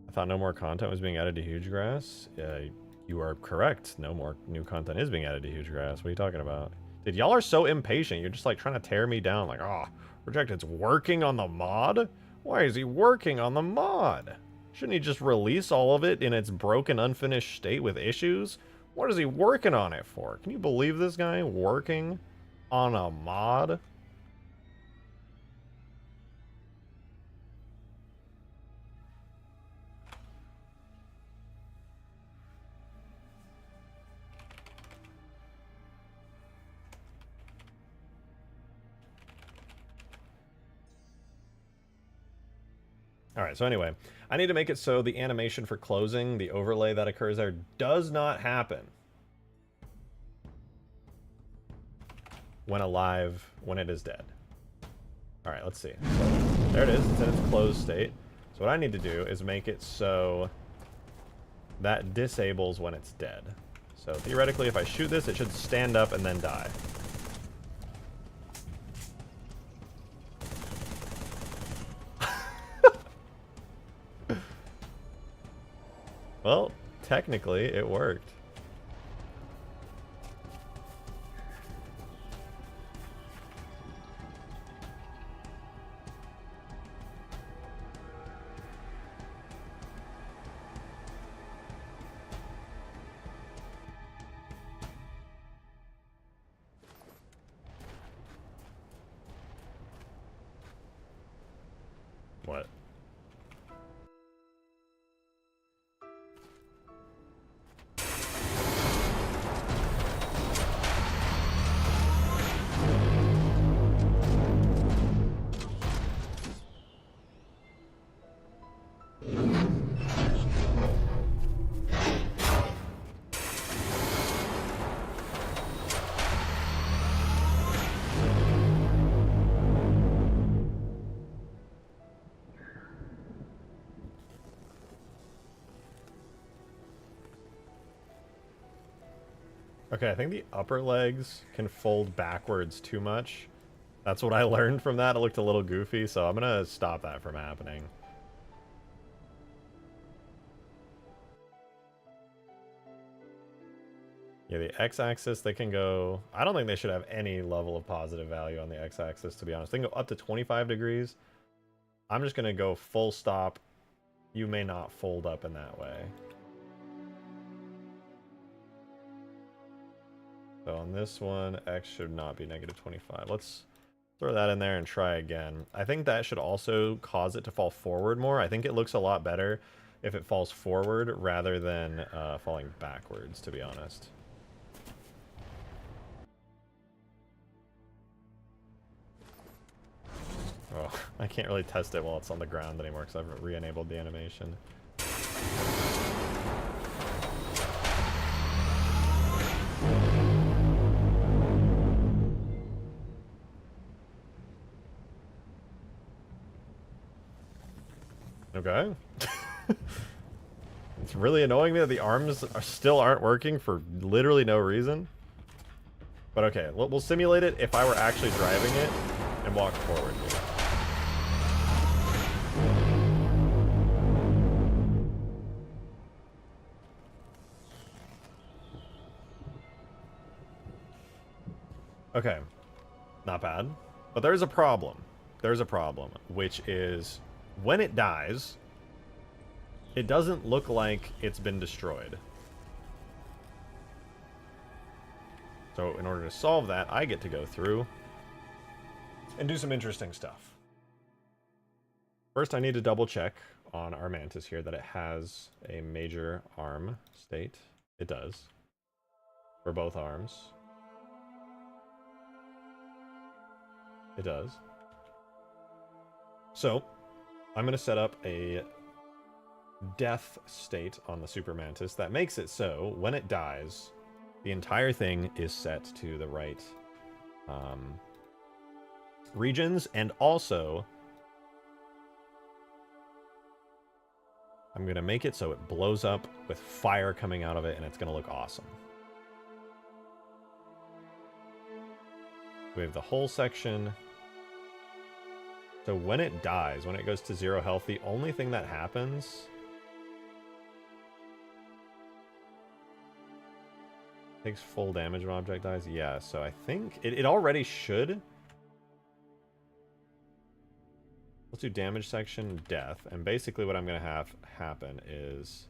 A: I thought no more content was being added to Huge Grass. You are correct. No more new content is being added to Huge Grass. What are you talking about? Dude, y'all are so impatient. You're just like trying to tear me down. Like, oh, Rejected's working on the mod? Why is he working on the mod? Shouldn't he just release all of it in its broken, unfinished state with issues? What is he working on it for? Can you believe this guy working on a mod? Alright, so anyway, I need to make it so the animation for closing, the overlay that occurs there, does not happen when alive, when it is dead. Alright, let's see. So, there it is, it's in its closed state. So what I need to do is make it so that disables when it's dead. So theoretically, if I shoot this, it should stand up and then die. Well, technically, it worked. What? Okay, I think the upper legs can fold backwards too much. That's what I learned from that. It looked a little goofy, so I'm gonna stop that from happening. Yeah, the x-axis, they can go... I don't think they should have any level of positive value on the x-axis, to be honest. They can go up to 25 degrees. I'm just gonna go full stop. You may not fold up in that way. So on this one, x should not be negative 25. Let's throw that in there and try again. I think that should also cause it to fall forward more. I think it looks a lot better if it falls forward rather than falling backwards, to be honest. Oh, I can't really test it while it's on the ground anymore because I've re-enabled the animation. Okay. It's really annoying me that the arms still aren't working for literally no reason. But okay, we'll simulate it if I were actually driving it and walk forward here. Okay, not bad. But there's a problem. There's a problem, which is when it dies, it doesn't look like it's been destroyed. So in order to solve that, I get to go through and do some interesting stuff. First, I need to double check on our Mantis here that it has a major arm state. It does. For both arms. It does. So, I'm going to set up a death state on the Super Mantis that makes it so when it dies, the entire thing is set to the right regions, and also I'm going to make it so it blows up with fire coming out of it, and it's going to look awesome. We have the whole section. So when it dies, when it goes to 0 health, the only thing that happens takes full damage when object dies. Yeah, so I think it already should. Let's do damage section, death, and basically what I'm going to have happen is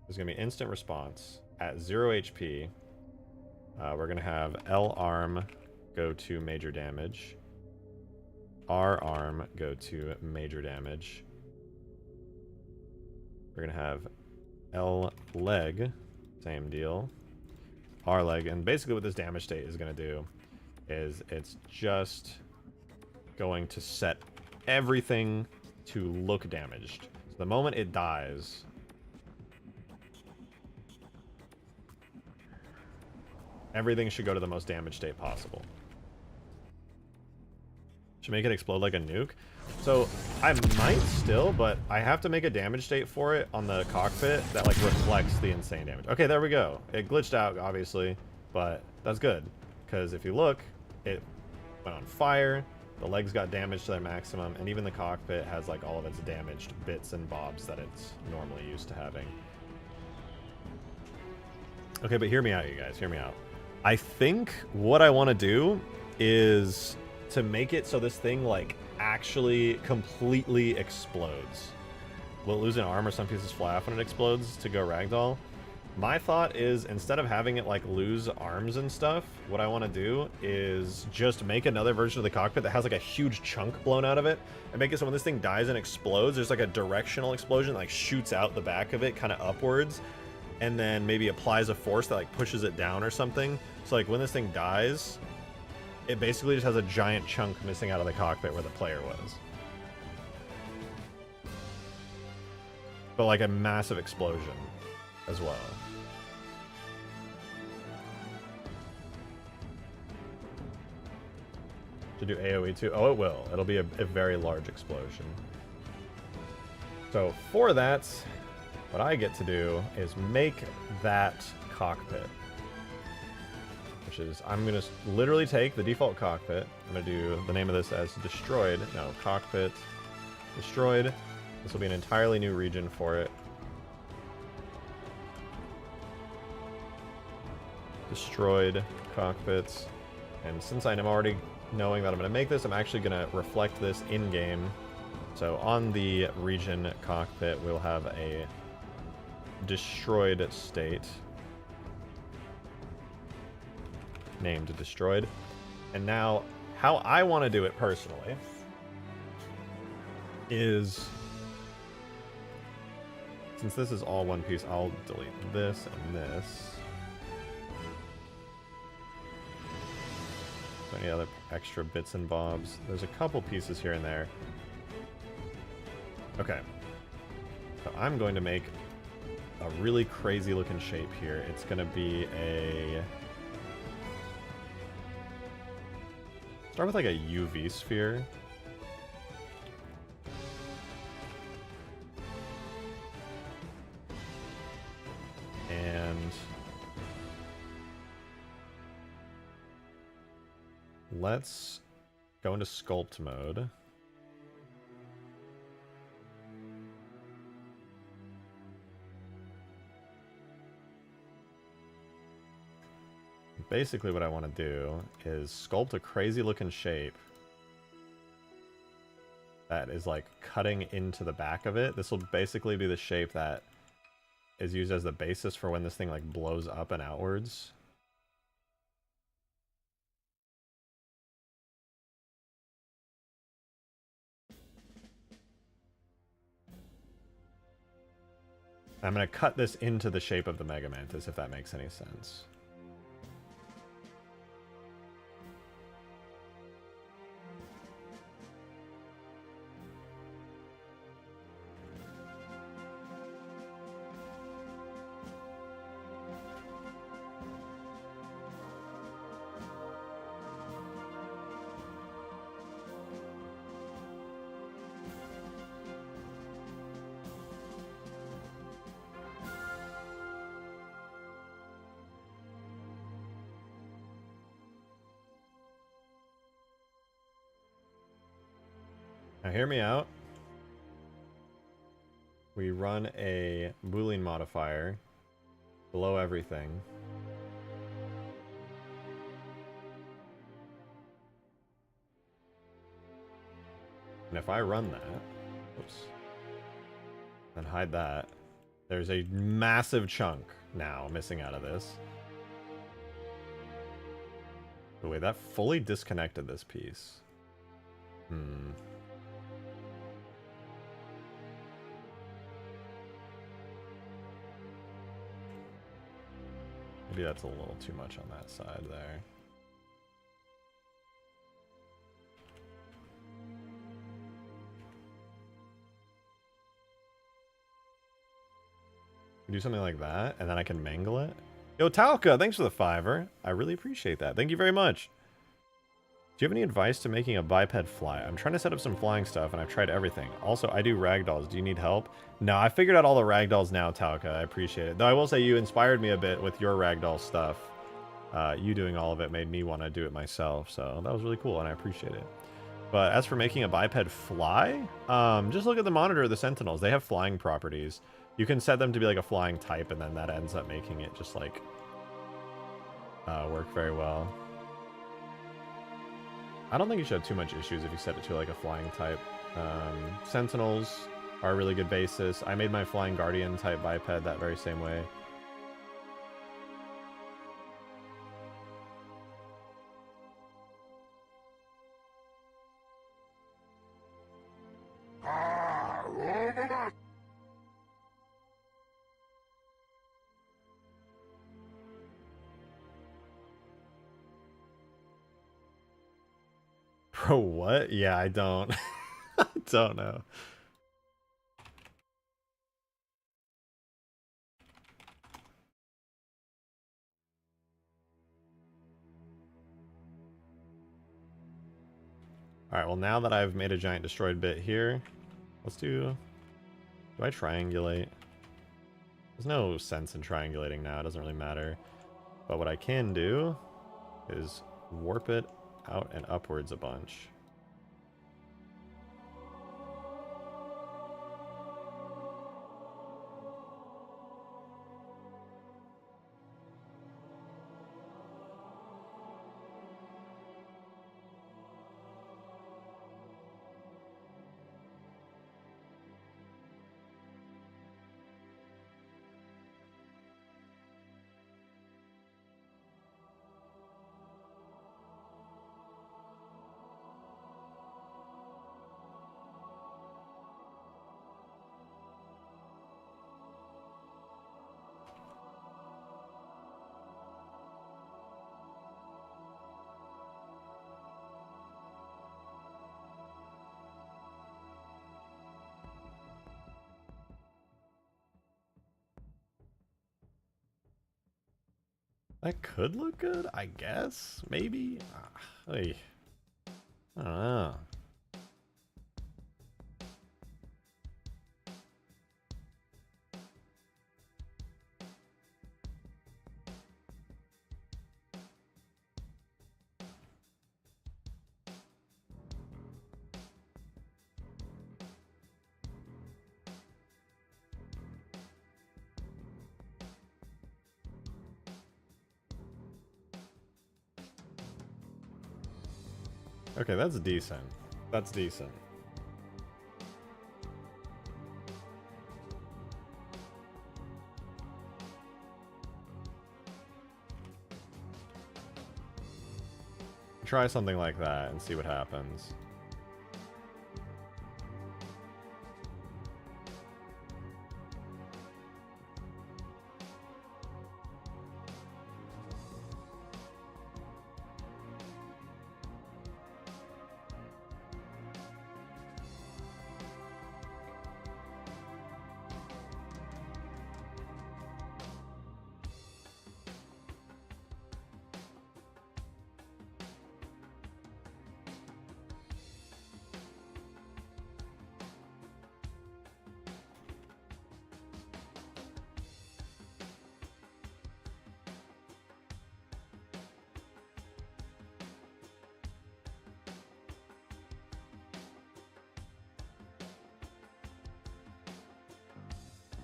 A: there's going to be instant response at 0 HP. We're going to have L arm go to major damage. R arm go to major damage. We're going to have L leg, same deal. R leg, and basically what this damage state is going to do is it's just going to set everything to look damaged. So the moment it dies, everything should go to the most damaged state possible. Should make it explode like a nuke. So I might still, but I have to make a damage state for it on the cockpit that like reflects the insane damage. Okay, there we go. It glitched out, obviously, but that's good. Because if you look, it went on fire, the legs got damaged to their maximum, and even the cockpit has like all of its damaged bits and bobs that it's normally used to having. Okay, but hear me out, you guys. Hear me out. I think what I want to do is to make it so this thing like actually completely explodes. Will it lose an arm or some pieces fly off when it explodes to go ragdoll? My thought is instead of having it like lose arms and stuff, what I want to do is just make another version of the cockpit that has like a huge chunk blown out of it, and make it so when this thing dies and explodes, there's like a directional explosion that like shoots out the back of it kind of upwards, and then maybe applies a force that like pushes it down or something. So like when this thing dies, it basically just has a giant chunk missing out of the cockpit where the player was. But like a massive explosion as well. To do AoE too? Oh, it will. It'll be a very large explosion. So for that, what I get to do is make that cockpit. Which is, I'm going to literally take the default cockpit. I'm going to do the name of this as destroyed. No, cockpit destroyed. This will be an entirely new region for it. Destroyed cockpits. And since I'm already knowing that I'm going to make this, I'm actually going to reflect this in-game. So on the region cockpit, we'll have a destroyed state named destroyed. And now how I want to do it personally is, since this is all one piece, I'll delete this and this. Is there any other extra bits and bobs? There's a couple pieces here and there. Okay, so I'm going to make a really crazy looking shape here. It's going to be a, start with like a UV sphere. And let's go into sculpt mode. basically what I want to do is sculpt a crazy looking shape that is like cutting into the back of it. This will basically be the shape that is used as the basis for when this thing like blows up and outwards. I'm going to cut this into the shape of the Mega Mantis, if that makes any sense. Now hear me out. We run a Boolean modifier below everything. And if I run that, oops, and hide that, there's a massive chunk now missing out of this. Oh, wait, that fully disconnected this piece. Maybe that's a little too much on that side there. Do something like that, and then I can mangle it. Yo, Talca, thanks for the $5. I really appreciate that. Thank you very much. Do you have any advice to making a biped fly? I'm trying to set up some flying stuff, and I've tried everything. Also, I do ragdolls. Do you need help? No, I figured out all the ragdolls now, Talca. I appreciate it. Though I will say you inspired me a bit with your ragdoll stuff. You doing all of it made me want to do it myself, so that was really cool, and I appreciate it. But as for making a biped fly, just look at the monitor of the Sentinels. They have flying properties. You can set them to be like a flying type, and then that ends up making it just like work very well. I don't think you should have too much issues if you set it to like a flying type. Sentinels are a really good basis. I made my Flying Guardian type biped that very same way. Bro, what? Yeah, I don't. I don't know. Alright, well now that I've made a giant destroyed bit here, let's do I triangulate? There's no sense in triangulating now, it doesn't really matter. But what I can do is warp it out and upwards a bunch. That could look good, I guess. Maybe. Hey, I don't know. Okay, that's decent. That's decent. Try something like that and see what happens.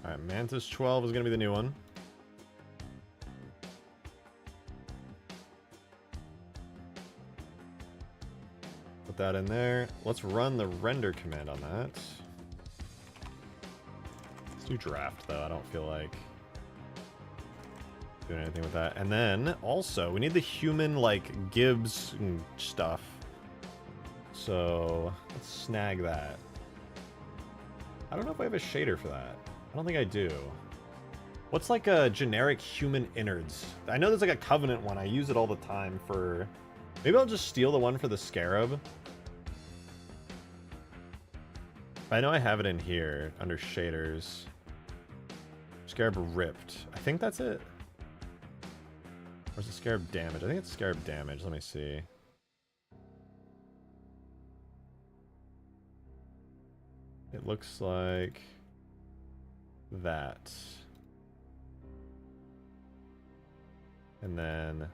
A: Alright, Mantis 12 is going to be the new one. Put that in there. Let's run the render command on that. Let's do draft, though. I don't feel like doing anything with that. And then, also, we need the human, like, Gibbs stuff. So, let's snag that. I don't know if I have a shader for that. I don't think I do. What's like a generic human innards? I know there's like a Covenant one. I use it all the time for... Maybe I'll just steal the one for the Scarab. I know I have it in here under shaders. Scarab ripped. I think that's it. Or is it Scarab damage? I think it's Scarab damage. Let me see. It looks like that. And then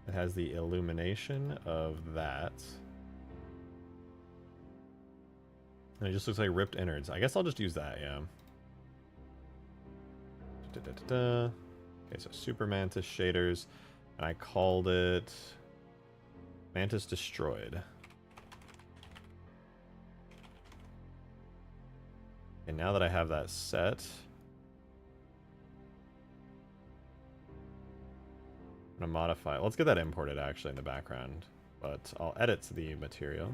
A: it has the illumination of that. And it just looks like ripped innards. I guess I'll just use that, yeah. Okay, so Super Mantis shaders. And I called it Mantis Destroyed. And now that I have that set, I'm gonna modify. Let's get that imported actually in the background, but I'll edit the material.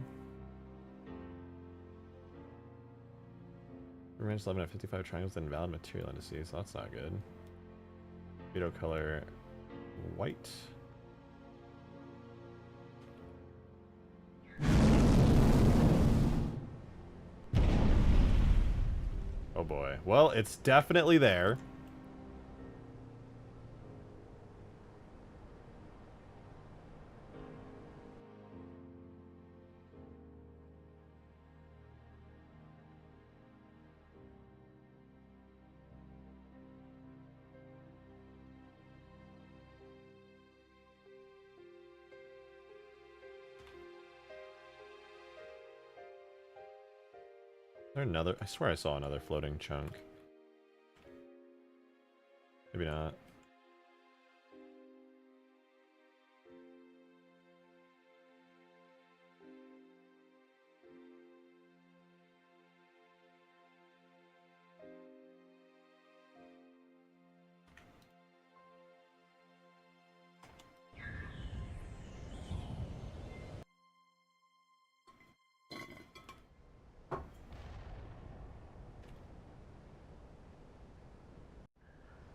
A: Range 11 at 55 triangles, then invalid material indices, so that's not good. Veto color white. Oh boy. Well, it's definitely there. Is there another? I swear I saw another floating chunk. Maybe not.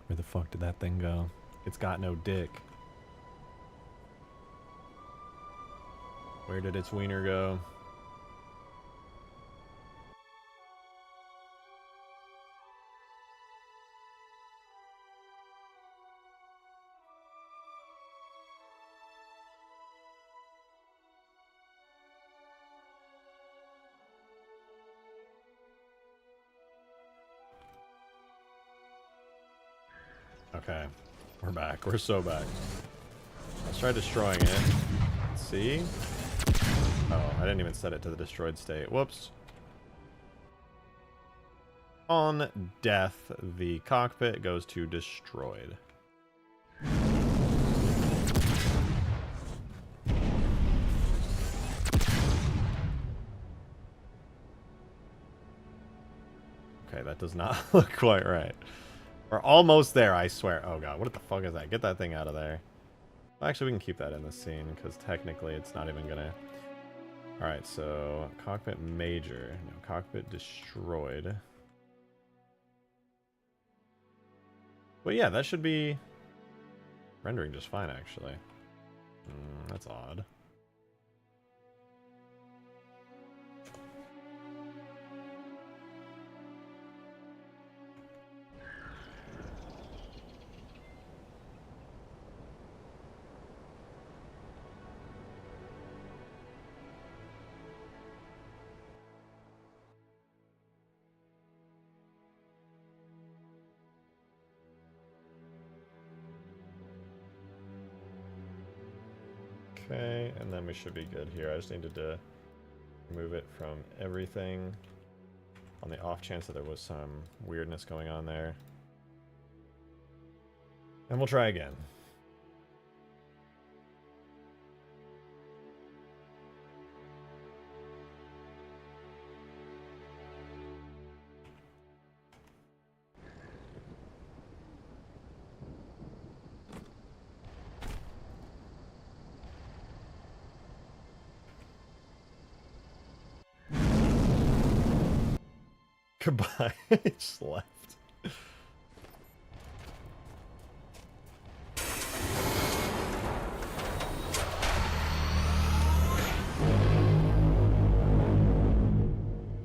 A: Where the fuck did that thing go? It's got no dick. Where did its wiener go? Okay, we're back. We're so back. Let's try destroying it. Let's see. Oh, I didn't even set it to the destroyed state. Whoops. On death, the cockpit goes to destroyed. that does not look quite right. We're almost there, I swear. Oh god, what the fuck is that? Get that thing out of there. Actually, we can keep that in the scene, because technically it's not even gonna... Alright, so... Cockpit major. No, cockpit destroyed. But yeah, that should be... rendering just fine, actually. That's odd. Okay, and then we should be good here. I just needed to remove it from everything on the off chance that there was some weirdness going on there. And we'll try again. Goodbye. It just left.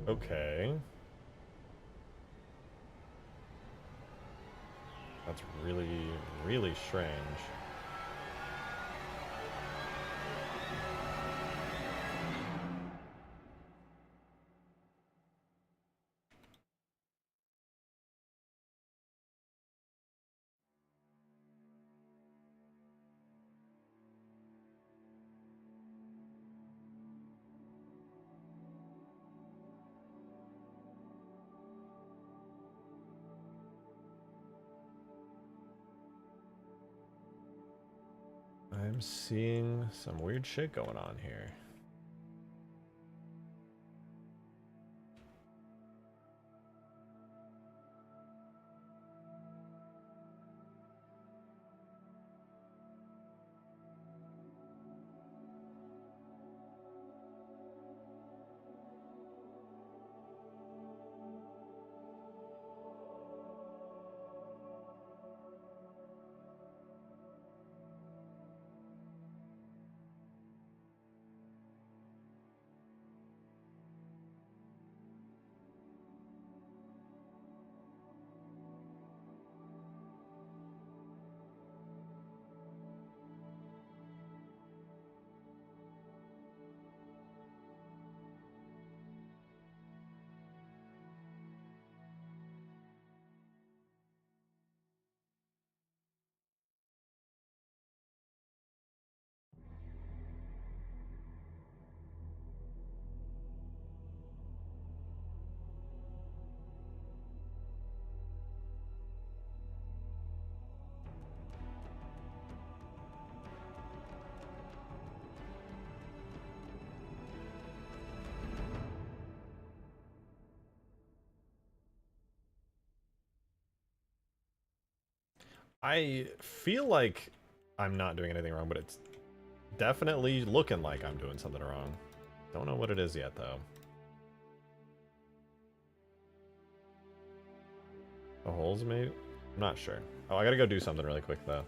A: Okay. That's really, really strange. I'm seeing some weird shit going on here. I feel like I'm not doing anything wrong, but it's definitely looking like I'm doing something wrong. Don't know what it is yet, though. The holes, maybe? I'm not sure. Oh, I gotta go do something really quick, though.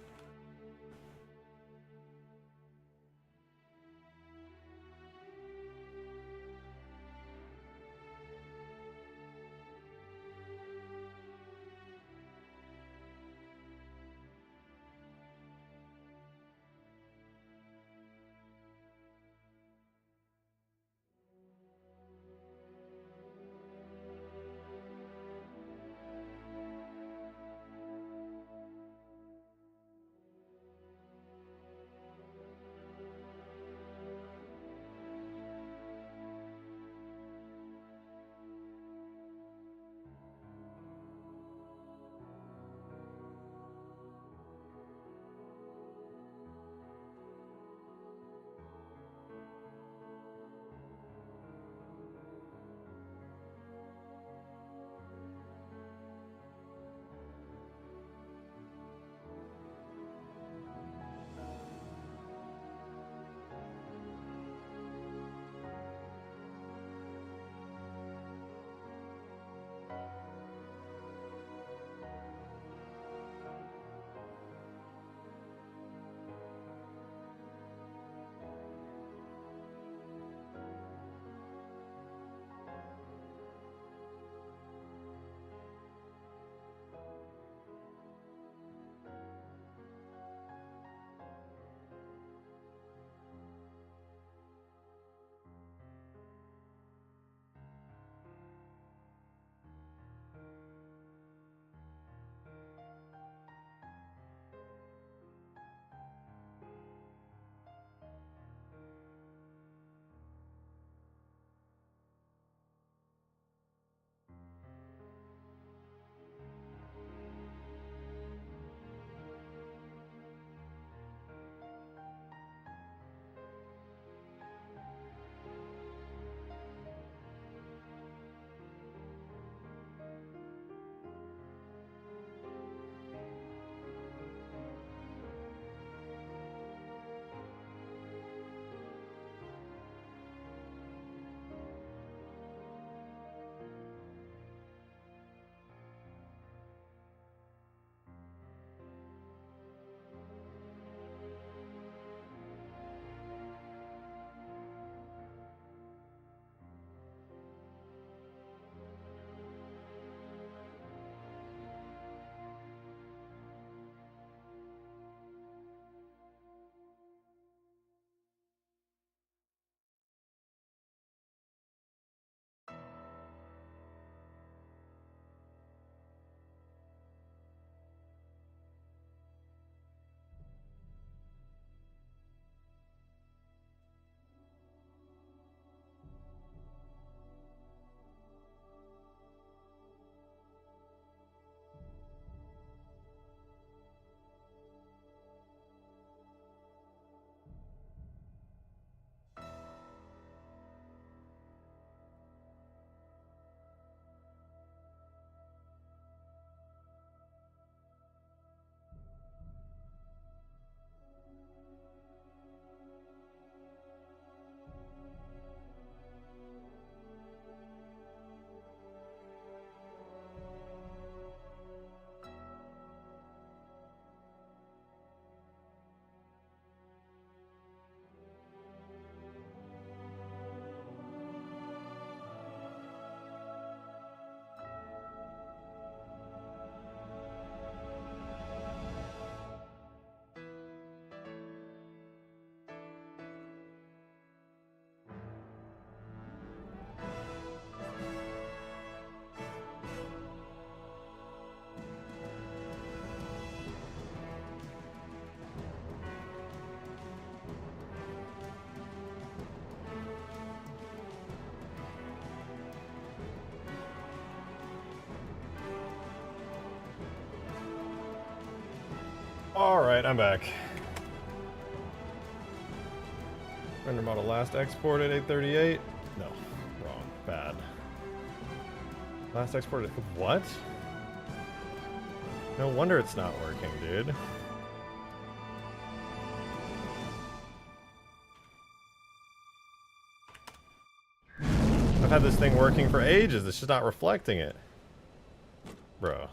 A: Alright, I'm back. Render model last exported 838. No, wrong. Bad. Last exported. What? No wonder it's not working, dude. I've had this thing working for ages. It's just not reflecting it. Bro,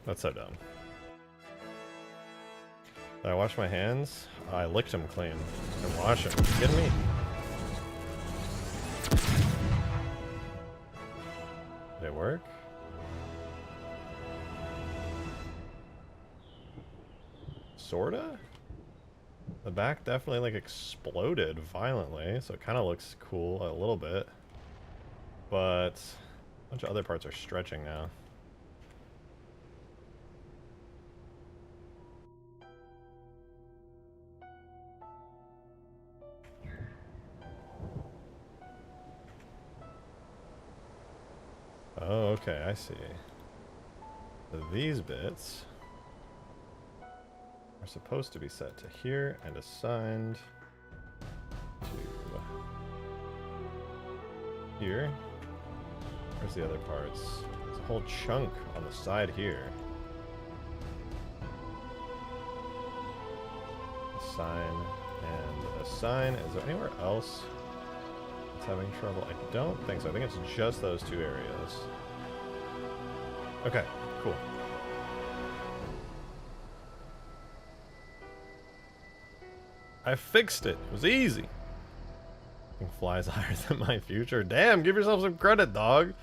A: that's so dumb. Did I wash my hands? I licked them clean. And wash them. Are you kidding me? Did it work? Sorta? The back definitely like exploded violently, so it kind of looks cool a little bit. But a bunch of other parts are stretching now. Oh, okay, I see. So these bits are supposed to be set to here and assigned to here. Where's the other parts? There's a whole chunk on the side here. Assign and assign. Is there anywhere else that's having trouble? I don't think so. I think it's just those two areas. Okay, cool. I fixed it. It was easy. Flies higher than my future. Damn, give yourself some credit, dog.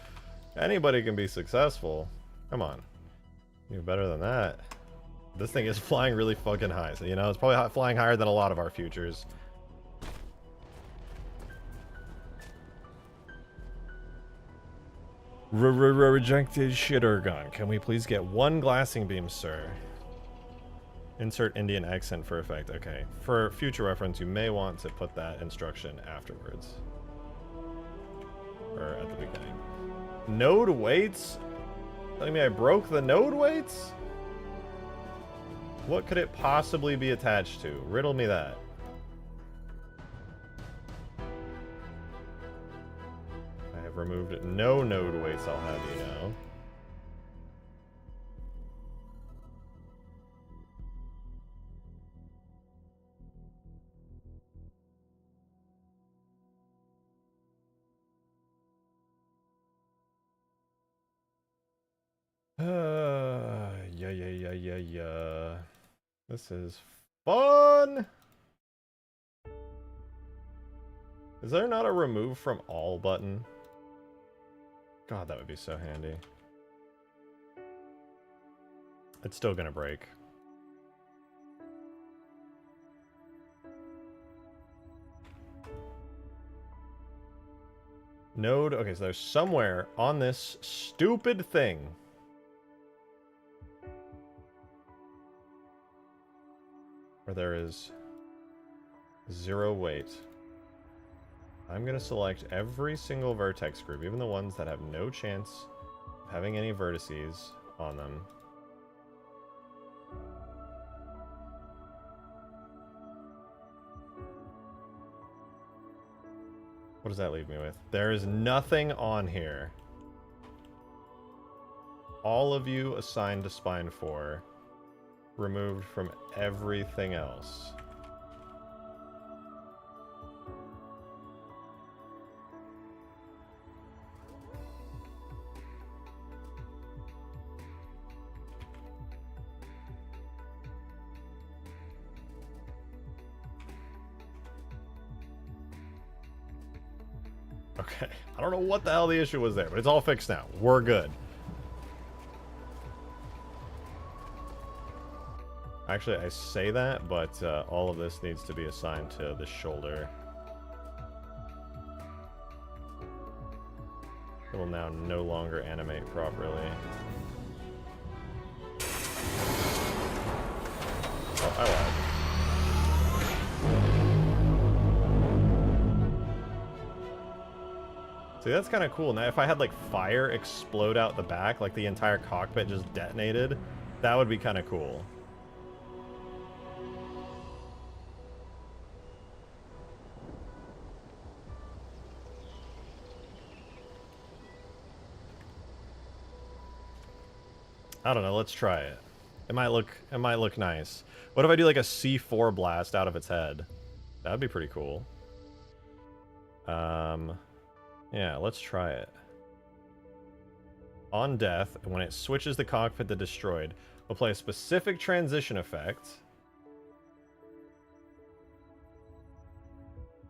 A: Anybody can be successful. Come on. You're better than that. This thing is flying really fucking high. So, you know, it's probably flying higher than a lot of our futures. Rejected shitter gun. Can we please get one glassing beam, sir? Insert Indian accent for effect. Okay. For future reference, you may want to put that instruction afterwards. Or at the beginning. Node weights? Telling me I broke the node weights? What could it possibly be attached to? Riddle me that. I have removed no node weights, I'll have you know. Yeah. This is fun! Is there not a remove from all button? God, that would be so handy. It's still gonna break. Node, okay, so there's somewhere on this stupid thing where there is 0 weight. I'm gonna select every single vertex group, even the ones that have no chance of having any vertices on them. What does that leave me with? There is nothing on here. All of you assigned to spine 4. Removed from everything else. Okay, I don't know what the hell the issue was there, but it's all fixed now. We're good. Actually, I say that, but all of this needs to be assigned to the shoulder. It will now no longer animate properly. Oh, I lied. See, that's kind of cool. Now, if I had, like, fire explode out the back, like the entire cockpit just detonated, that would be kind of cool. I don't know. Let's try it. It might look nice. What if I do like a C4 blast out of its head? That'd be pretty cool. Yeah, let's try it. On death, when it switches the cockpit to destroyed, we'll play a specific transition effect.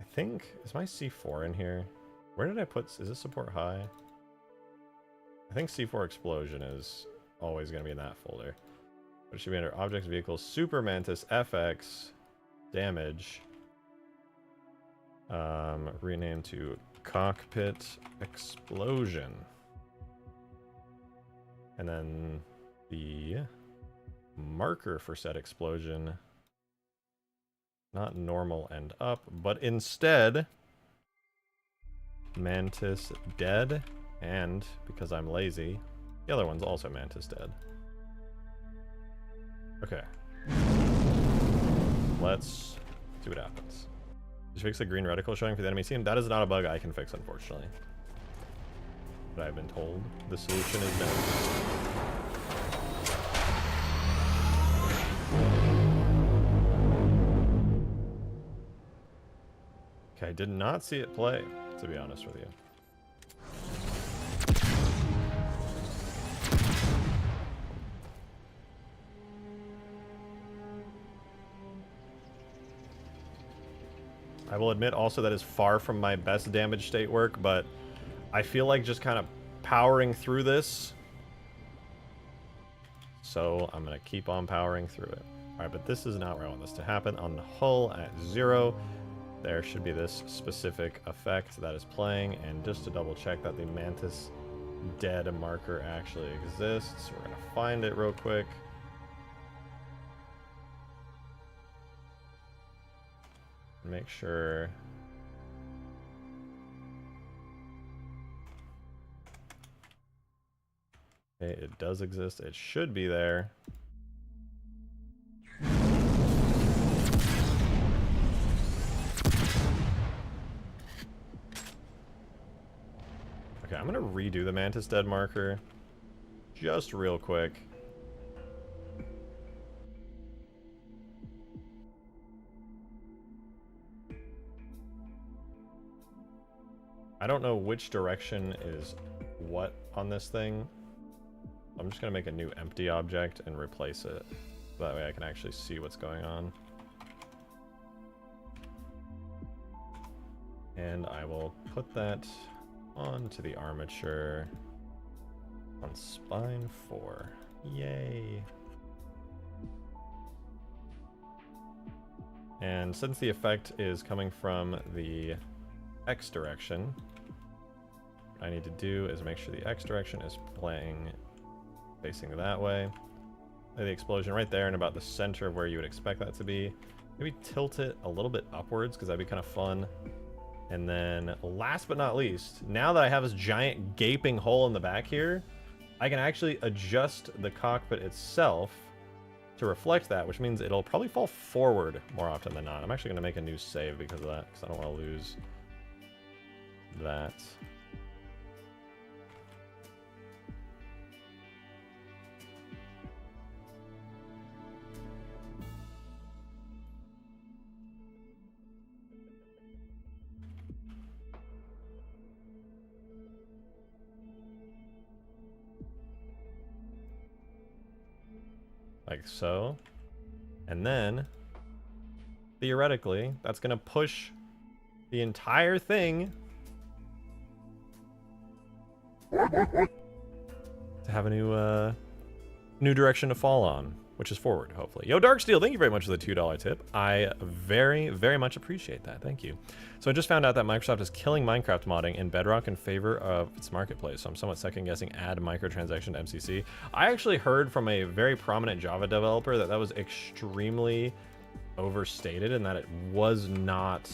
A: I think, is my C4 in here? Where did I put, is this support high? I think C4 explosion is always going to be in that folder. But it should be under objects, vehicles, Super Mantis, FX, damage. Rename to cockpit explosion. And then the marker for said explosion, not normal and up, but instead Mantis dead, and because I'm lazy, the other one's also Mantis dead. Okay. Let's see what happens. Did you fix the green reticle showing for the enemy team? That is not a bug I can fix, unfortunately. But I've been told the solution is no. Okay, I did not see it play, to be honest with you. I will admit also that is far from my best damage state work, but I feel like just kind of powering through this. So I'm going to keep on powering through it. Alright, but this is not where I want this to happen. On the hull at 0, there should be this specific effect that is playing. And just to double check that the Mantis dead marker actually exists, we're going to find it real quick. Make sure. Okay, it does exist. It should be there. Okay, I'm gonna redo the Mantis dead marker just real quick. I don't know which direction is what on this thing. I'm just going to make a new empty object and replace it. That way I can actually see what's going on. And I will put that onto the armature on spine 4. Yay! And since the effect is coming from the X direction, what I need to do is make sure the X direction is playing facing that way. Lay the explosion right there in about the center of where you would expect that to be. Maybe tilt it a little bit upwards because that'd be kind of fun. And then last but not least, now that I have this giant gaping hole in the back here, I can actually adjust the cockpit itself to reflect that, which means it'll probably fall forward more often than not. I'm actually going to make a new save because of that, because I don't want to lose that. Like so. And then, theoretically, that's going to push the entire thing to have a new direction to fall on, which is forward, hopefully. Yo, Darksteel, thank you very much for the $2 tip. I very, very much appreciate that. Thank you. So I just found out that Microsoft is killing Minecraft modding in Bedrock in favor of its marketplace. So I'm somewhat second guessing add microtransaction to MCC. I actually heard from a very prominent Java developer that that was extremely overstated and that it was not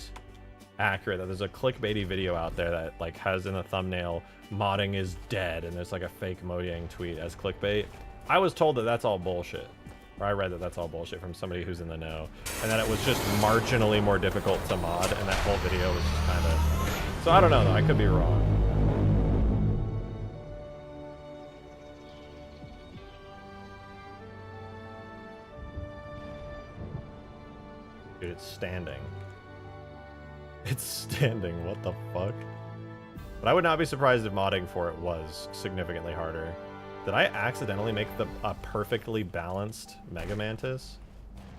A: accurate, that there's a clickbaity video out there that like has in the thumbnail modding is dead and there's like a fake Mojang tweet as clickbait. I was told that that's all bullshit, or I read that that's all bullshit from somebody who's in the know, and that it was just marginally more difficult to mod, and that whole video was just kind of, so I don't know though, I could be wrong. it's standing. It's standing, what the fuck? But I would not be surprised if modding for it was significantly harder. Did I accidentally make a perfectly balanced Mega Mantis?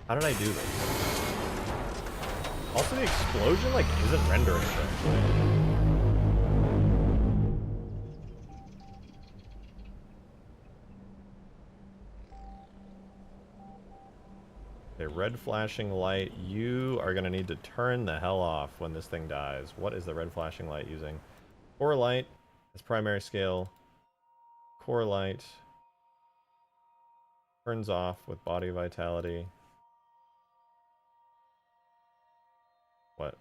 A: How did I do this? Also, the explosion, like, isn't rendering correctly. A red flashing light. You are going to need to turn the hell off when this thing dies. What is the red flashing light using? Core light as primary scale. Core light turns off with body vitality. What?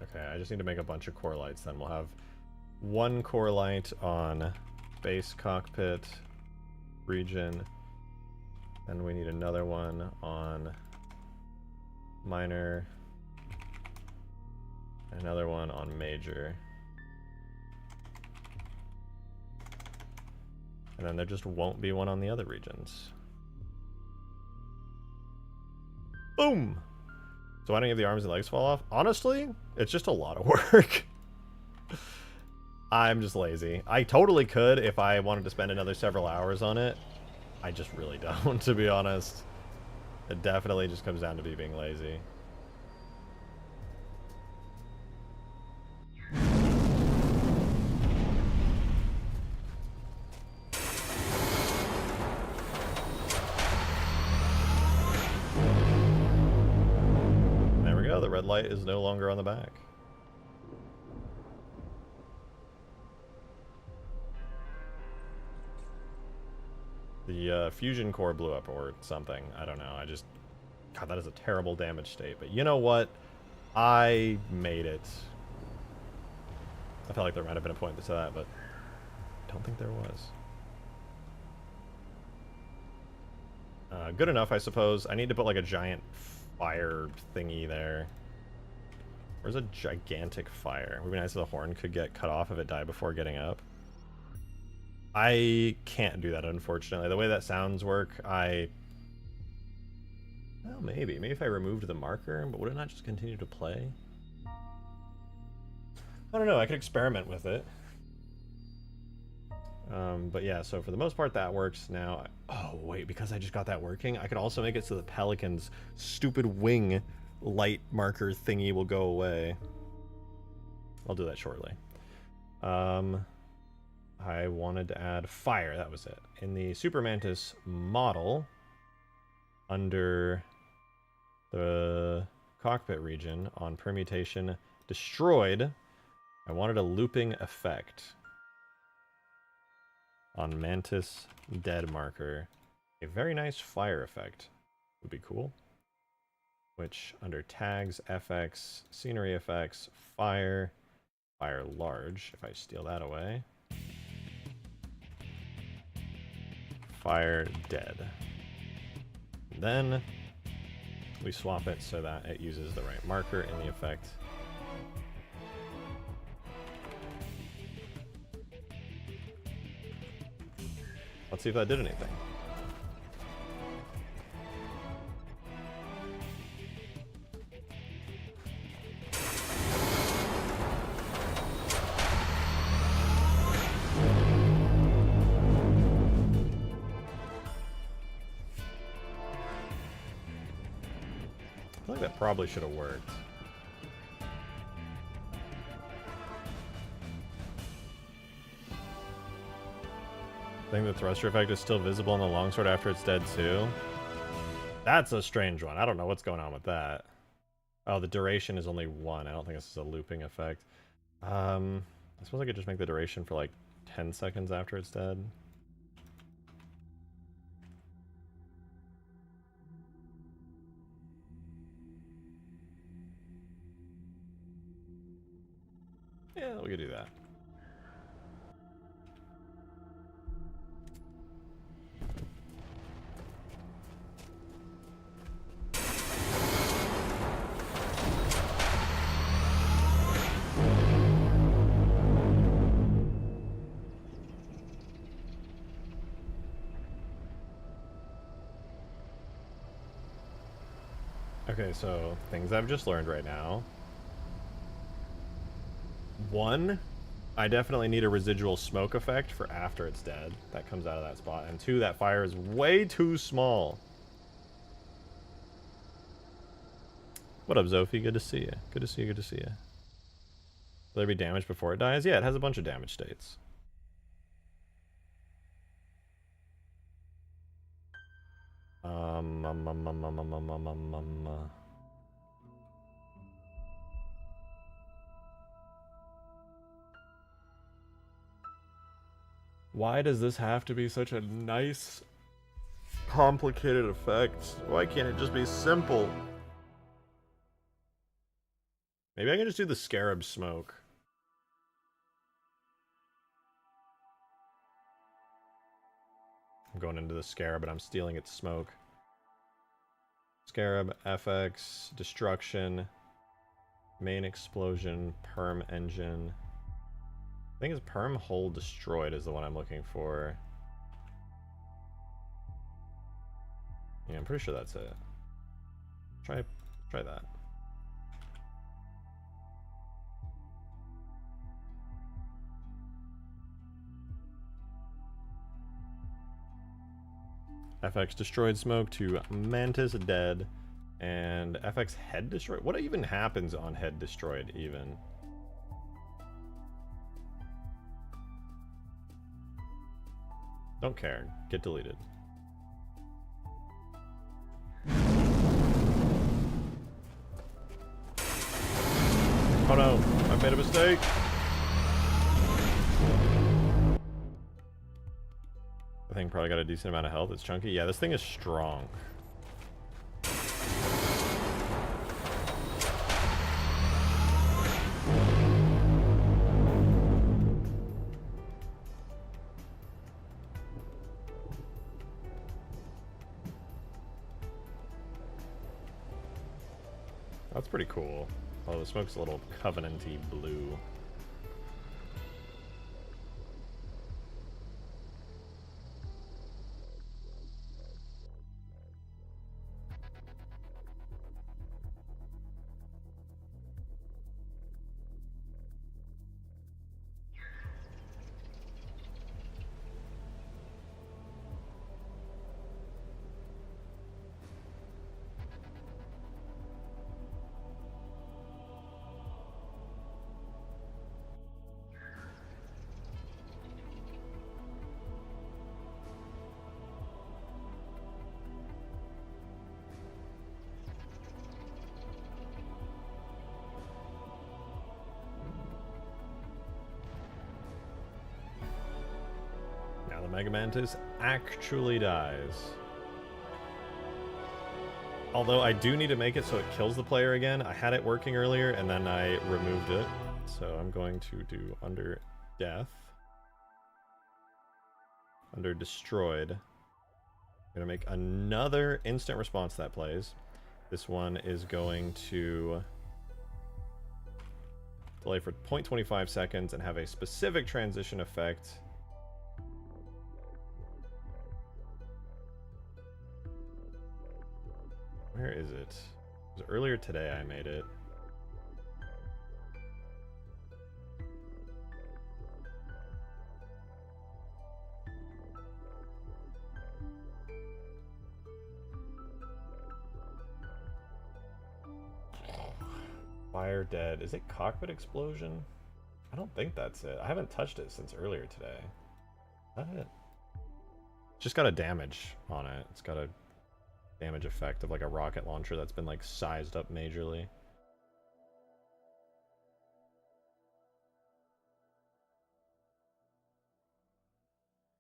A: Okay, I just need to make a bunch of core lights, then we'll have one core light on base cockpit region. Then we need another one on minor. Another one on major. And then there just won't be one on the other regions. Boom! So why don't you have the arms and legs fall off? Honestly, it's just a lot of work. I'm just lazy. I totally could if I wanted to spend another several hours on it. I just really don't, to be honest. It definitely just comes down to me being lazy. There we go, the red light is no longer on the back. The fusion core blew up or something. I don't know. God, that is a terrible damage state. But you know what? I made it. I felt like there might have been a point to that, but I don't think there was. Good enough, I suppose. I need to put like a giant fire thingy there. Where's a gigantic fire? It would be nice if the horn could get cut off if it died before getting up. I can't do that, unfortunately. The way that sounds work, well, maybe. Maybe if I removed the marker, but would it not just continue to play? I don't know. I could experiment with it. But yeah, so for the most part, that works now. Oh, wait, because I just got that working, I could also make it so the Pelican's stupid wing light marker thingy will go away. I'll do that shortly. I wanted to add fire, that was it. In the Super Mantis model, under the cockpit region on permutation destroyed, I wanted a looping effect on Mantis dead marker. A very nice fire effect would be cool. Which under tags, FX, scenery effects, fire large, if I steal that away. Fire dead. Then we swap it so that it uses the right marker in the effect. Let's see if that did anything. I feel like that probably should have worked. I think the thruster effect is still visible on the longsword after it's dead too. That's a strange one. I don't know what's going on with that. Oh, the duration is only 1. I don't think this is a looping effect. I suppose I could just make the duration for like 10 seconds after it's dead. Yeah, we could do that. Okay, so things I've just learned right now. One, I definitely need a residual smoke effect for after it's dead. That comes out of that spot. And two, that fire is way too small. What up, Zophie? Good to see you. Good to see you, good to see you. Will there be damage before it dies? Yeah, it has a bunch of damage states. Why does this have to be such a nice, complicated effect? Why can't it just be simple? Maybe I can just do the scarab smoke. I'm going into the scarab, but I'm stealing its smoke. Scarab, FX, destruction, main explosion, perm engine. I think it's perm hole destroyed is the one I'm looking for. Yeah, I'm pretty sure that's it. Try that. FX destroyed smoke to Mantis dead. And FX head destroyed? What even happens on head destroyed even? Don't care. Get deleted. Oh no, I've made a mistake. The thing probably got a decent amount of health. It's chunky. Yeah, this thing is strong. That's pretty cool. Oh, the smoke's a little covenanty blue. Now the Mega Mantis actually dies. Although I do need to make it so it kills the player again. I had it working earlier and then I removed it. So I'm going to do under death. Under destroyed. I'm going to make another instant response that plays. This one is going to delay for 0.25 seconds and have a specific transition effect. Where is it? It was earlier today I made it. Fire dead. Is it cockpit explosion? I don't think that's it. I haven't touched it since earlier today. Is that it? Just got a damage on it. It's got a damage effect of like a rocket launcher that's been like sized up majorly.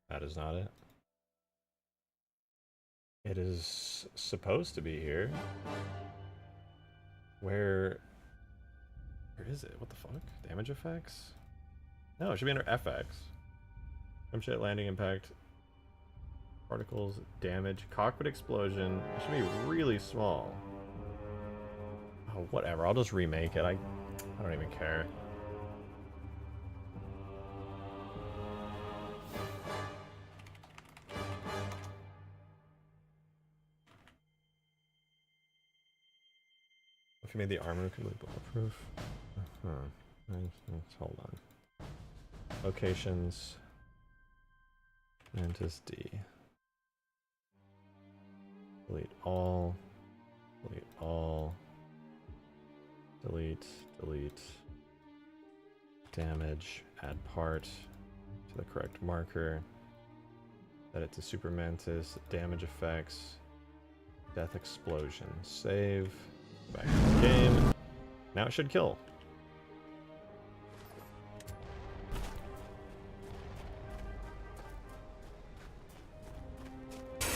A: That is not it. It is supposed to be here. Where is it? What the fuck? Damage effects? No, it should be under FX. Shit, landing impact. Particles, damage, cockpit explosion. It should be really small. Oh, whatever. I'll just remake it. I don't even care. If you made the armor completely bulletproof. Hold on. Locations. Mantis D. Delete all. Delete all. Delete. Delete. Damage. Add part to the correct marker. Set it to Super Mantis. Damage effects. Death explosion. Save. Back to the game. Now it should kill. So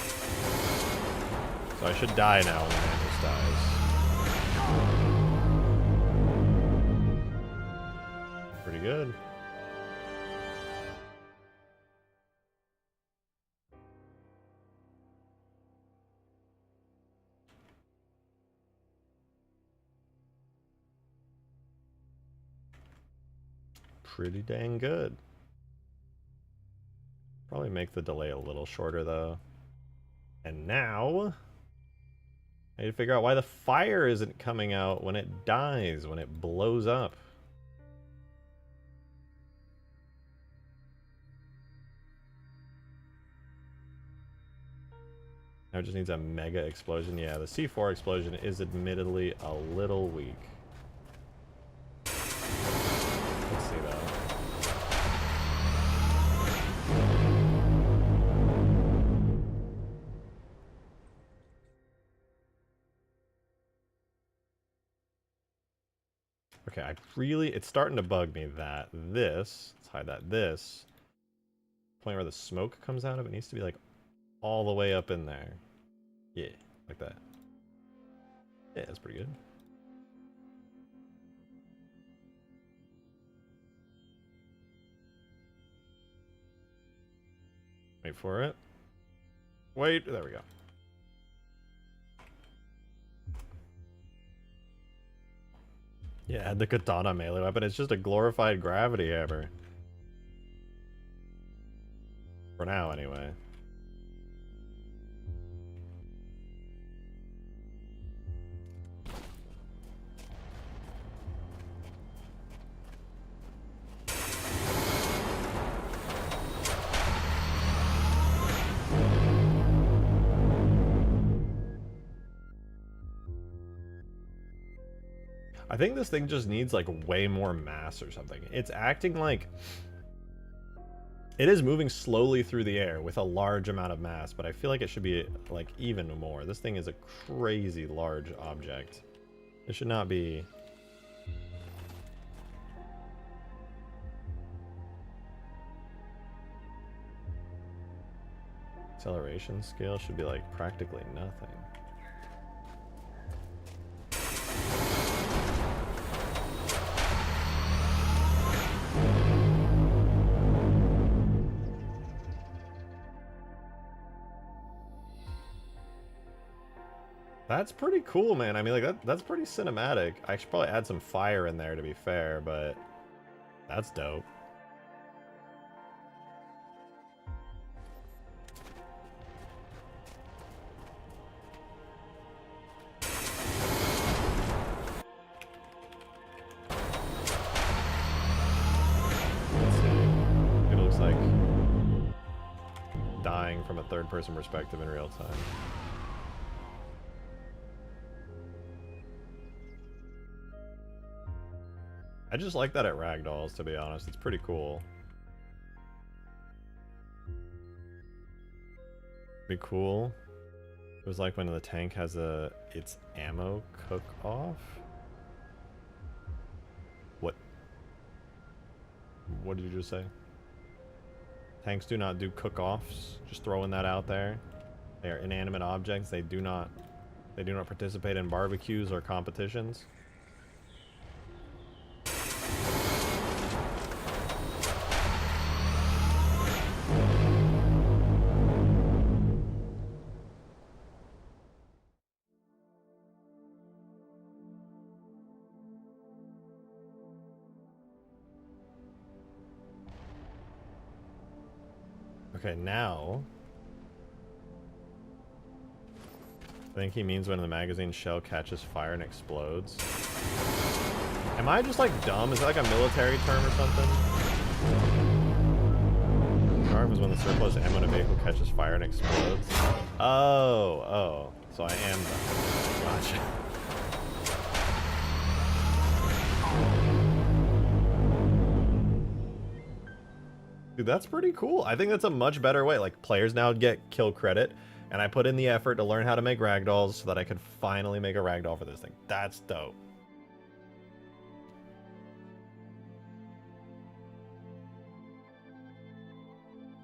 A: I should die now when the Mantis dies. Pretty good. Pretty dang good. Probably make the delay a little shorter though. And now I need to figure out why the fire isn't coming out when it dies, when it blows up. Now it just needs a mega explosion. Yeah, the C4 explosion is admittedly a little weak. Let's see though. Okay, it's starting to bug me that let's hide that, this point where the smoke comes out of it needs to be like all the way up in there. Yeah, like that. Yeah, that's pretty good. Wait for it. Wait, there we go. Yeah, add the katana melee weapon. It's just a glorified gravity hammer. For now, anyway. I think this thing just needs like way more mass or something. It's acting like it is moving slowly through the air with a large amount of mass, but I feel like it should be like even more. This thing is a crazy large object. It should not be. Acceleration scale should be like practically nothing. That's pretty cool, man. I mean, like, that's pretty cinematic. I should probably add some fire in there, to be fair, but that's dope. Let's see. It looks like dying from a third-person perspective in real time. I just like that at ragdolls, to be honest. It's pretty cool. Be cool. It was like when the tank has its ammo cook off. What? What did you just say? Tanks do not do cook-offs. Just throwing that out there. They are inanimate objects. They do not participate in barbecues or competitions. Okay, now I think he means when the magazine shell catches fire and explodes. Am I just like dumb? Is that like a military term or something? Arm is when the surplus ammo in a vehicle catches fire and explodes. Oh. So I am dumb. Gotcha. Dude, that's pretty cool. I think that's a much better way. Like, players now get kill credit, and I put in the effort to learn how to make ragdolls so that I could finally make a ragdoll for this thing. That's dope.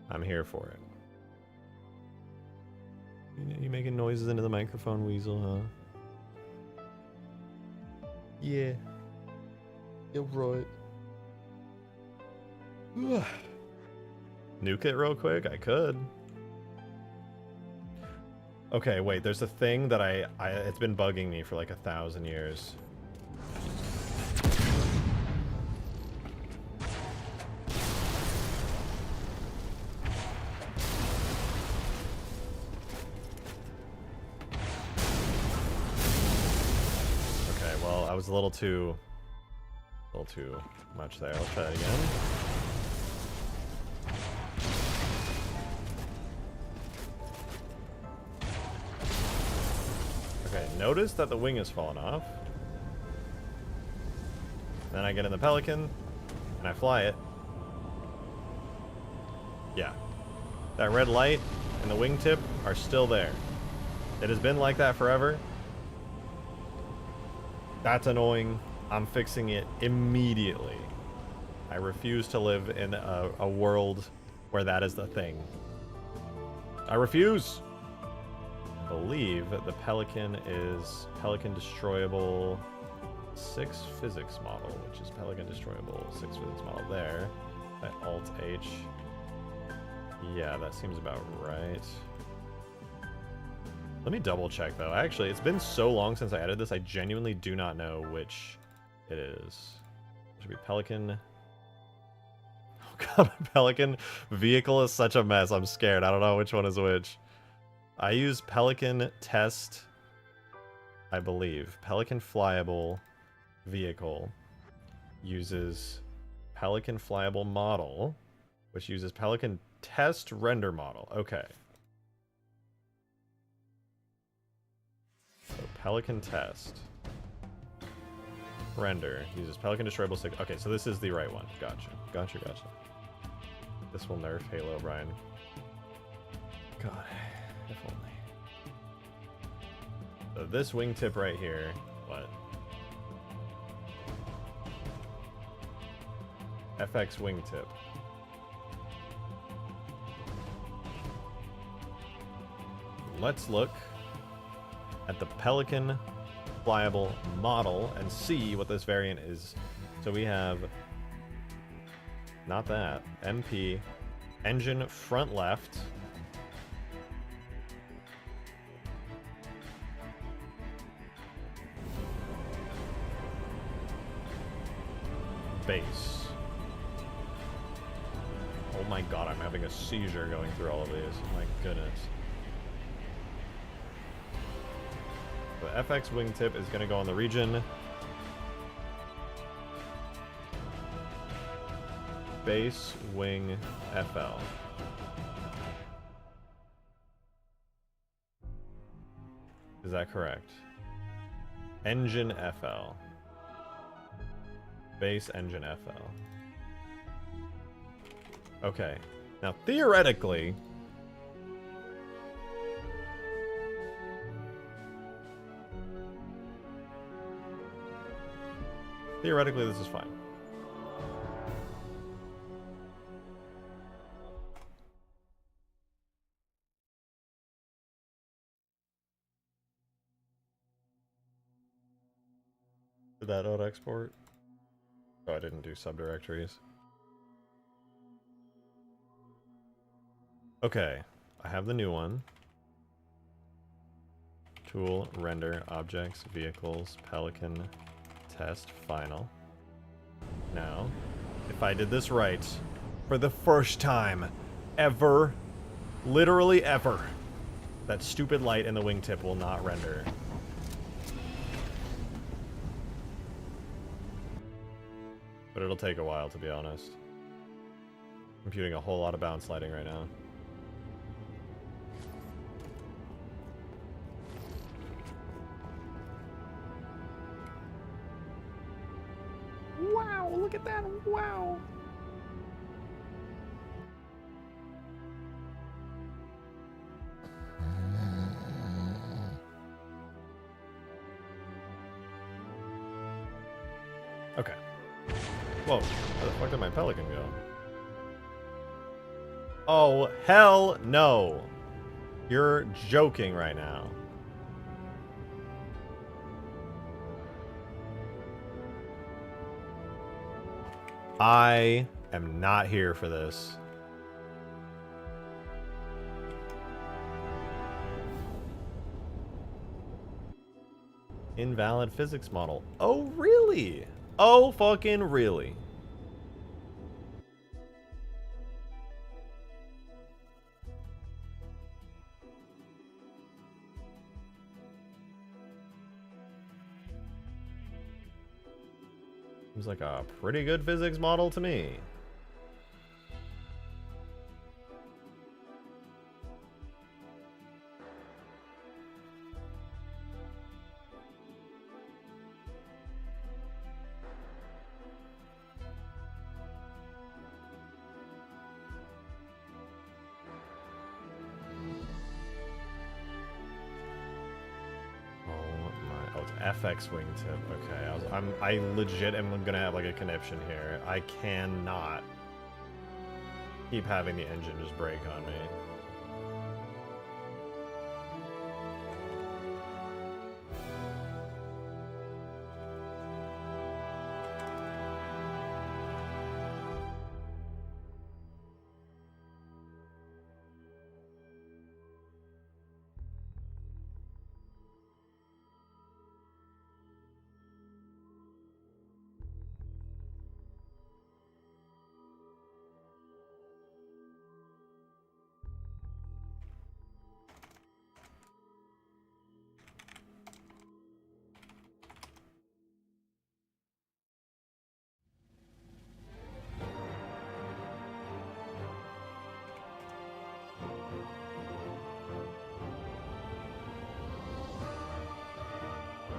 A: I'm here for it. You making noises into the microphone, Weasel, huh? Yeah. You're right. Nuke it real quick? I could. Okay, wait, there's a thing that it's been bugging me for like 1,000 years. Okay, well, I was a little too much there. Let's try it again. Okay, notice that the wing has fallen off. Then I get in the Pelican, and I fly it. Yeah. That red light and the wingtip are still there. It has been like that forever. That's annoying. I'm fixing it immediately. I refuse to live in a world where that is the thing. I refuse! I believe the Pelican is Pelican Destroyable 6 physics model, which is Pelican Destroyable 6 physics model there. By Alt-H. Yeah, that seems about right. Let me double check though. Actually, it's been so long since I edited this, I genuinely do not know which it is. It should be Pelican. Oh god, Pelican vehicle is such a mess. I'm scared. I don't know which one is which. I use Pelican test, I believe. Pelican flyable vehicle uses Pelican flyable model, which uses Pelican test render model. Okay. So Pelican test render uses Pelican destroyable 6. Okay, so this is the right one. Gotcha. This will nerf Halo, Brian. God, if only. So this wingtip right here, what? FX wingtip. Let's look at the Pelican flyable model and see what this variant is. So we have, not that, MP, engine front left, base. Oh my god, I'm having a seizure going through all of these. My goodness. The FX wingtip is going to go on the region. Base wing FL. Is that correct? Engine FL. Base engine FL. Okay. Now, theoretically, this is fine. Did that auto export? Oh, I didn't do subdirectories. Okay, I have the new one. Tool, render, objects, vehicles, Pelican, test, final. Now, if I did this right, for the first time ever, literally ever, That stupid light in the wingtip will not render. But it'll take a while, to be honest. I'm computing a whole lot of bounce lighting right now. Wow, look at that. Wow. Okay. Whoa, where the fuck did my pelican go? Oh, hell no. You're joking right now. I am not here for this. Invalid physics model. Oh, really? Oh, fucking really? Seems like a pretty good physics model to me. FX wingtip. Okay, I legit am gonna have like a conniption here. I cannot keep having the engine just break on me.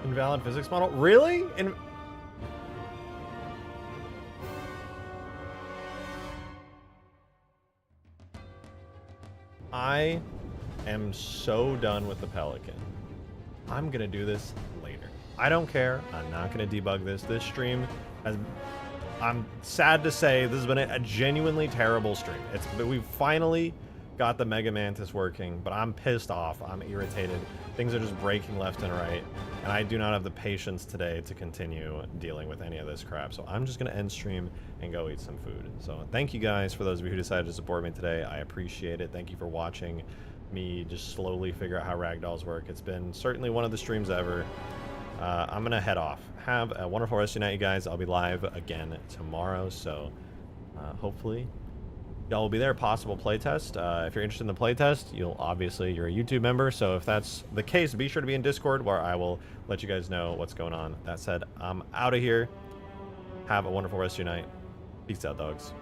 A: Invalid physics model? Really? I am so done with the Pelican. I'm gonna do this later. I don't care. I'm not gonna debug this. This stream has... I'm sad to say this has been a genuinely terrible stream. We've finally got the Mega Mantis working, but I'm pissed off. I'm irritated. Things are just breaking left and right, and I do not have the patience today to continue dealing with any of this crap. So I'm just gonna end stream and go eat some food. So thank you guys for those of you who decided to support me today. I appreciate it. Thank you for watching me just slowly figure out how ragdolls work. It's been certainly one of the streams ever. I'm gonna head off. Have a wonderful rest of your night, you guys. I'll be live again tomorrow, so hopefully y'all will be there. Possible playtest. If you're interested in the playtest, you're a YouTube member, so if that's the case, be sure to be in Discord where I will let you guys know what's going on. That said, I'm out of here. Have a wonderful rest of your night. Peace out, dogs.